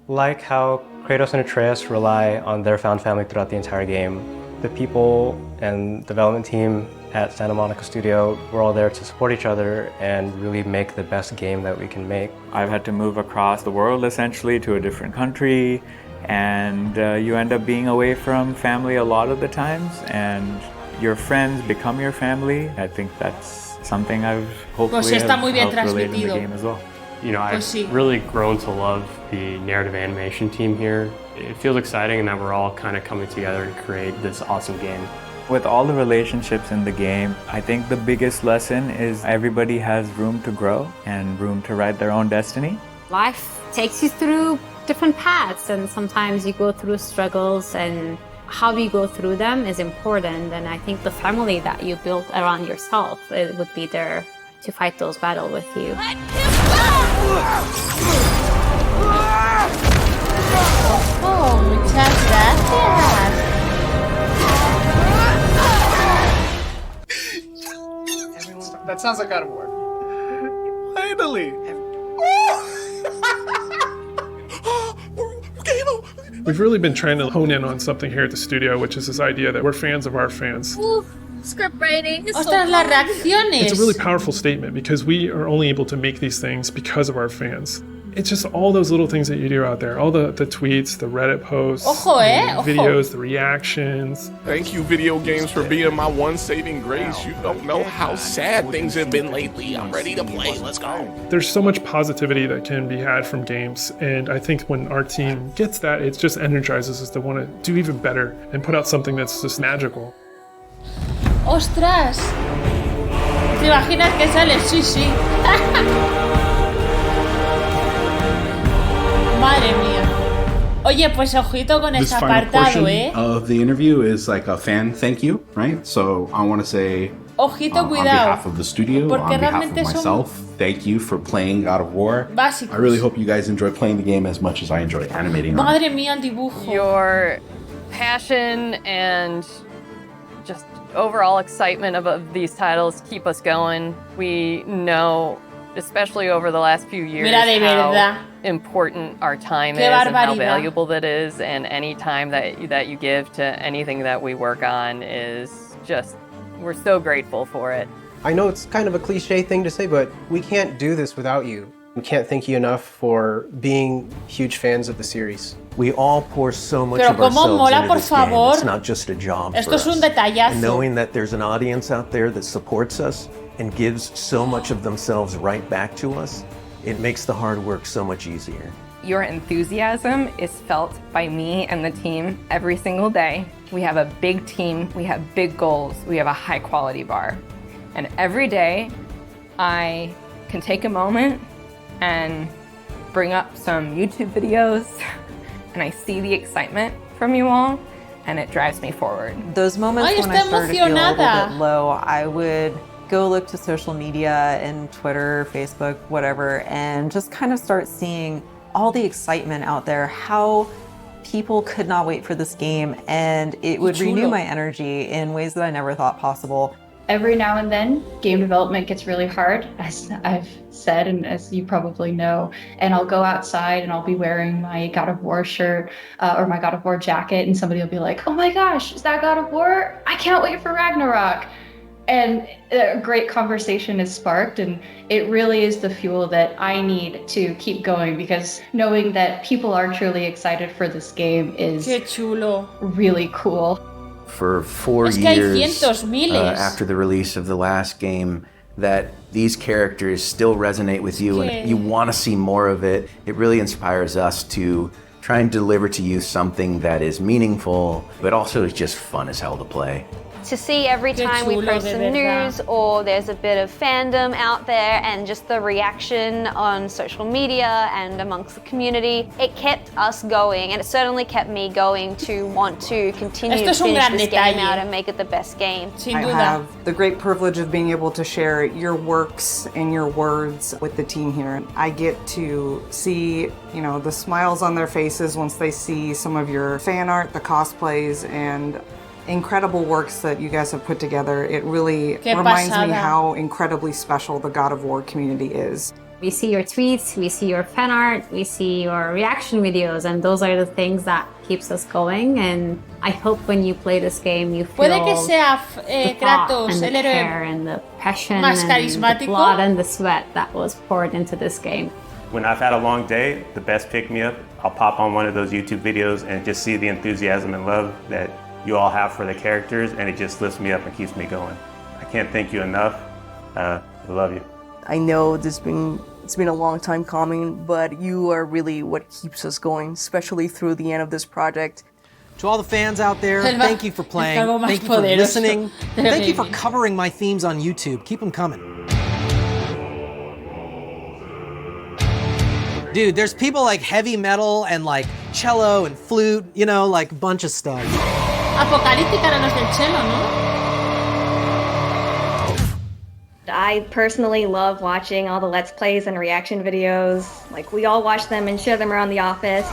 Like how Kratos and Atreus rely on their found family throughout the entire game, the people and development team at Santa Monica Studio, we're all there to support each other and really make the best game that we can make.
I've had to move across the world essentially to a different country, and you end up being away from family a lot of the times, and your friends become your family. I think that's something I've hopefully
está muy bien
helped relate in the
transmitido.
game as well.
You know, I've
Pues sí.
really grown to love the narrative animation team here. It feels exciting in that we're all kind of coming together to create this awesome game.
With all the relationships in the game, I think the biggest lesson is everybody has room to grow and room to write their own destiny.
Life takes you through different paths, and sometimes you go through struggles, and how you go through them is important. And I think the family that you built around yourself, it would be there to fight those battles with you.
Oh, muchas gracias.
That sounds like God of War.
Finally.
We've really been trying to hone in on something here at the studio, which is this idea that we're fans of our fans.
Script writing is
Ostras, las reacciones.
It's a really powerful statement because we are only able to make these things because of our fans. It's just all those little things that you do out there, all the tweets, the Reddit posts,
Ojo,
the
ojo.
videos, the reactions.
Thank you, video games, for being my one saving grace. You don't know how sad things have been lately. I'm ready to play. Let's go.
There's so much positivity that can be had from games, and I think when our team gets that, it just energizes us to want to do even better and put out something that's just magical.
¡Ostras! ¿Te imaginas que sale? Sí, sí. Madre mía. Oye, pues ojito con este apartado, ¿eh?
Of the interview is like a fan thank you, right? So I want to say
Ojito,
On
cuidado.
behalf of the studio,
Porque
on behalf of
realmente son
myself, thank you for playing God of War.
básicos.
I really hope you guys enjoy playing the game as much as I enjoy animating on it.
Madre mía, el dibujo.
Your passion and just overall excitement of these titles keep us going. We know, especially over the last few years,
Mira, de verdad.
how important our time
Qué
is and how
barbaridad.
valuable that is, and any time that you give to anything that we work on is just, we're so grateful for it.
I know it's kind of a cliche thing to say, but we can't do this without you. We can't thank you enough for being huge fans of the series.
We all pour so much
Pero
of
cómo
ourselves
mola,
into
por
this game.
favor.
It's not just a job
Esto
for
es un
us.
detallazo.
And knowing that there's an audience out there that supports us and gives so much of themselves right back to us, it makes the hard work so much easier.
Your enthusiasm is felt by me and the team every single day. We have a big team, we have big goals, we have a high quality bar. And every day I can take a moment and bring up some YouTube videos and I see the excitement from you all and it drives me forward.
Those moments
Ay,
when I
está
started to feel a little
emocionada.
bit low, I would go look to social media and Twitter, Facebook, whatever, and just kind of start seeing all the excitement out there, how people could not wait for this game, and it would renew my energy in ways that I never thought possible.
Every now and then, game development gets really hard, as I've said and as you probably know, and I'll go outside and I'll be wearing my God of War shirt or my God of War jacket, and somebody will be like, oh my gosh, is that God of War? I can't wait for Ragnarok. And a great conversation is sparked, and it really is the fuel that I need to keep going, because knowing that people are truly excited for this game is
Qué chulo.
really cool.
For 4
Es que hay
years
cientos, miles.
after the release of the last game, that these characters still resonate with you
Okay.
and you want to see more of it. It really inspires us to try and deliver to you something that is meaningful, but also is just fun as hell to play.
To see every
Qué
time we
chulo,
post
de
some
verdad.
news or there's a bit of fandom out there, and just the reaction on social media and amongst the community, it kept us going, and it certainly kept me going to want to continue
Esto
to
es un
finish
gran
this game
detalle.
out and make it the best game.
Sin
I
duda.
have the great privilege of being able to share your works and your words with the team here. I get to see, the smiles on their faces once they see some of your fan art, the cosplays, and incredible works that you guys have put together. It really
Qué
reminds me
pasada.
how incredibly special the God of War community is.
We see your tweets, we see your fan art, we see your reaction videos, and those are the things that keeps us going. And I hope when you play this game, you feel
Puede que sea
the thought
Kratos,
and the
el héroe
care and the passion
más
and the
carismático.
blood and the sweat that was poured into this game.
When I've had a long day, the best pick-me-up, I'll pop on one of those YouTube videos and just see the enthusiasm and love that you all have for the characters, and it just lifts me up and keeps me going. I can't thank you enough. I love you.
I know it's been a long time coming, but you are really what keeps us going, especially through the end of this project.
To all the fans out there,
El
thank you for playing.
algo más
Thank you for
poderoso
listening.
de
And thank you for
gaming.
covering my themes on YouTube. Keep them coming. Dude, there's people like heavy metal and like cello and flute, like a bunch of stuff.
Apocalíptica eran los del cello, ¿no?
I personally love watching all the Let's Plays and reaction videos. Like, we all watch them and share them around the office.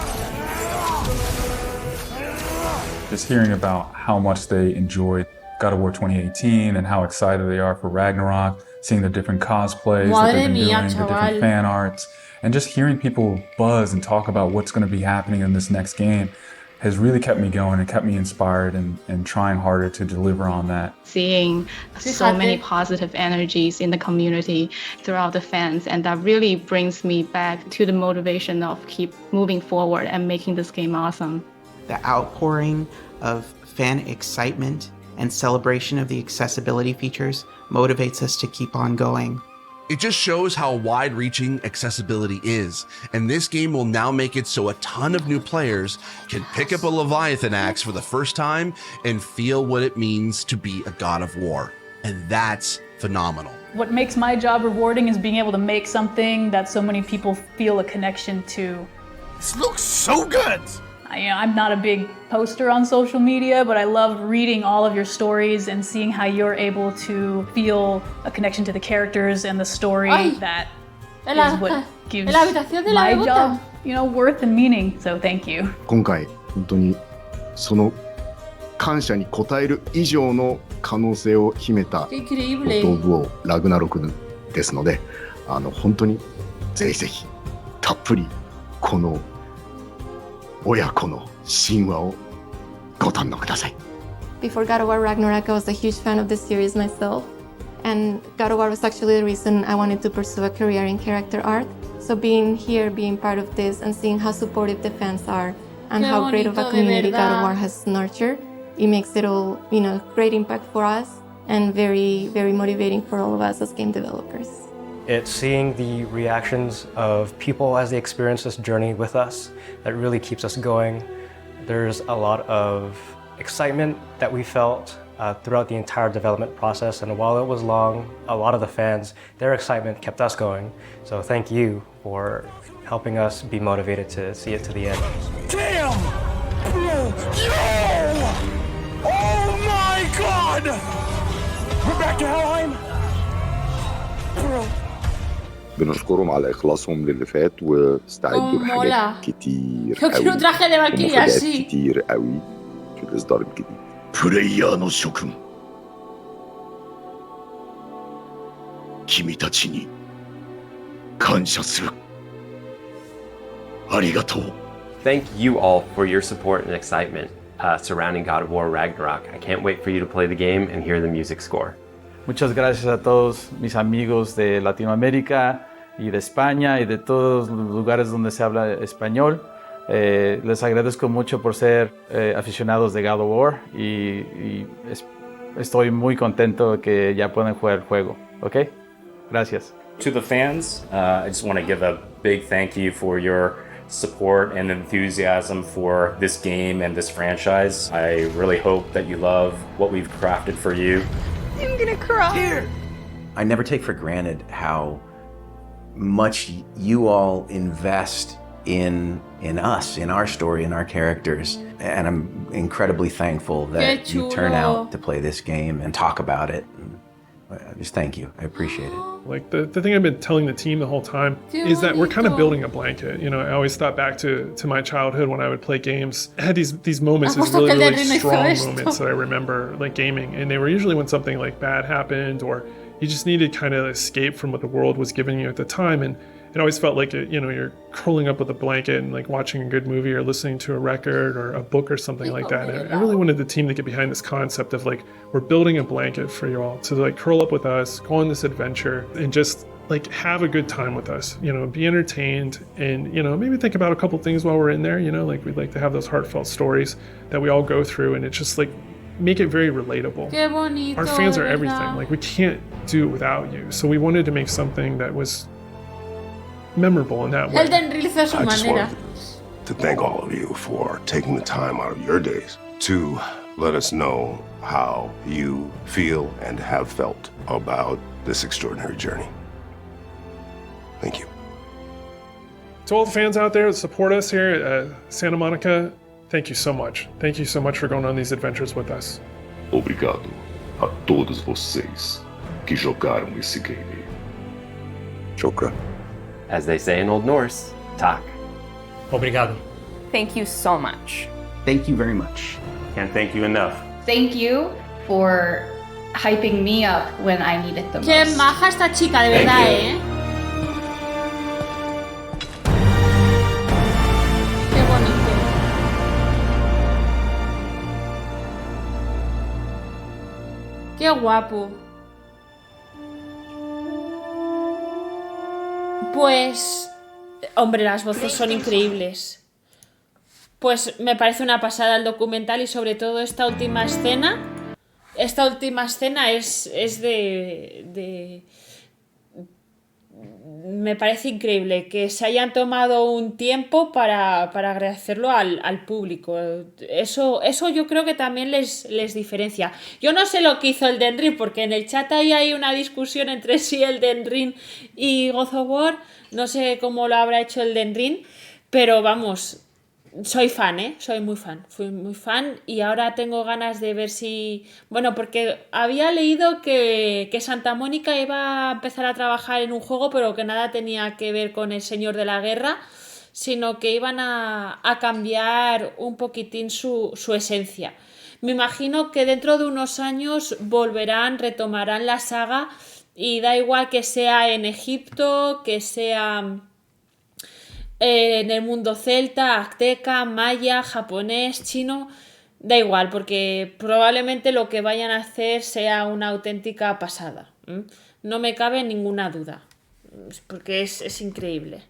Just hearing about how much they enjoyed God of War 2018 and how excited they are for Ragnarok, seeing the different cosplays that
Madre
they've been
mía,
doing, the
chaval.
different fan arts, and just hearing people buzz and talk about what's going to be happening in this next game has really kept me going and kept me inspired and trying harder to deliver on that.
Seeing so many positive energies in the community throughout the fans, and that really brings me back to the motivation of keep moving forward and making this game awesome.
The outpouring of fan excitement and celebration of the accessibility features motivates us to keep on going.
It just shows how wide-reaching accessibility is, and this game will now make it so a ton of new players can pick up a Leviathan axe for the first time and feel what it means to be a God of War. And that's phenomenal.
What makes my job rewarding is being able to make something that so many people feel a connection to.
This looks so good!
I'm not a big poster on social media, but I love reading all of your stories and seeing how you're able to feel a connection to the characters and the story that is what gives my job, worth and meaning. So thank you.
今回本当にその感謝に応える以上の可能性を秘めた道具をラグナロクですので、本当にぜひぜひたっぷりこの親子の神話をご堪能ください。
Before God of War Ragnarok, I was a huge fan of the series myself, and God of War was actually the reason I wanted to pursue a career in character art. So being here, being part of this, and seeing how supportive the fans are, and how great of a community God of War has nurtured, it makes it all, great impact for us, and very, very motivating for all of us as game developers.
It's seeing the reactions of people as they experience this journey with us that really keeps us going. There's a lot of excitement that we felt throughout the entire development process, and while it was long, a lot of the fans, their excitement kept us going. So thank you for helping us be motivated to see it to the end.
Damn! Bro! Yo! Oh my god! We're back to Helanyah? Bro.
بنشكرهم على إخلاصهم للي فات واستعدوا لحاجات كتير
ومفاجآت
كتير قوي في الإصدار الجديد.
プレイヤーの諸君、君たちに感謝する。ありがとう。
Thank you all for your support and excitement surrounding God of War Ragnarok. I can't wait for you to play the game and hear the music score.
Muchas gracias a todos mis amigos de Latinoamérica y de España y de todos los lugares donde se habla español. Les agradezco mucho por ser aficionados de God of War y estoy muy contento que ya pueden jugar el juego. ¿Ok? Gracias.
To the fans, I just want to give a big thank you for your support and enthusiasm for this game and this franchise. I really hope that you love what we've crafted for you.
I'm gonna cry. Here.
I never take for granted how much you all invest in us, in our story, in our characters. And I'm incredibly thankful that you turn out to play this game and talk about it. Just thank you. I appreciate it.
Like the thing I've been telling the team the whole time is that we're kind of building a blanket. I always thought back to my childhood when I would play games. I had these moments, these really strong moments that I remember like gaming, and they were usually when something like bad happened or you just needed kind of escape from what the world was giving you at the time. And it always felt like you're curling up with a blanket and like watching a good movie or listening to a record or a book or something like that. And I really wanted the team to get behind this concept of like, we're building a blanket for you all to like curl up with us, go on this adventure and just like have a good time with us, be entertained and, maybe think about a couple things while we're in there, like we'd like to have those heartfelt stories that we all go through and it's just like, make it very relatable.
Qué bonito,
our fans are
¿verdad?
Everything. Like we can't do it without you. So we wanted to make something that was memorable in that way.
Elden Ring hizo a su manera.
To thank all of you for taking the time out of your days to let us know how you feel and have felt about this extraordinary journey. Thank you.
To all the fans out there that support us here at Santa Monica, thank you so much. Thank you so much for going on these adventures with us.
Obrigado a todos vocês que jogaram esse game.
Shukra.
As they say in Old Norse, tak.
Obrigado.
Thank you so much.
Thank you very much.
Can't thank you enough.
Thank you for hyping me up when I needed the most.
Qué maja esta chica, de verdad, Qué bonito. Qué guapo. Pues, hombre, las voces son increíbles. Pues me parece una pasada el documental y sobre todo esta última escena. Esta última escena es de... Me parece increíble que se hayan tomado un tiempo para agradecerlo al público. Eso yo creo que también les diferencia. Yo no sé lo que hizo Elden Ring, porque en el chat ahí hay una discusión entre si Elden Ring y God of War. No sé cómo lo habrá hecho Elden Ring, pero vamos, soy fan, soy muy fan, fui muy fan y ahora tengo ganas de ver si... Bueno, porque había leído que Santa Mónica iba a empezar a trabajar en un juego, pero que nada tenía que ver con el Señor de la Guerra, sino que iban a cambiar un poquitín su esencia. Me imagino que dentro de unos años retomarán la saga y da igual que sea en Egipto, que sea en el mundo celta, azteca, maya, japonés, chino, da igual, porque probablemente lo que vayan a hacer sea una auténtica pasada. No me cabe ninguna duda, porque es increíble.